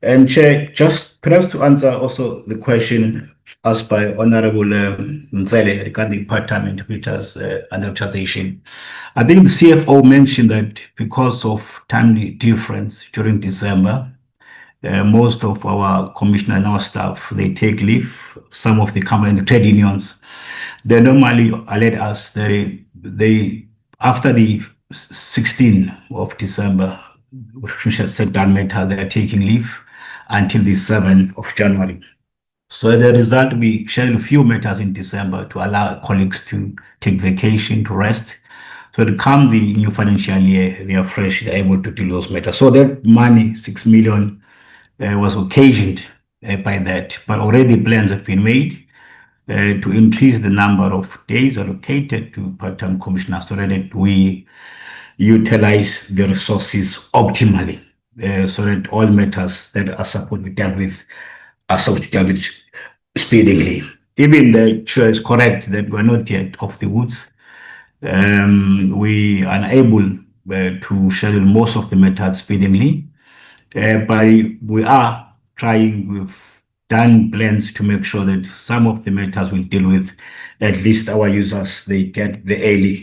And Chair, just perhaps to answer also the question asked by Honorable Nzele regarding part-time interpreters and amortization. I think the CFO mentioned that because of timely difference during December, most of our commissioner and our staff, they take leave. Some of the company and the trade unions, they normally alert us that they after the 16th of December, which has set down matter, they are taking leave until the 7th of January. So as a result, we schedule a few matters in December to allow colleagues to take vacation, to rest. So to come the new financial year, they are fresh, they're able to do those matters. So that money, 6 million, was occasioned by that, but already plans have been made to increase the number of days allocated to part-time commissioners so that we utilize the resources optimally, so that all matters that are supposed to be dealt with are supposed to be dealt with speedily. Even the chair is correct that we're not yet off the woods. We are unable to schedule most of the matters speedily, but we are trying. We've done plans to make sure that some of the matters we'll deal with, at least our users, they get the early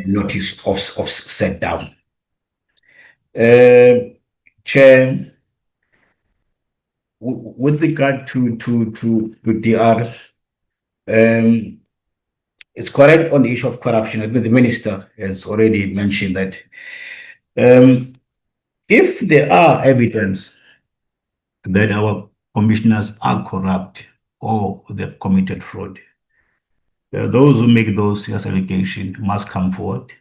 notice of set down. Chair, with regard to DR, it's correct on the issue of corruption. I think the minister has already mentioned that if there are evidence that our commissioners are corrupt or they've committed fraud. Those who make those serious allegations must come forward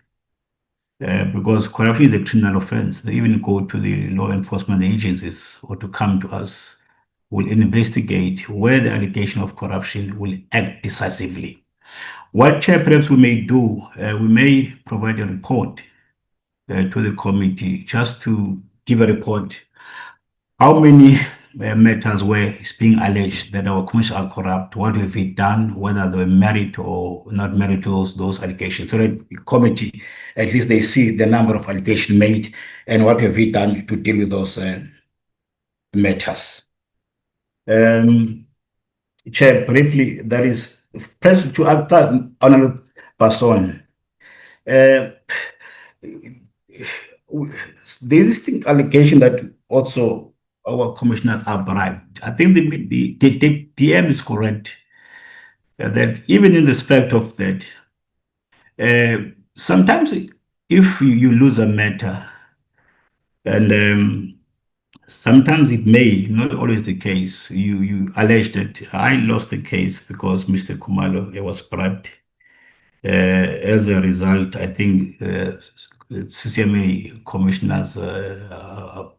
because corruption is a criminal offense. They even go to the law enforcement agencies or to come to us. Will investigate where the allegation of corruption will act decisively. What perhaps we may do, we may provide a report to the committee just to give a report how many matters were being alleged that our commissioners are corrupt, what have we done, whether they were merit or not merit to those allegations. So that the committee, at least they see the number of allegations made and what have we done to deal with those matters. Chair, briefly, there is press to actor Honorable Person. There is this allegation that also our commissioners are bribed. I think the PM is correct that even in respect of that, sometimes if you lose a matter and sometimes it may, not always the case. You allege that I lost the case because Mr. Kumalo was bribed. As a result, I think CCMA commissioners are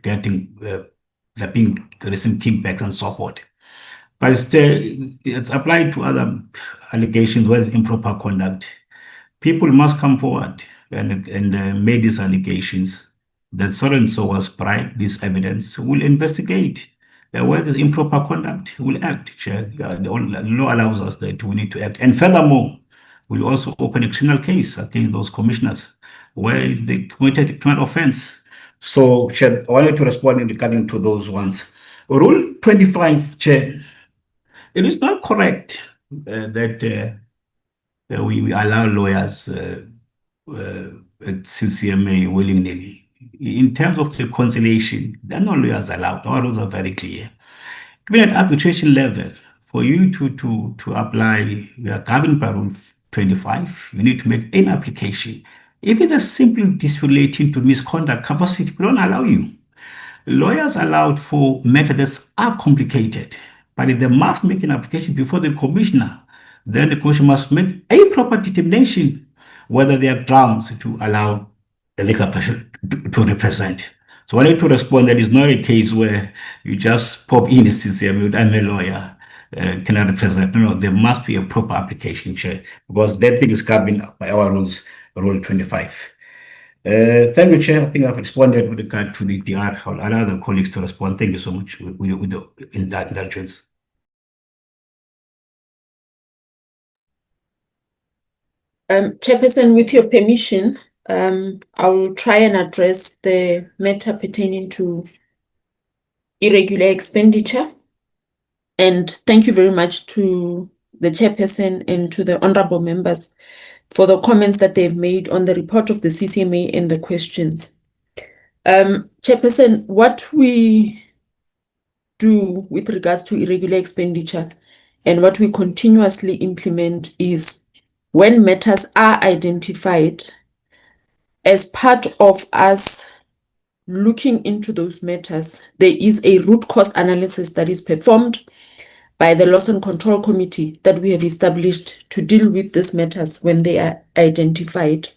getting, they're being receiving kickbacks and so forth. But it's applied to other allegations where improper conduct. People must come forward and make these allegations that so and so was bribed. This evidence will investigate where there's improper conduct. Will act. Chair. The law allows us that we need to act. And furthermore, we'll also open a criminal case against those commissioners where they committed a criminal offense. So, Chair, I wanted to respond in regarding to those ones. Rule 25, Chair, it is not correct that we allow lawyers at CCMA willingly. In terms of the conciliation, there are no lawyers allowed. Our rules are very clear. Even at arbitration level, for you to apply, we are governed by Rule 25, you need to make an application. If it's a simple dispute relating to misconduct capacity, we don't allow you. Lawyers allowed for methods are complicated, but they must make an application before the commissioner. Then the commissioner must make a proper determination whether there are grounds to allow the legal person to represent. So I need to respond that it's not a case where you just pop in a CCMA, I'm a lawyer, can I represent? No, there must be a proper application, Chair, because that thing is governed by our rules, Rule 25. Thank you, Chair. I think I've responded with regard to the DR. I'll allow other colleagues to respond. Thank you so much in that indulgence. Chairperson, with your permission, I will try and address the matter pertaining to irregular expenditure. And thank you very much to the chairperson and to the honorable members for the comments that they've made on the report of the CCMA and the questions. Chairperson, what we do with regards to irregular expenditure and what we continuously implement is when matters are identified, as part of us looking into those matters, there is a root cause analysis that is performed by the Loss and Control Committee that we have established to deal with these matters when they are identified.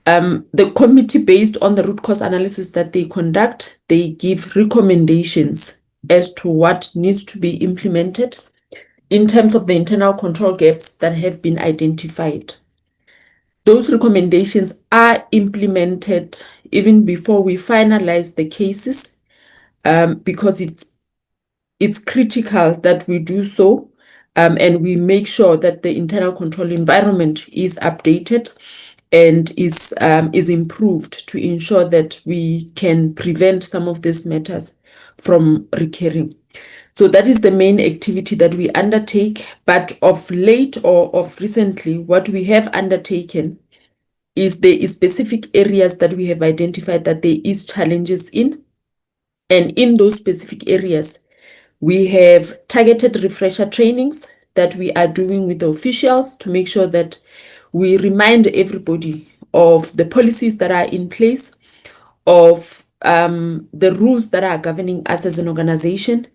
The committee, based on the root cause analysis that they conduct, they give recommendations as to what needs to be implemented in terms of the internal control gaps that have been identified. Those recommendations are implemented even before we finalize the cases, because it's critical that we do so, and we make sure that the internal control environment is updated and is improved to ensure that we can prevent some of these matters from recurring. So that is the main activity that we undertake. But of late or of recently, what we have undertaken is there is specific areas that we have identified that there is challenges in. And in those specific areas, we have targeted refresher trainings that we are doing with the officials to make sure that we remind everybody of the policies that are in place, of the rules that are governing us as an organization,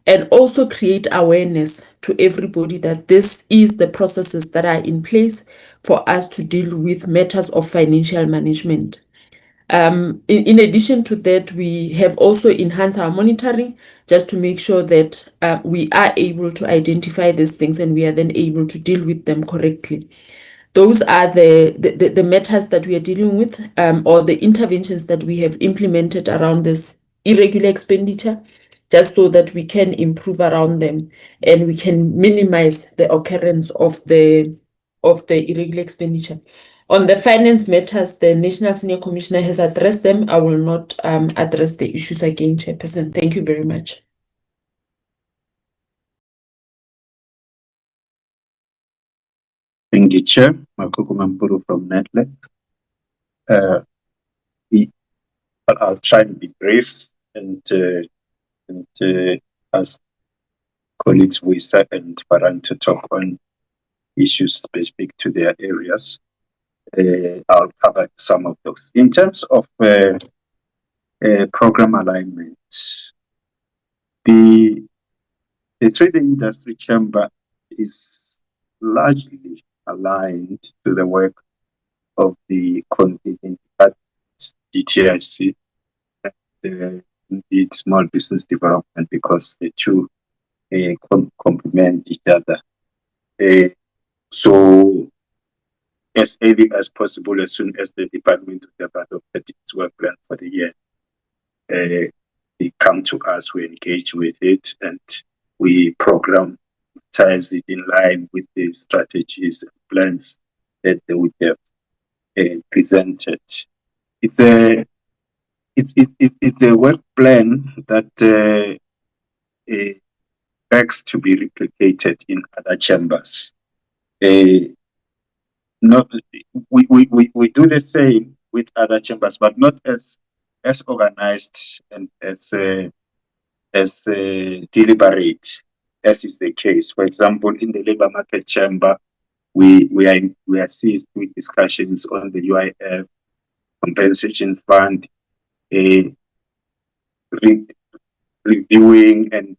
and also create awareness to everybody that this is the processes that are in place for us to deal with matters of financial management. In addition to that, we have also enhanced our monitoring just to make sure that we are able to identify these things and we are then able to deal with them correctly. Those are the matters that we are dealing with, or the interventions that we have implemented around this irregular expenditure, just so that we can improve around them and we can minimize the occurrence of the irregular expenditure. On the finance matters, the National Senior Commissioner has addressed them. I will not address the issues again, Chairperson. Thank you very much. Thank you, Chair. Makuku Mampuru from Nedlac. I'll try and be brief and ask colleagues Wisa and Paran to talk on issues specific to their areas. I'll cover some of those. In terms of program alignment, the Trade and Industry Chamber is largely aligned to the work of the DTIC, the Small Business Development, because the two complement each other. So as early as possible, as soon as the department of the its work plan for the year, they come to us, we engage with it, and we programmatize it in line with the strategies and plans that we have presented. It's a work plan that begs to be replicated in other chambers. We do the same with other chambers, but not as organized and as deliberate as is the case. For example, in the labor market chamber, we are seized with discussions on the UIF compensation fund, reviewing and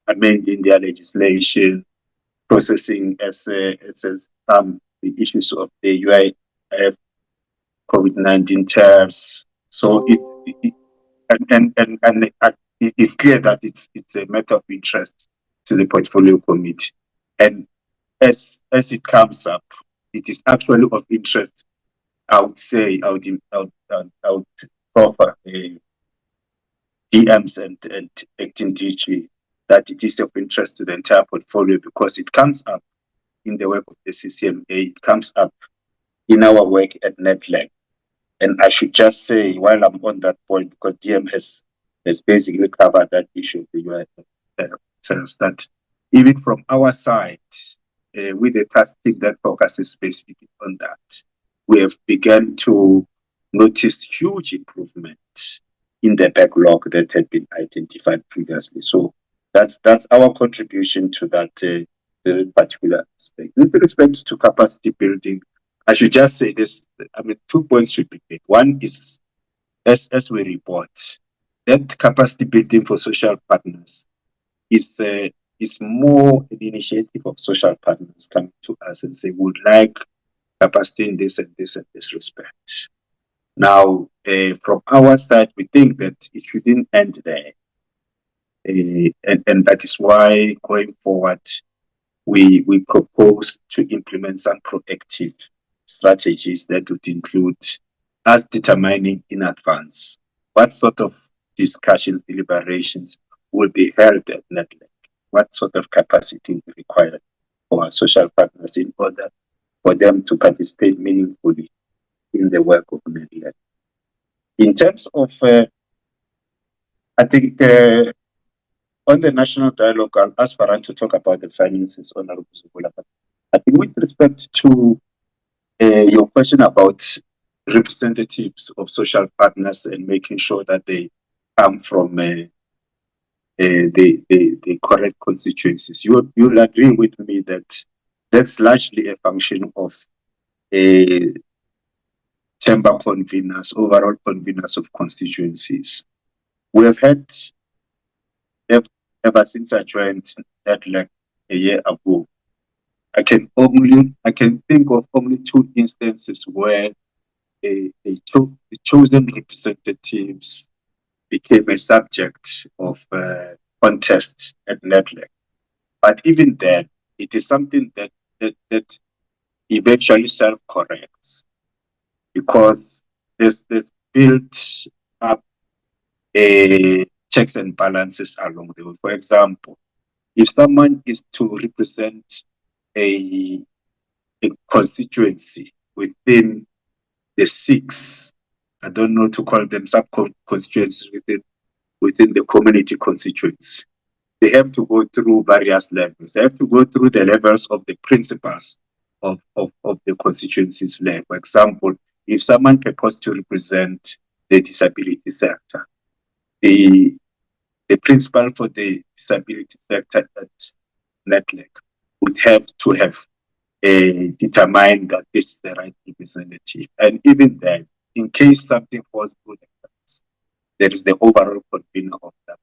amending their legislation, processing as the issues of the UIF COVID-19 tariffs. So it's clear that it's a matter of interest to the portfolio committee, and as it comes up, it is actually of interest. I would say I would offer DMs and acting DG that it is of interest to the entire portfolio because it comes up in the work of the CCMA, it comes up in our work at Nedlac. And I should just say, while I'm on that point, because DM has basically covered that issue of the UIF, that even from our side, with a task team that focuses specifically on that, we have begun to notice huge improvement in the backlog that had been identified previously. So that's our contribution to that particular aspect. With respect to capacity building, I should just say this. I mean, 2 points should be made. One is, as we report, that capacity building for social partners is more an initiative of social partners coming to us and say, we would like capacity in this and this and this respect. Now, from our side, we think that it shouldn't end there. And that is why, going forward, we propose to implement some proactive strategies that would include us determining in advance what sort of discussions, deliberations will be held at Nedlac, what sort of capacity is required for our social partners in order for them to participate meaningfully in the work of Nedlac. In terms of, I think, on the national dialogue, I'll ask Faran to talk about the finances, Honorable Zubula. But I think with respect to your question about representatives of social partners and making sure that they come from the correct constituencies, you'll agree with me that that's largely a function of chamber conveners, overall conveners of constituencies. We have had, ever since I joined Nedlac a year ago, I can think of only 2 instances where the chosen representatives became a subject of contest at Nedlac. But even then, it is something that eventually self-corrects, because there's built up checks and balances along the way. For example, if someone is to represent a constituency within the 6, I don't know to call them sub-constituencies within the community constituents, they have to go through various levels. They have to go through the levels of the principals of the constituencies level. For example, if someone purports to represent the disability sector, the principal for the disability sector at Nedlac would have to have determined that this is the right representative. And even then, in case something falls through the cracks, there is the overall convener of that.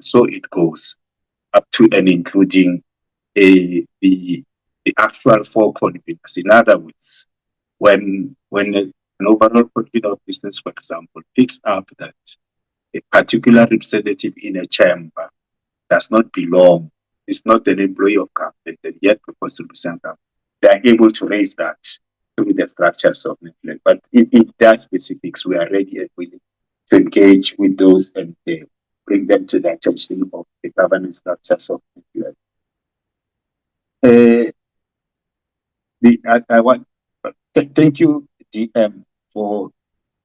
So it goes up to and including the actual 4 conveners. In other words, when an overall convener of business, for example, picks up that a particular representative in a chamber does not belong, is not an employee of government, and yet proposes to represent them, they are able to raise that through the structures of Nedlac. But if there are specifics, we are ready and willing to engage with those and bring them to the attention of the governance structures of Nedlac. Thank you, DM, for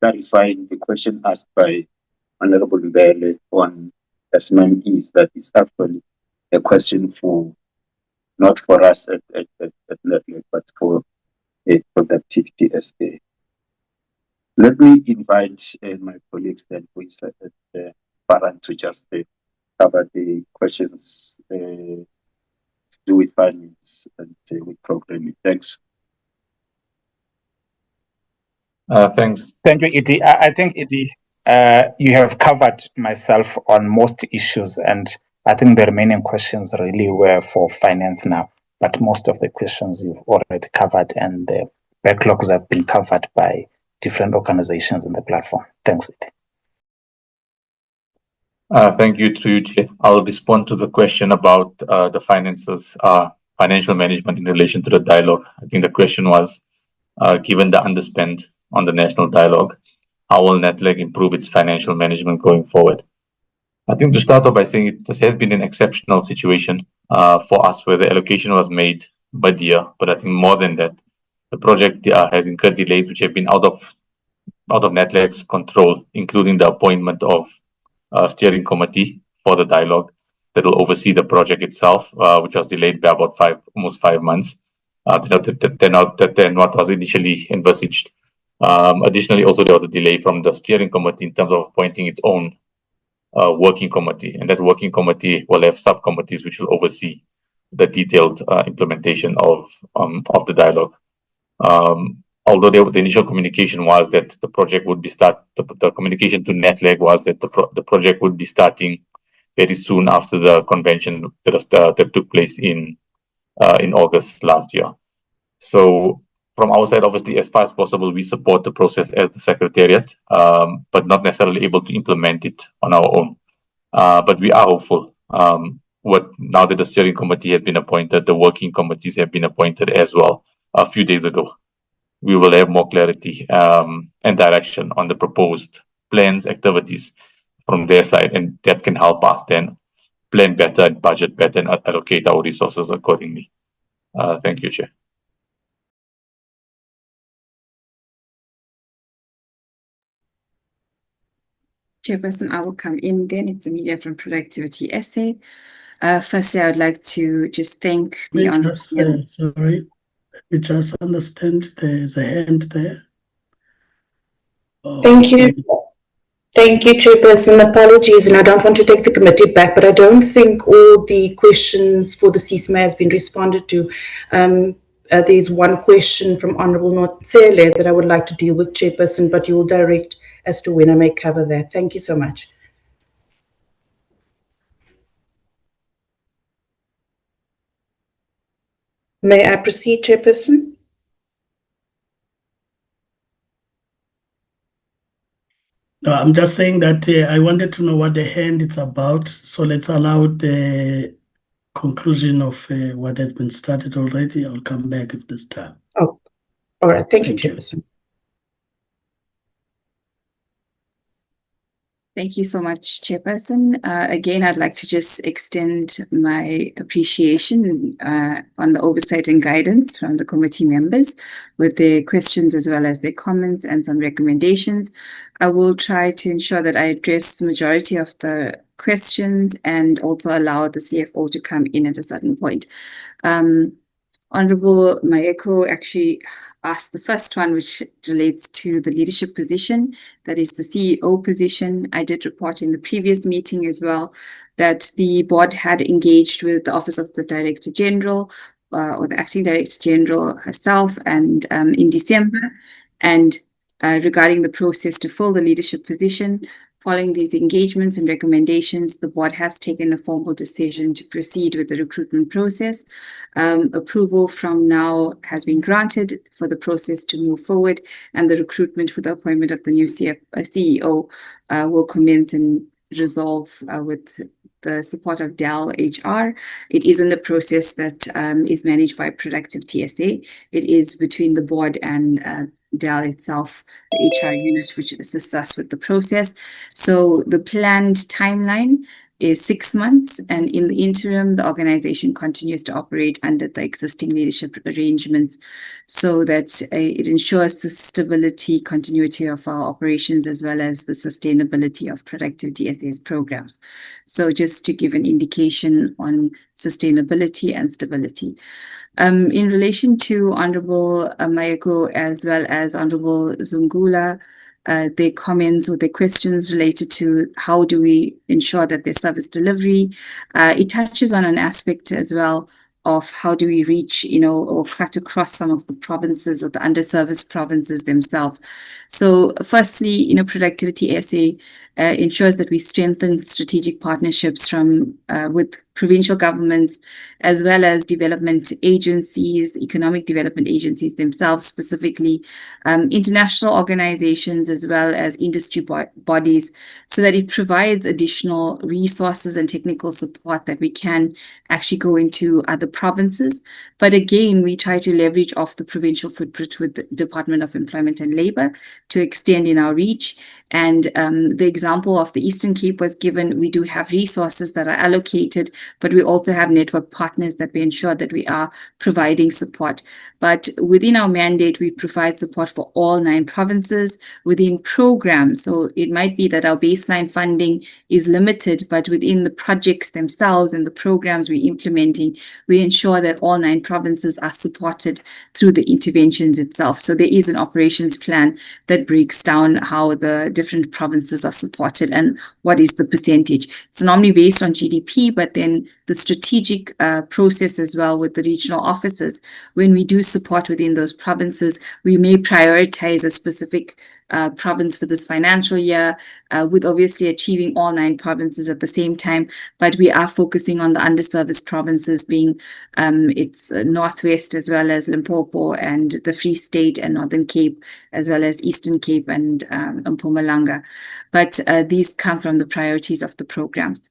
clarifying the question asked by Honorable Mbele on SMMEs. That is actually a question not for us at Nedlac, but for a productivity SA. Let me invite my colleagues then, who is at Paran, to just cover the questions to do with finance and with programming. Thanks. Thanks. Thank you, Edie. I think, Edie, you have covered myself on most issues, and I think the remaining questions really were for finance now, but most of the questions you've already covered, and the backlogs have been covered by different organizations in the platform. Thanks, Edie. Thank you, Trude. I'll respond to the question about the finances, financial management in relation to the dialogue. I think the question was, given the underspend on the national dialogue, how will Nedlac improve its financial management going forward? I think to start off by saying this has been an exceptional situation for us, where the allocation was made mid-year, but I think more than that, the project has incurred delays which have been out of Nedlac's control, including the appointment of a steering committee for the dialogue that will oversee the project itself, which was delayed by about almost 5 months than what was initially envisaged. Additionally, also there was a delay from the steering committee in terms of appointing its own working committee, and that working committee will have subcommittees which will oversee the detailed implementation of the dialogue. Although the initial communication was that the project would be the communication to Nedlac was that the project would be starting very soon after the convention that took place in August last year. So from our side, obviously, as far as possible, we support the process as the Secretariat, but not necessarily able to implement it on our own. But we are hopeful. Now that the steering committee has been appointed, the working committees have been appointed as well a few days ago. We will have more clarity and direction on the proposed plans, activities from their side, and that can help us then plan better and budget better and allocate our resources accordingly. Thank you, Chair. Chairperson, I will come in then. It's Amelia from Productivity SA. Firstly, I would like to just thank the sorry, we just understand there's a hand there. Thank you. Thank you, Chairperson. Apologies, and I don't want to take the committee back, but I don't think all the questions for the CCMA has been responded to. there's one question from Honorable Notsele that I would like to deal with, Chairperson, but you will direct as to when I may cover that. Thank you so much. May I proceed, Chairperson? No, I'm just saying that I wanted to know what the hand is about. So let's allow the conclusion of what has been started already. I'll come back at this time. Oh, all right. Thank you, Chairperson. Thank you so much, Chairperson. Again, I'd like to just extend my appreciation on the oversight and guidance from the committee members with their questions as well as their comments and some recommendations. I will try to ensure that I address the majority of the questions and also allow the CFO to come in at a certain point. Honorable Mayeko actually asked the first one, which relates to the leadership position, that is the CEO position. I did report in the previous meeting as well that the board had engaged with the Office of the Director General or the Acting Director General herself and in December, and regarding the process to fill the leadership position. Following these engagements and recommendations, the board has taken a formal decision to proceed with the recruitment process. Approval from now has been granted for the process to move forward, and the recruitment for the appointment of the new CEO will commence and resolve with the support of Dell HR. It isn't a process that is managed by Productivity SA. It is between the board and Dell itself, the HR unit, which assists us with the process. So the planned timeline is 6 months, and in the interim, the organization continues to operate under the existing leadership arrangements so that it ensures the stability, continuity of our operations, as well as the sustainability of Productivity SA's programs. So just to give an indication on sustainability and stability. In relation to Honorable Mayeko as well as Honorable Zungula, their comments or their questions related to how do we ensure that their service delivery, it touches on an aspect as well of how do we reach, or cut across some of the provinces or the underserviced provinces themselves. So firstly, Productivity SA ensures that we strengthen strategic partnerships with provincial governments, as well as development agencies, economic development agencies themselves, specifically international organizations, as well as industry bodies, so that it provides additional resources and technical support that we can actually go into other provinces. But again, we try to leverage off the provincial footprint with the Department of Employment and Labour to extend in our reach. And the example of the Eastern Cape was given. We do have resources that are allocated, but we also have network partners that we ensure that we are providing support. But within our mandate, we provide support for all 9 provinces within programs. So it might be that our baseline funding is limited, but within the projects themselves and the programs we're implementing, we ensure that all 9 provinces are supported through the interventions itself. So there is an operations plan that breaks down how the different provinces are supported and what is the percentage. It's normally based on GDP, but then the strategic process as well with the regional offices. When we do support within those provinces, we may prioritize a specific province for this financial year, with obviously achieving all 9 provinces at the same time, but we are focusing on the underserviced provinces being it's Northwest as well as Limpopo and the Free State and Northern Cape, as well as Eastern Cape and Mpumalanga. But these come from the priorities of the programs.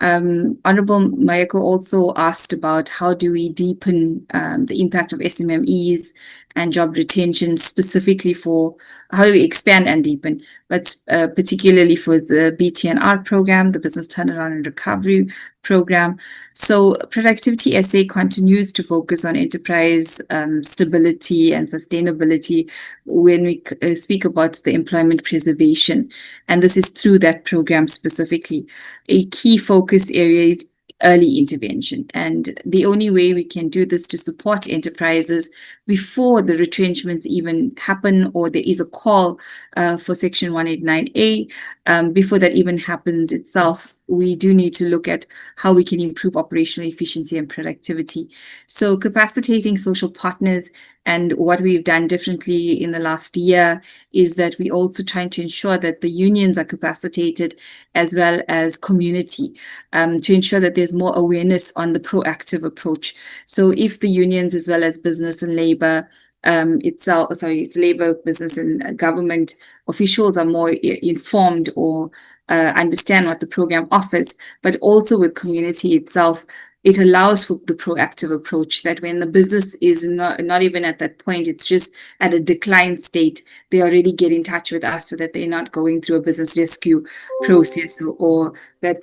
Honorable Mayeko also asked about how do we deepen the impact of SMMEs and job retention, specifically for how do we expand and deepen, but particularly for the BTNR program, the Business Turnaround and Recovery program. So Productivity SA continues to focus on enterprise stability and sustainability when we speak about the employment preservation. And this is through that program specifically. A key focus area is early intervention. And the only way we can do this to support enterprises before the retrenchments even happen, or there is a call for Section 189A, before that even happens itself, we do need to look at how we can improve operational efficiency and productivity. So capacitating social partners, and what we've done differently in the last year is that we also trying to ensure that the unions are capacitated as well as community, to ensure that there's more awareness on the proactive approach. So if the unions as well as business and labor it's labor, business and government officials are more informed or understand what the program offers, but also with community itself, it allows for the proactive approach that when the business is not even at that point, it's just at a decline state, they already get in touch with us so that they're not going through a business rescue process or that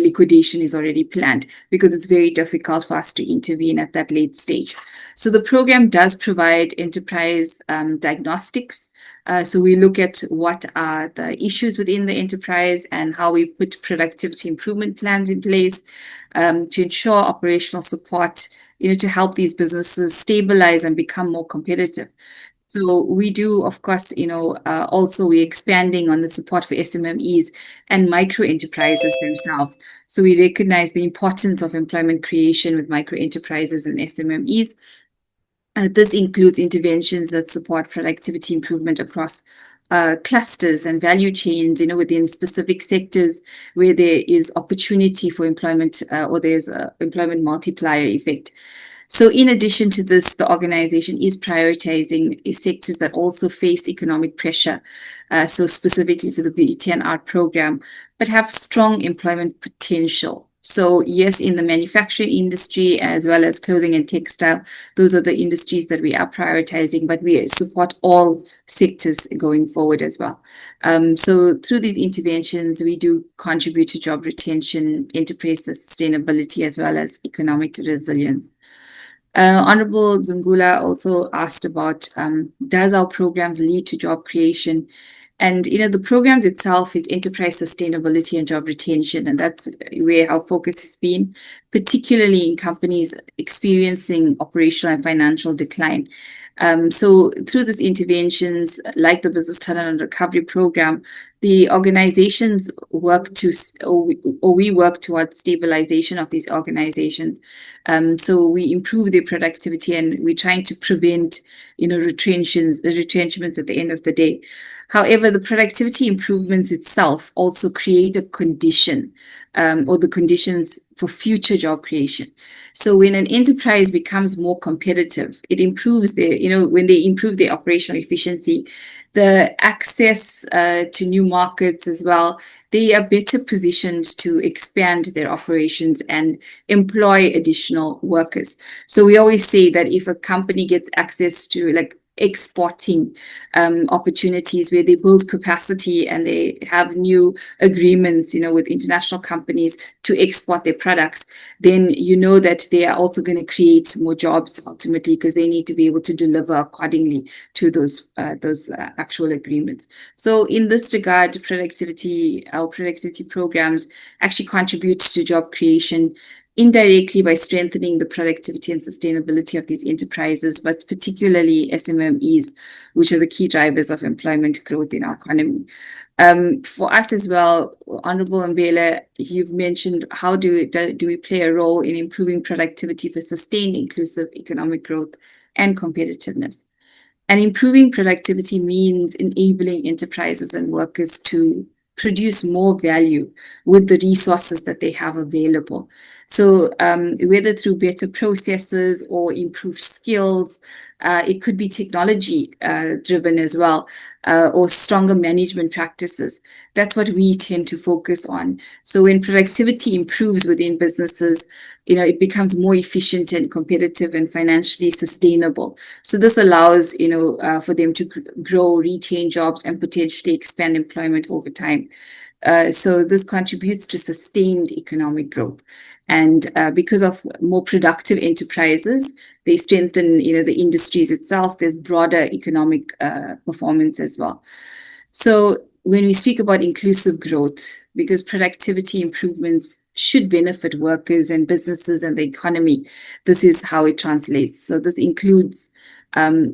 liquidation is already planned, because it's very difficult for us to intervene at that late stage. So the program does provide enterprise diagnostics. So we look at what are the issues within the enterprise and how we put productivity improvement plans in place to ensure operational support, to help these businesses stabilize and become more competitive. So we do, of course, also we're expanding on the support for SMMEs and micro enterprises themselves. So we recognize the importance of employment creation with micro enterprises and SMMEs. This includes interventions that support productivity improvement across clusters and value chains, within specific sectors where there is opportunity for employment or there's an employment multiplier effect. So in addition to this, the organization is prioritizing sectors that also face economic pressure, so specifically for the BTNR program, but have strong employment potential. So yes, in the manufacturing industry as well as clothing and textile, those are the industries that we are prioritizing, but we support all sectors going forward as well. So through these interventions, we do contribute to job retention, enterprise sustainability, as well as economic resilience. Honorable Zungula also asked about, does our programs lead to job creation? And, the programs itself is enterprise sustainability and job retention. And that's where our focus has been, particularly in companies experiencing operational and financial decline. So through these interventions, like the Business Turnaround Recovery Program, the organizations work we work towards stabilization of these organizations. So we improve their productivity and we're trying to prevent, retrenchments at the end of the day. However, the productivity improvements itself also create a condition or the conditions for future job creation. So when an enterprise becomes more competitive, it improves when they improve their operational efficiency, the access to new markets as well, they are better positioned to expand their operations and employ additional workers. So we always say that if a company gets access to exporting opportunities where they build capacity and they have new agreements, with international companies to export their products, then that they are also going to create more jobs ultimately, because they need to be able to deliver accordingly to those actual agreements. So in this regard, our productivity programs actually contribute to job creation indirectly by strengthening the productivity and sustainability of these enterprises, but particularly SMMEs, which are the key drivers of employment growth in our economy. For us as well, Honorable Mbele, you've mentioned how do we play a role in improving productivity for sustained inclusive economic growth and competitiveness. And improving productivity means enabling enterprises and workers to produce more value with the resources that they have available. So whether through better processes or improved skills, it could be technology driven as well, or stronger management practices. That's what we tend to focus on. So when productivity improves within businesses, it becomes more efficient and competitive and financially sustainable. So this allows, for them to grow, retain jobs, and potentially expand employment over time. So this contributes to sustained economic growth. And because of more productive enterprises, they strengthen, the industries itself. There's broader economic performance as well. So when we speak about inclusive growth, because productivity improvements should benefit workers and businesses and the economy, this is how it translates. So this includes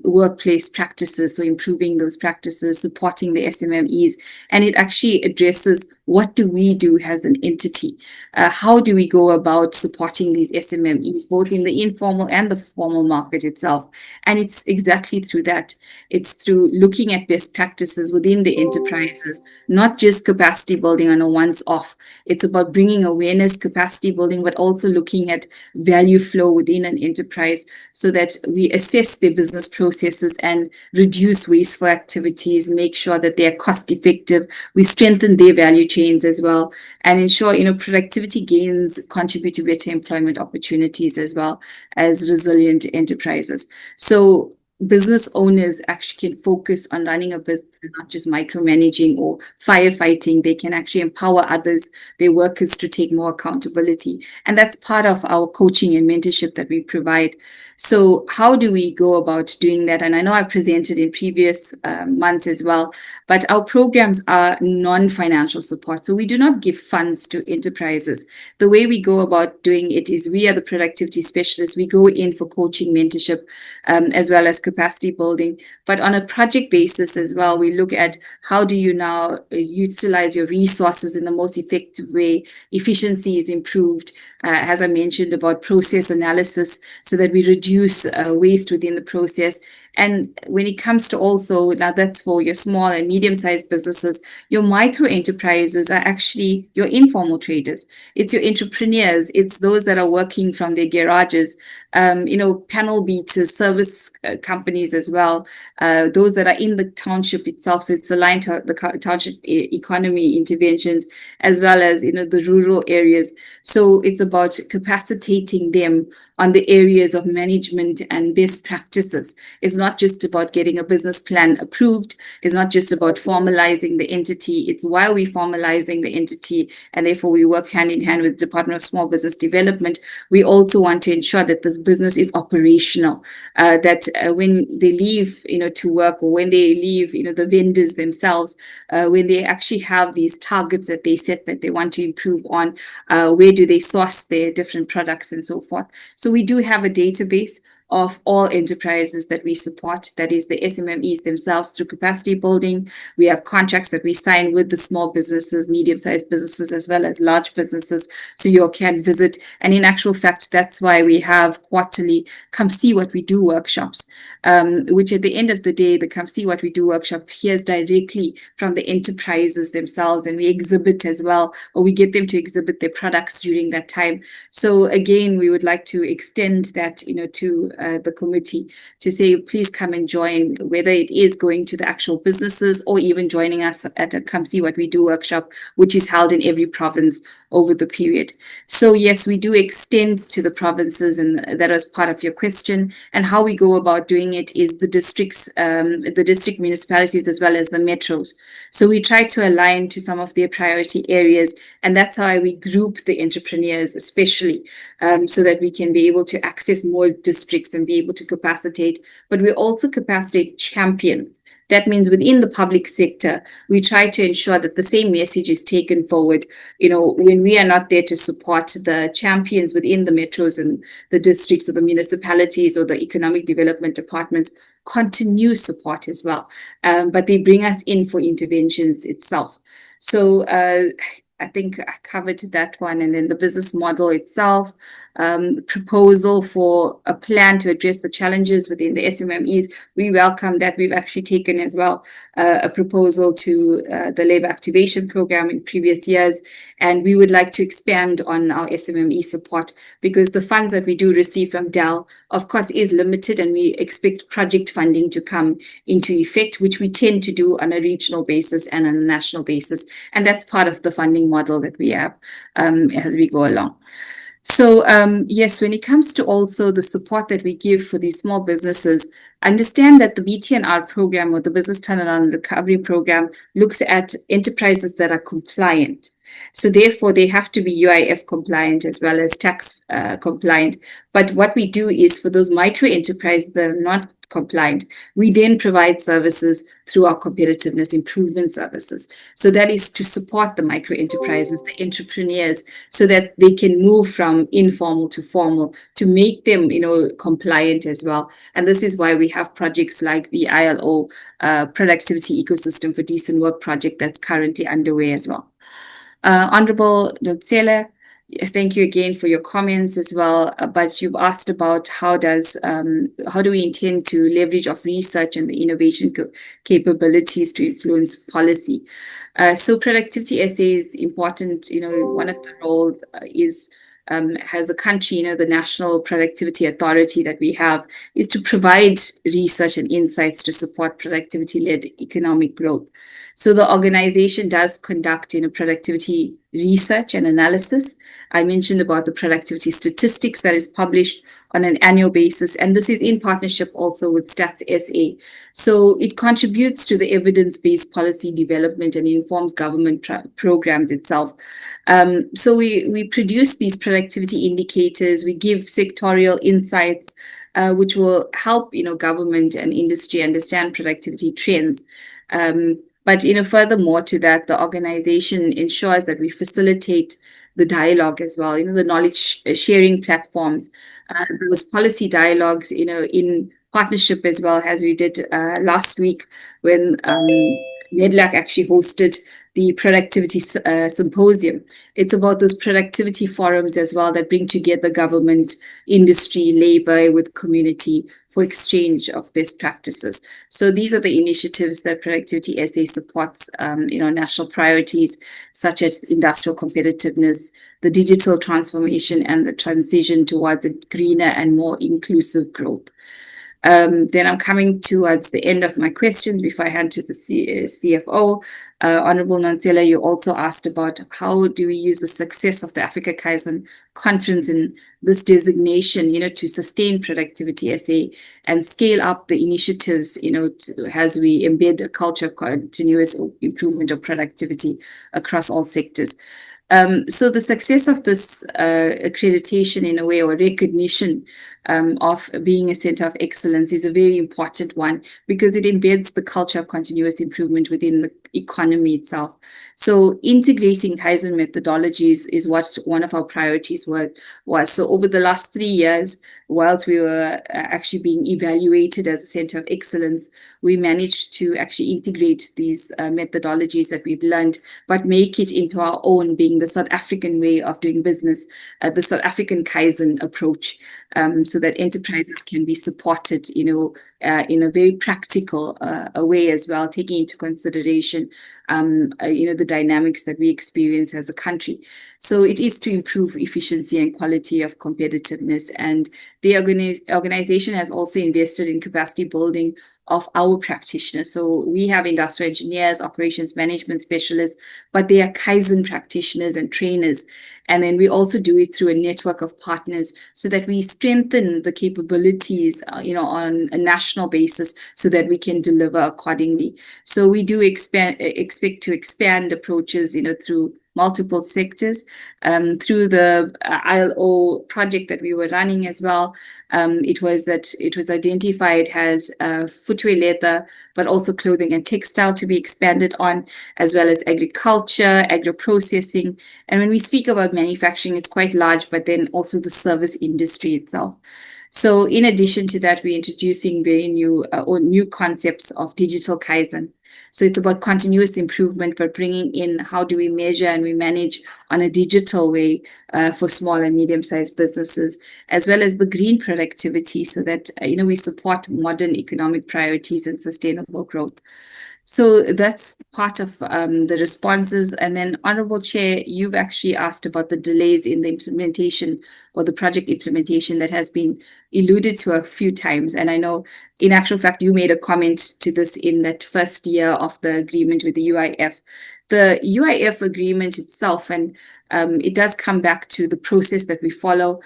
workplace practices, so improving those practices, supporting the SMMEs, and it actually addresses what do we do as an entity? How do we go about supporting these SMMEs, both in the informal and the formal market itself? And it's exactly through that. It's through looking at best practices within the enterprises, not just capacity building on a once-off. It's about bringing awareness, capacity building, but also looking at value flow within an enterprise so that we assess their business processes and reduce wasteful activities, make sure that they're cost effective. We strengthen their value chains as well and ensure, productivity gains contribute to better employment opportunities as well as resilient enterprises. So business owners actually can focus on running a business and not just micromanaging or firefighting. They can actually empower others, their workers, to take more accountability. And that's part of our coaching and mentorship that we provide. So how do we go about doing that? And I know I presented in previous months as well, but our programs are non-financial support. So we do not give funds to enterprises. The way we go about doing it is we are the productivity specialists. We go in for coaching, mentorship, as well as capacity building. But on a project basis as well, we look at how do you now utilize your resources in the most effective way. Efficiency is improved, as I mentioned, about process analysis so that we reduce waste within the process. And when it comes to also, now that's for your small and medium-sized businesses, your micro enterprises are actually your informal traders. It's your entrepreneurs. It's those that are working from their garages, panel beaters, service companies as well, those that are in the township itself. So it's aligned to the township economy interventions, as well as, the rural areas. So it's about capacitating them on the areas of management and best practices. It's not just about getting a business plan approved. It's not just about formalizing the entity. It's while we're formalizing the entity, and therefore we work hand in hand with the Department of Small Business Development, we also want to ensure that this business is operational, that when they leave, to work, or when they leave, the vendors themselves, when they actually have these targets that they set that they want to improve on, where do they source their different products and so forth. So we do have a database of all enterprises that we support, that is the SMMEs themselves through capacity building. We have contracts that we sign with the small businesses, medium-sized businesses, as well as large businesses, so you can visit. And in actual fact, that's why we have quarterly Come See What We Do workshops, which at the end of the day, the Come See What We Do workshop hears directly from the enterprises themselves, and we exhibit as well, or we get them to exhibit their products during that time. So again, we would like to extend that, to the committee to say, please come and join, whether it is going to the actual businesses or even joining us at a Come See What We Do workshop, which is held in every province over the period. So yes, we do extend to the provinces, and that was part of your question. And how we go about doing it is the districts, the district municipalities, as well as the metros. So we try to align to some of their priority areas, and that's how we group the entrepreneurs, especially, so that we can be able to access more districts and be able to capacitate. But we also capacitate champions. That means within the public sector, we try to ensure that the same message is taken forward. When we are not there to support the champions within the metros and the districts or the municipalities or the economic development departments, continue support as well. But they bring us in for interventions itself. So I think I covered that one. And then the business model itself, proposal for a plan to address the challenges within the SMMEs. We welcome that. We've actually taken as well a proposal to the Labor Activation Program in previous years. And we would like to expand on our SMME support, because the funds that we do receive from DEL, of course, is limited, and we expect project funding to come into effect, which we tend to do on a regional basis and on a national basis. And that's part of the funding model that we have as we go along. So yes, when it comes to also the support that we give for these small businesses, understand that the BTNR program, or the Business Turnaround and Recovery Program, looks at enterprises that are compliant. So therefore, they have to be UIF compliant as well as tax compliant. But what we do is for those micro enterprises that are not compliant, we then provide services through our competitiveness improvement services. So that is to support the micro enterprises, the entrepreneurs, so that they can move from informal to formal, to make them, compliant as well. And this is why we have projects like the ILO Productivity Ecosystem for Decent Work project that's currently underway as well. Honorable Notsela, thank you again for your comments as well. But you've asked about how do we intend to leverage of research and the innovation capabilities to influence policy. So Productivity SA is important. One of the roles is as a country, the National Productivity Authority that we have is to provide research and insights to support productivity-led economic growth. So the organization does conduct, productivity research and analysis. I mentioned about the productivity statistics that is published on an annual basis, and this is in partnership also with Stats SA. So it contributes to the evidence-based policy development and informs government programs itself. So we produce these productivity indicators, we give sectorial insights, which will help, government and industry understand productivity trends. But furthermore to that, the organization ensures that we facilitate the dialogue as well, the knowledge sharing platforms, those policy dialogues, in partnership as well, as we did last week when Nedlac actually hosted the productivity symposium. It's about those productivity forums as well that bring together government, industry, labor with community for exchange of best practices. So these are the initiatives that Productivity SA supports, national priorities such as industrial competitiveness, the digital transformation, and the transition towards a greener and more inclusive growth. Then I'm coming towards the end of my questions before I hand to the CFO. Honorable Notsela, you also asked about how do we use the success of the Africa Kaizen conference in this designation, to sustain Productivity SA and scale up the initiatives, as we embed a culture of continuous improvement of productivity across all sectors. So the success of this accreditation in a way, or recognition of being a center of excellence, is a very important one because it embeds the culture of continuous improvement within the economy itself. So integrating Kaizen methodologies is what one of our priorities was. So over the last 3 years, whilst we were actually being evaluated as a center of excellence, we managed to actually integrate these methodologies that we've learned, but make it into our own, being the South African way of doing business, the South African Kaizen approach, so that enterprises can be supported, in a very practical way as well, taking into consideration, the dynamics that we experience as a country. So it is to improve efficiency and quality of competitiveness. And the organization has also invested in capacity building of our practitioners. So we have industrial engineers, operations management specialists, but they are Kaizen practitioners and trainers. And then we also do it through a network of partners so that we strengthen the capabilities, on a national basis so that we can deliver accordingly. So we do expect to expand approaches, through multiple sectors, through the ILO project that we were running as well. It was identified as footwear, leather, but also clothing and textile to be expanded on, as well as agriculture, agro-processing. And when we speak about manufacturing, it's quite large, but then also the service industry itself. So in addition to that, we're introducing very new concepts of digital Kaizen. So it's about continuous improvement, but bringing in how do we measure and we manage on a digital way for small and medium-sized businesses, as well as the green productivity so that, we support modern economic priorities and sustainable growth. So that's part of the responses. And then, Honorable Chair, you've actually asked about the delays in the implementation or the project implementation that has been alluded to a few times. And I know, in actual fact, you made a comment to this in that first year of the agreement with the UIF. The UIF agreement itself, and it does come back to the process that we follow.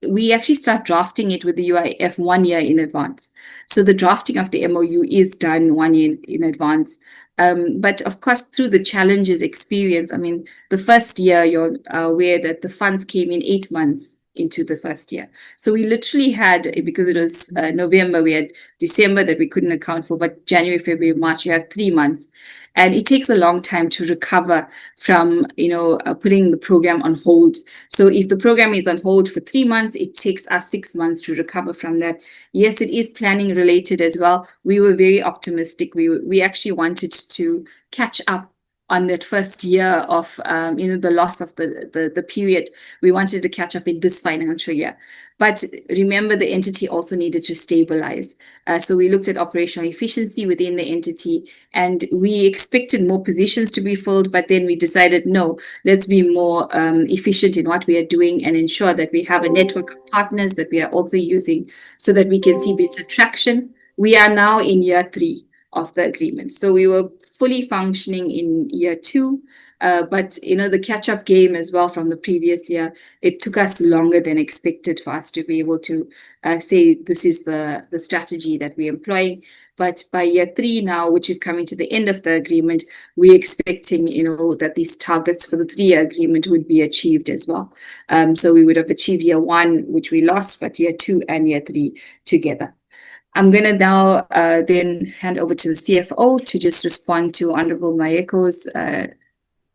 we actually start drafting it with the UIF 1 year in advance. So the drafting of the MOU is done 1 year in advance. But of course, through the challenges experienced, I mean, the first year you're aware that the funds came in 8 months into the first year. So we literally had, because it was November, we had December that we couldn't account for, but January, February, March, you have 3 months. And it takes a long time to recover from, putting the program on hold. So if the program is on hold for 3 months, it takes us 6 months to recover from that. Yes, it is planning related as well. We were very optimistic. We actually wanted to catch up on that first year of, the loss of the period. We wanted to catch up in this financial year. But remember, the entity also needed to stabilize. So we looked at operational efficiency within the entity, and we expected more positions to be filled, but then we decided, no, let's be more efficient in what we are doing and ensure that we have a network of partners that we are also using so that we can see better traction. We are now in year 3 of the agreement. So we were fully functioning in year 2. But the catch-up game as well from the previous year, it took us longer than expected for us to be able to say this is the strategy that we're employing. But by year 3 now, which is coming to the end of the agreement, we're expecting, that these targets for the 3-year agreement would be achieved as well. So we would have achieved year 1, which we lost, but year 2 and year 3 together. I'm going to now then hand over to the CFO to just respond to Honorable Mayeko's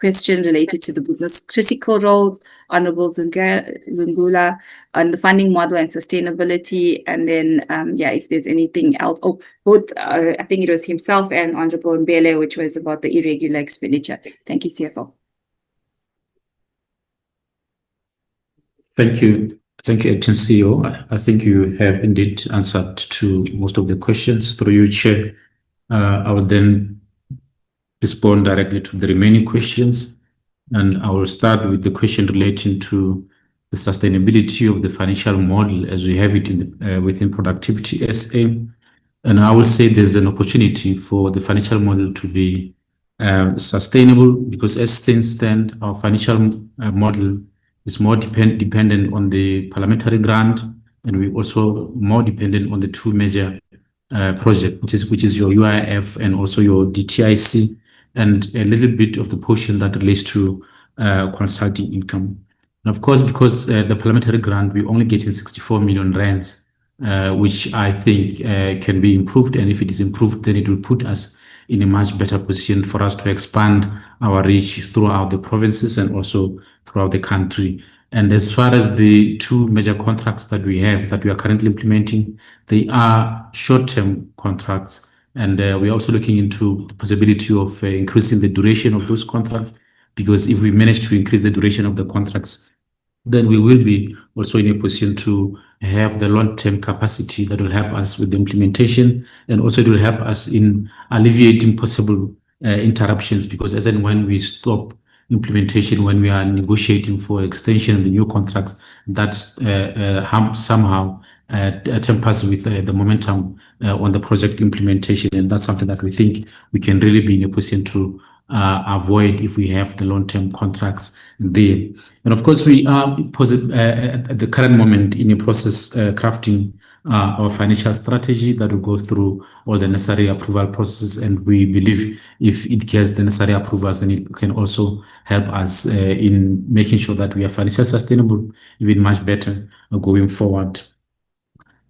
question related to the business critical roles, Honorable Zungula, on the funding model and sustainability, and then, if there's anything else. Oh, both, I think it was himself and Honorable Mbele, which was about the irregular expenditure. Thank you, CFO. Thank you. Thank you, Acting CEO. I think you have indeed answered to most of the questions through you, Chair. I will then respond directly to the remaining questions, and I will start with the question relating to the sustainability of the financial model as we have it in within Productivity SA. And I will say there's an opportunity for the financial model to be sustainable, because as things stand, our financial model is more dependent on the parliamentary grant, and we also more dependent on the 2 major projects, which is your UIF and also your DTIC, and a little bit of the portion that relates to consulting income. And of course, because the parliamentary grant, we only get in 64 million rands, which I think can be improved, and if it is improved, then it will put us in a much better position for us to expand our reach throughout the provinces and also throughout the country. And as far as the 2 major contracts that we have that we are currently implementing, they are short-term contracts, and we are also looking into the possibility of increasing the duration of those contracts, because if we manage to increase the duration of the contracts, then we will be also in a position to have the long-term capacity that will help us with the implementation, and also it will help us in alleviating possible interruptions, because as and when we stop implementation, when we are negotiating for extension of the new contracts, that somehow tempers with the momentum on the project implementation, and that's something that we think we can really be in a position to avoid if we have the long-term contracts there. And of course, we are at the current moment in a process crafting our financial strategy that will go through all the necessary approval processes, and we believe if it gets the necessary approvals, then it can also help us in making sure that we are financially sustainable, even much better going forward.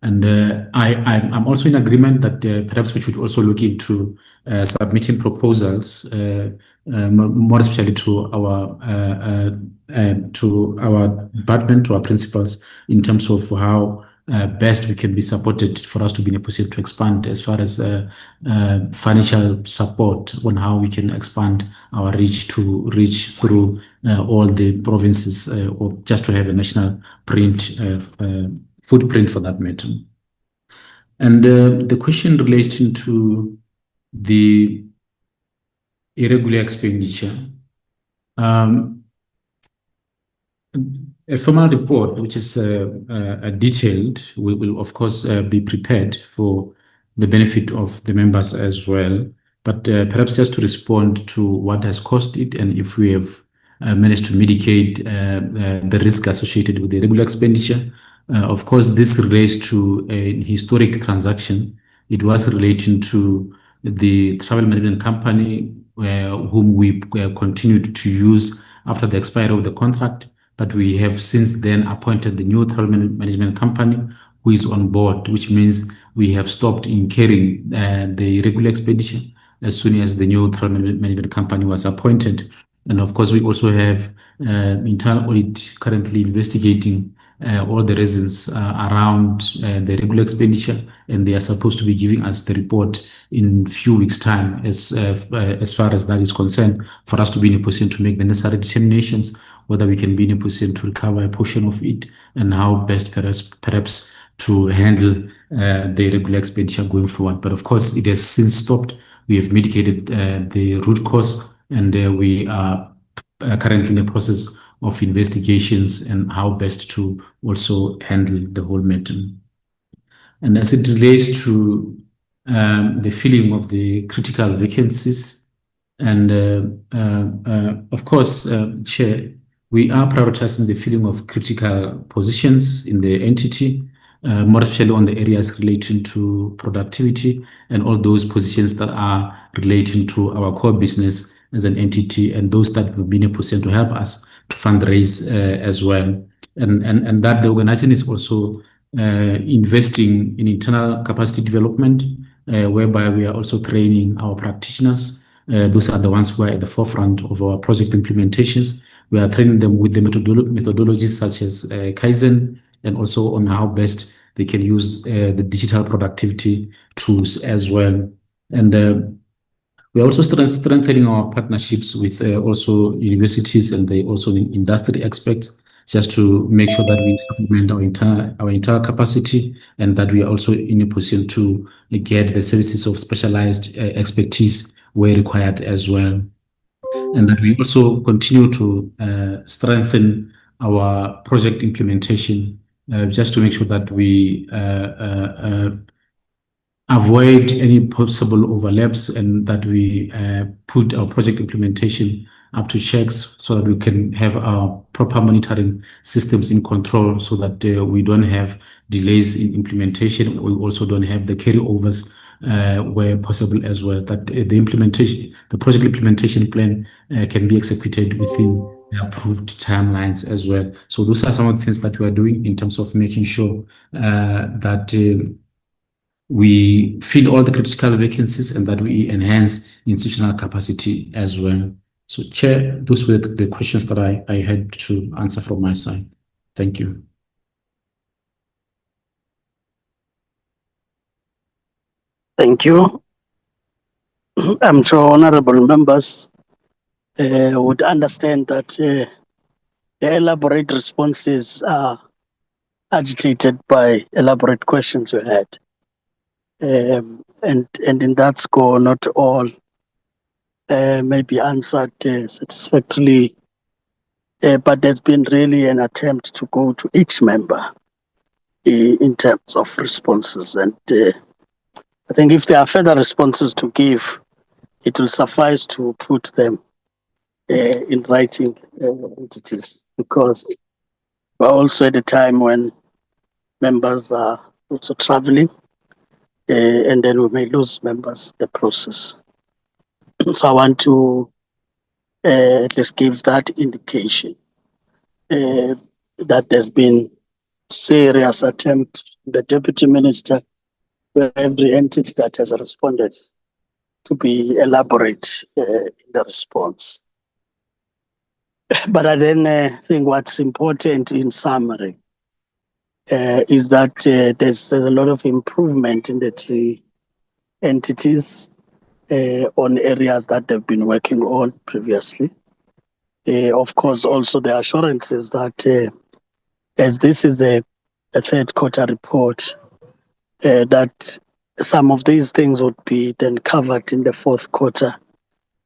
And I'm also in agreement that perhaps we should also look into submitting proposals, more especially to our department, to our principals, in terms of how best we can be supported for us to be in a position to expand as far as financial support on how we can expand our reach through all the provinces, or just to have a national footprint for that matter. And the question relating to the irregular expenditure, a formal report, which is detailed, will of course be prepared for the benefit of the members as well. But perhaps just to respond to what has caused it, and if we have managed to mitigate the risk associated with the irregular expenditure, Of course, this relates to a historic transaction. It was relating to the travel management company whom we continued to use after the expiry of the contract, but we have since then appointed the new travel management company who is on board, which means we have stopped incurring the regular expenditure as soon as the new travel management company was appointed. And of course, we also have internal audit currently investigating all the reasons around the regular expenditure, and they are supposed to be giving us the report in few weeks' time as far as that is concerned, for us to be in a position to make the necessary determinations whether we can be in a position to recover a portion of it and how best perhaps to handle the regular expenditure going forward. But of course, it has since stopped. We have mitigated the root cause, and we are currently in the process of investigations and how best to also handle the whole matter. And as it relates to the filling of the critical vacancies, and of course, Chair, we are prioritizing the filling of critical positions in the entity, more especially on the areas relating to productivity and all those positions that are relating to our core business as an entity, and those that will be in a position to help us to fundraise as well. And that the organization is also investing in internal capacity development, whereby we are also training our practitioners. Those are the ones who are at the forefront of our project implementations. We are training them with the methodologies such as Kaizen, and also on how best they can use the digital productivity tools as well. And we are also strengthening our partnerships with also universities and also industry experts, just to make sure that we supplement our entire capacity, and that we are also in a position to get the services of specialized expertise where required as well. And that we also continue to strengthen our project implementation, just to make sure that we avoid any possible overlaps, and that we put our project implementation up to checks so that we can have our proper monitoring systems in control, so that we don't have delays in implementation. We also don't have the carryovers where possible as well, that the project implementation plan can be executed within the approved timelines as well. So those are some of the things that we are doing in terms of making sure that we fill all the critical vacancies and that we enhance institutional capacity as well. So, Chair, those were the questions that I had to answer from my side. Thank you. Thank you. I'm sure honorable members would understand that the elaborate responses are agitated by elaborate questions we had. And in that score, not all may be answered satisfactorily, but there's been really an attempt to go to each member in terms of responses. And I think if there are further responses to give, it will suffice to put them in writing entities, because we're also at a time when members are also traveling, and then we may lose members in the process. So I want to at least give that indication that there's been serious attempt the Deputy Minister, for every entity that has responded, to be elaborate in the response. But I then think what's important in summary is that there's a lot of improvement in the three entities on areas that they've been working on previously. Of course, also the assurances that as this is a third quarter report, that some of these things would be then covered in the fourth quarter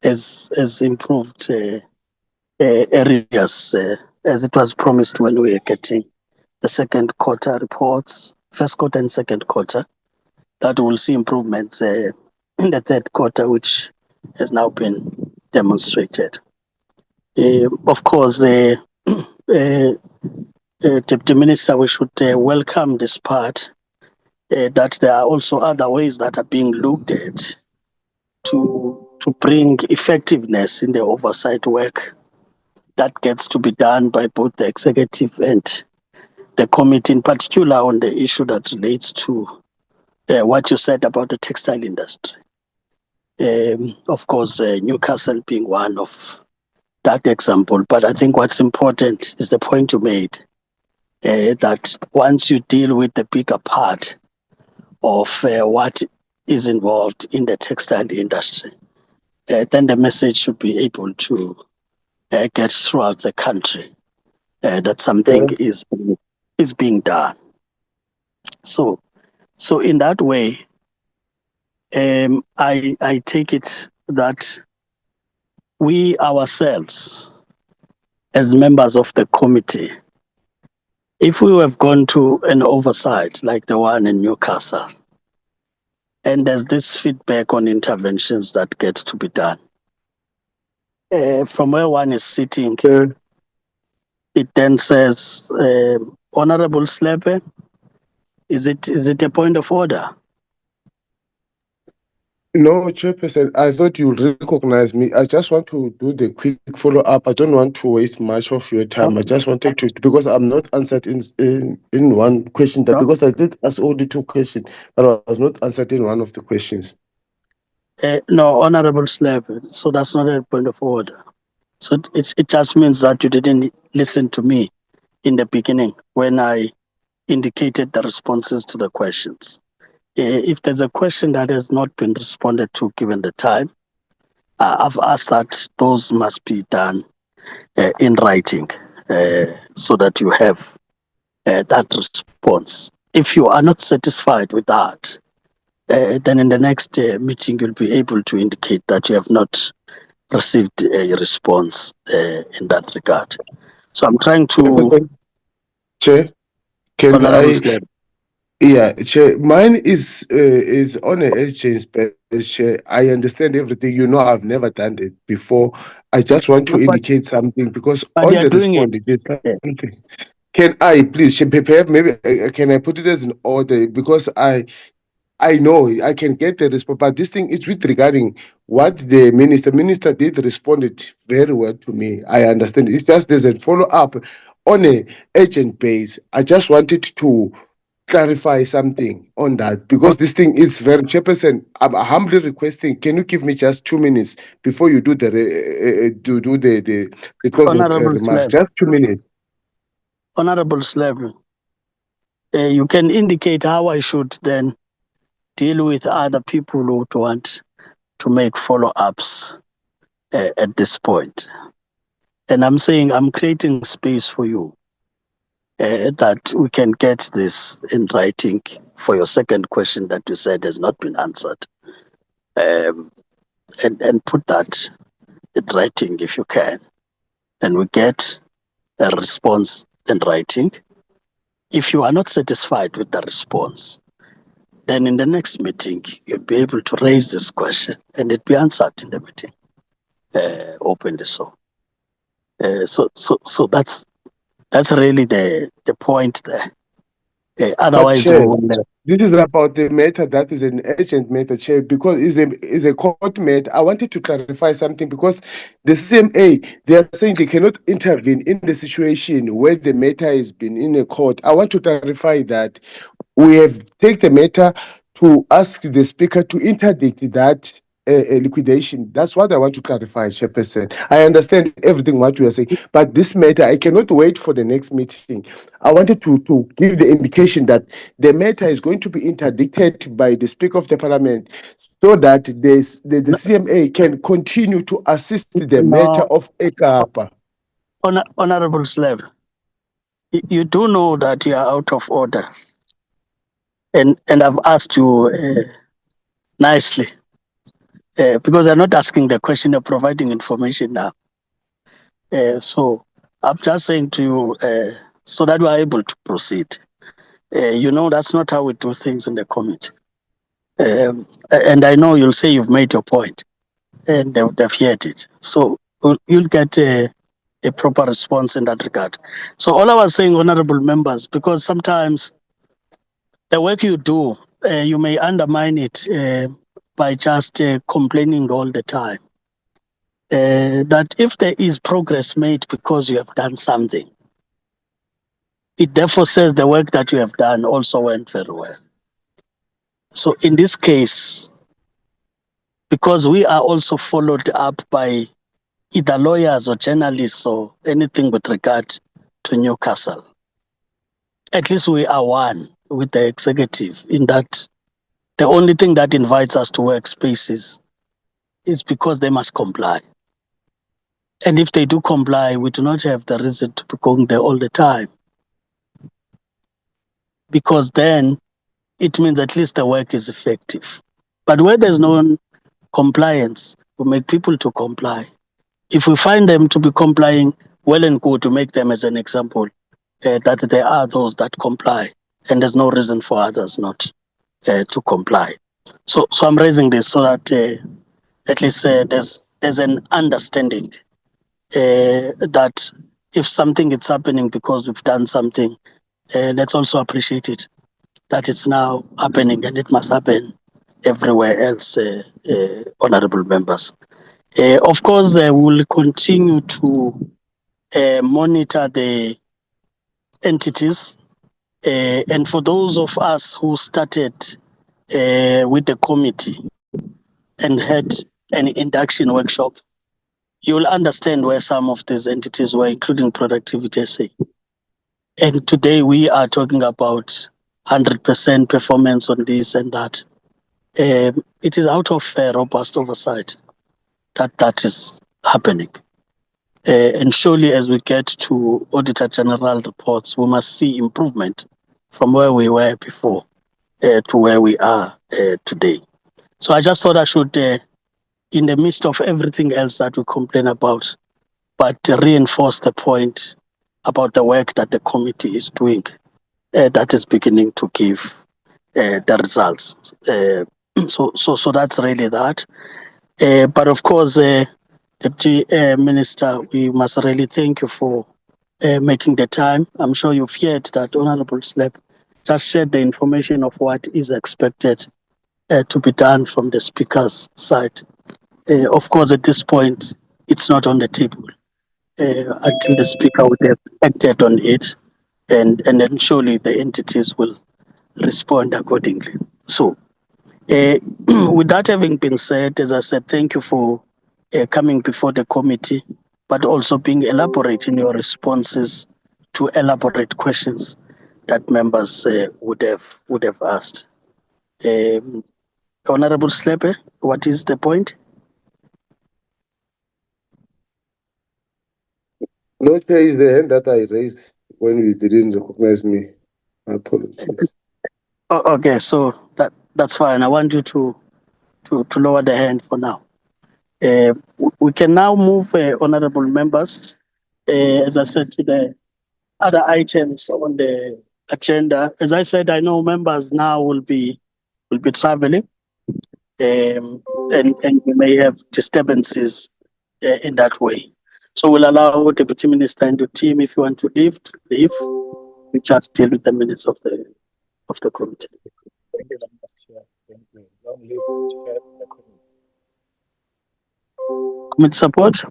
as improved areas, as it was promised when we were getting the second quarter reports, first quarter and second quarter, that we'll see improvements in the third quarter, which has now been demonstrated. Of course, Deputy Minister, we should welcome this part, that there are also other ways that are being looked at to bring effectiveness in the oversight work that gets to be done by both the executive and the committee, in particular on the issue that relates to what you said about the textile industry. Of course, Newcastle being one of that example. But I think what's important is the point you made, that once you deal with the bigger part of what is involved in the textile industry, then the message should be able to get throughout the country that something is being done. So in that way, I take it that we ourselves, as members of the committee, if we have gone to an oversight like the one in Newcastle, and there's this feedback on interventions that get to be done, from where one is sitting, it then says, Honorable Slepe, is it a point of order? No, Chairperson, I thought you recognize me. I just want to do the quick follow-up. I don't want to waste much of your time. I just wanted to, because I'm not answered in one question, that because I did ask all the two questions, but I was not answered in one of the questions. No, Honorable Slepe, so that's not a point of order. So it just means that you didn't listen to me in the beginning when I indicated the responses to the questions. If there's a question that has not been responded to given the time, I've asked that those must be done in writing, so that you have that response. If you are not satisfied with that, then in the next meeting you'll be able to indicate that you have not received a response in that regard. So I'm trying to... Chair, can Honorable I... Slab. Yeah, Chair, mine is on an urgent basis, Chair. I understand everything. You know, I've never done it before. I just want to indicate something, because on the response, it is something. Can I please, Chair, perhaps maybe can I put it as an order, because I know I can get the response, but this thing is with regarding what the minister did responded very well to me. I understand. It's just there's a follow-up on a urgent base. I just wanted to clarify something on that, because this thing is very... Chairperson, I'm humbly requesting, can you give me just 2 minutes before you do the closing remarks? Just 2 minutes. Honorable Slab, you can indicate how I should then deal with other people who would want to make follow-ups at this point. And I'm saying I'm creating space for you, that we can get this in writing for your second question that you said has not been answered. And put that in writing if you can. And we get a response in writing. If you are not satisfied with the response, then in the next meeting, you'll be able to raise this question and it be answered in the meeting, openly so. So that's really the point there. Otherwise, Chair, this is about the matter that is an urgent matter, Chair, because it's a court matter. I wanted to clarify something, because the CCMA, they are saying they cannot intervene in the situation where the matter has been in a court. I want to clarify that we have taken the matter to ask the Speaker to interdict that liquidation. That's what I want to clarify, Chairperson. I understand everything what you are saying, but this matter, I cannot wait for the next meeting. I wanted to give the indication that the matter is going to be interdicted by the Speaker of the Parliament, so that the CCMA can continue to assist the matter of EKAPA. Honorable Slab, you do know that you are out of order. And I've asked you nicely, because I'm not asking the question, you're providing information now. So I'm just saying to you, so that we are able to proceed. You know, that's not how we do things in the committee. And I know you'll say you've made your point, and they've heard it. So you'll get a proper response in that regard. So all I was saying, honorable members, because sometimes the work you do, you may undermine it by just complaining all the time. That if there is progress made because you have done something, it therefore says the work that you have done also went very well. So in this case, because we are also followed up by either lawyers or journalists or anything with regard to Newcastle, at least we are one with the executive in that the only thing that invites us to workspaces is because they must comply. And if they do comply, we do not have the reason to be going there all the time. Because then it means at least the work is effective. But where there's no compliance, we make people to comply. If we find them to be complying, well and good to make them as an example, that there are those that comply, and there's no reason for others not to comply. So I'm raising this so that at least there's an understanding that if something is happening because we've done something, let's also appreciate it, that it's now happening and it must happen everywhere else, honorable members. Of course, we'll continue to monitor the entities. And for those of us who started with the committee and had an induction workshop, you will understand where some of these entities were, including Productivity SA. And today we are talking about 100% performance on this and that. It is out of robust oversight that is happening. And surely as we get to Auditor General reports, we must see improvement from where we were before to where we are today. So I just thought I should, in the midst of everything else that we complain about, but reinforce the point about the work that the committee is doing that is beginning to give the results. So that's really that. But of course, Deputy Minister, we must really thank you for making the time. I'm sure you've heard that Honorable Slap just shared the information of what is expected to be done from the Speaker's side. Of course, at this point, it's not on the table until the Speaker would have acted on it, and then surely the entities will respond accordingly. So, with that having been said, as I said, thank you for coming before the committee, but also being elaborate in your responses to elaborate questions that members would have asked. Honorable Slepe, what is the point? No, Chair, is the hand that I raised when you didn't recognize me. Apologies. Okay, so that's fine. I want you to lower the hand for now. We can now move, honorable members, as I said, to the other items on the agenda. As I said, I know members now will be traveling, and we may have disturbances in that way. So we'll allow Deputy Minister and the team, if you want to leave, to leave. We just deal with the minutes of the committee. Thank you very much, Chair. Thank you. Long live the Chair of the committee. Committee support.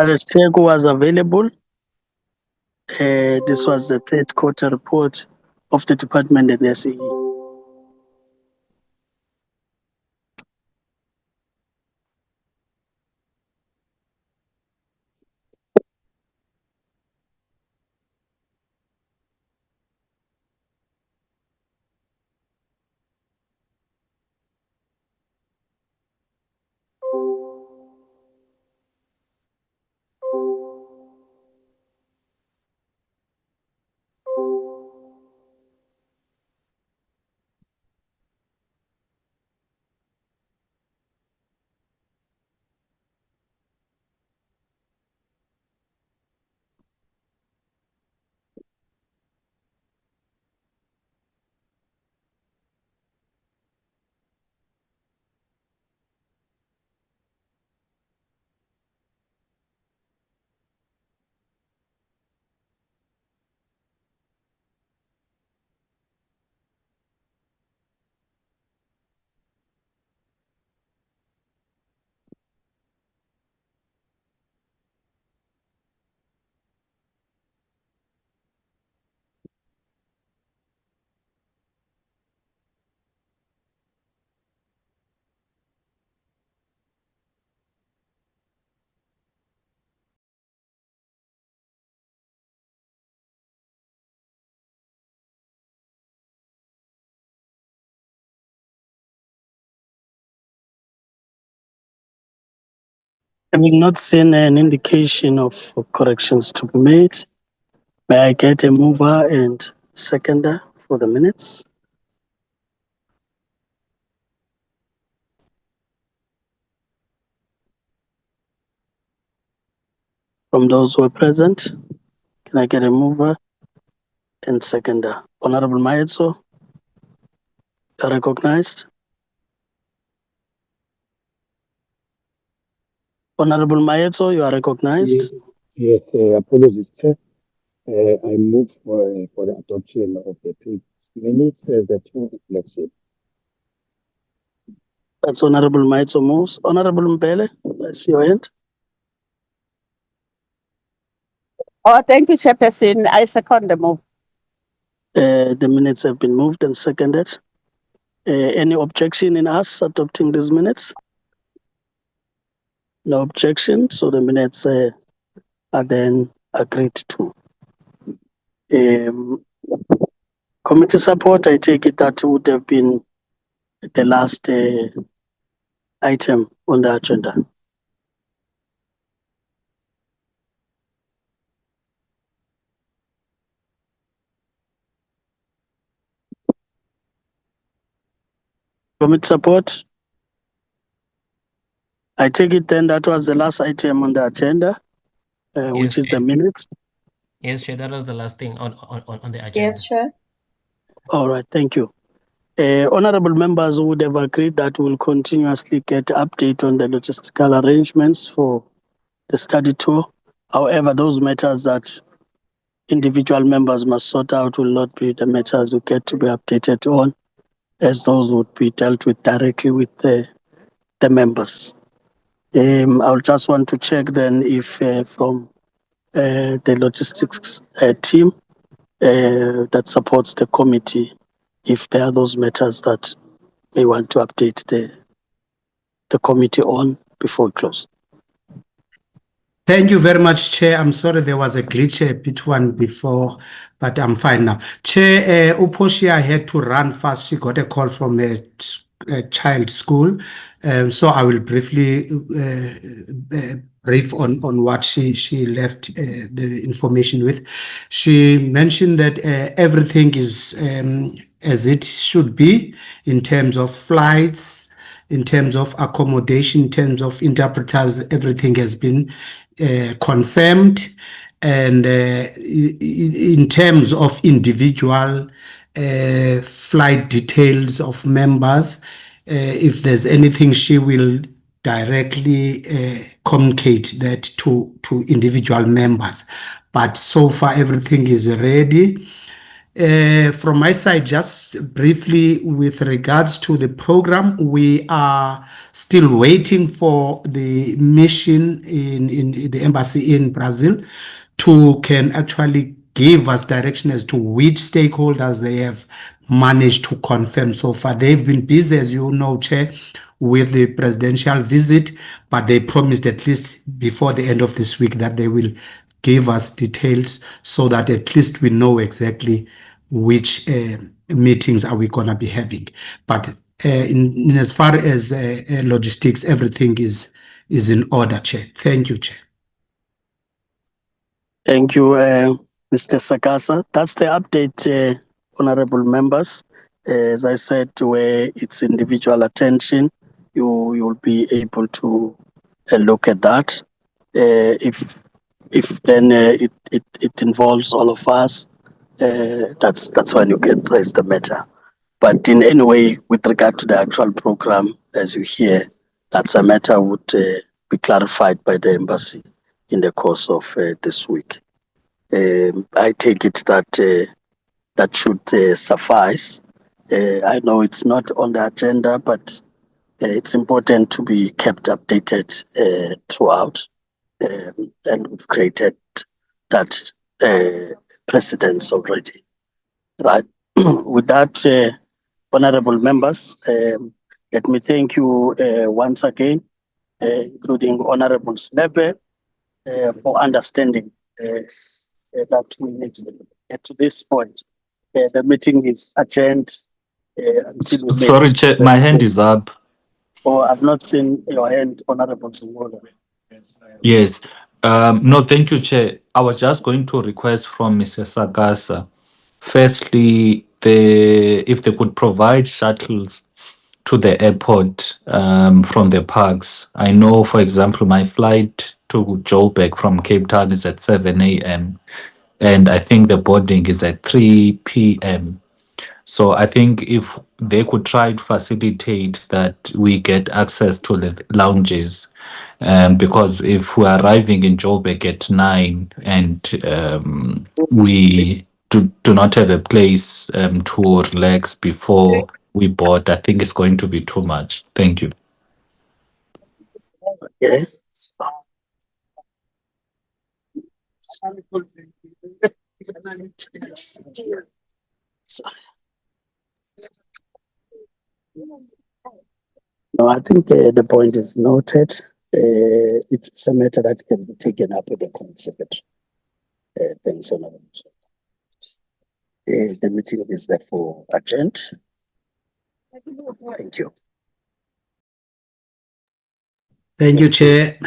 As Chair was available, this was the third quarter report of the department and SAE. Having not seen an indication of corrections to be made, may I get a mover and seconder for the minutes? From those who are present, can I get a mover and seconder? Honorable Maetso, you are recognized. Honorable Maetso, you are recognized. Yes, apologies, Chair. I move for the adoption of the minutes as the two reflection. That's Honorable Maetso moves. Honorable Mbele, I see your hand. Oh, thank you, Chairperson. I second the move. The minutes have been moved and seconded. Any objection in us adopting these minutes? No objection, so the minutes are then agreed to. Committee support, I take it that would have been the last item on the agenda. Committee support, I take it then that was the last item on the agenda, which is the minutes. Yes, Chair, that was the last thing on the agenda. Yes, Chair. All right, thank you. Honorable members would have agreed that we'll continuously get update on the logistical arrangements for the study tour. However, those matters that individual members must sort out will not be the matters we get to be updated on, as those would be dealt with directly with the members. I'll just want to check then if from the logistics team that supports the committee, if there are those matters that they want to update the committee on before we close. Thank you very much, Chair. I'm sorry there was a glitch a bit one before, but I'm fine now. Chair, Uposhia had to run fast. She got a call from a child school. So I will briefly brief on what she left the information with. She mentioned that everything is as it should be in terms of flights, in terms of accommodation, in terms of interpreters, everything has been confirmed. And in terms of individual flight details of members, if there's anything, she will directly communicate that to individual members. But so far, everything is ready. From my side, just briefly with regards to the program, we are still waiting for the mission in the embassy in Brazil to can actually give us direction as to which stakeholders they have managed to confirm so far. They've been busy, as you know, Chair, with the presidential visit, but they promised at least before the end of this week that they will give us details so that at least we know exactly which meetings are we going to be having. But in as far as logistics, everything is in order, Chair. Thank you, Chair. Thank you, Mr. Sakasa. That's the update, honorable members. As I said, where it's individual attention, you will be able to look at that. If then it involves all of us, that's when you can press the matter. But in any way, with regard to the actual program, as you hear, that's a matter would be clarified by the embassy in the course of this week. I take it that that should suffice. I know it's not on the agenda, but it's important to be kept updated throughout. And we've created that precedence already. Right. With that, honorable members, let me thank you once again, including Honorable Snepe, for understanding that we need to get to this point. The meeting is adjourned until we Sorry, meet. Chair, my hand is up. Oh, I've not seen your hand, Honorable Zumula. Yes. No, thank you, Chair. I was just going to request from Mr. Sagasa. Firstly, if they could provide shuttles to the airport from the parks. I know, for example, my flight to Joburg from Cape Town is at 7 a.m. and I think the boarding is at 3 p.m. So I think if they could try to facilitate that we get access to the lounges, because if we're arriving in Joburg at 9 and we do not have a place to relax before we board, I think it's going to be too much. Thank you. Yes. No, I think the point is noted. It's a matter that can be taken up with the Secretary. Thanks, Honorable. The meeting is therefore adjourned. Thank you. Thank you, Chair.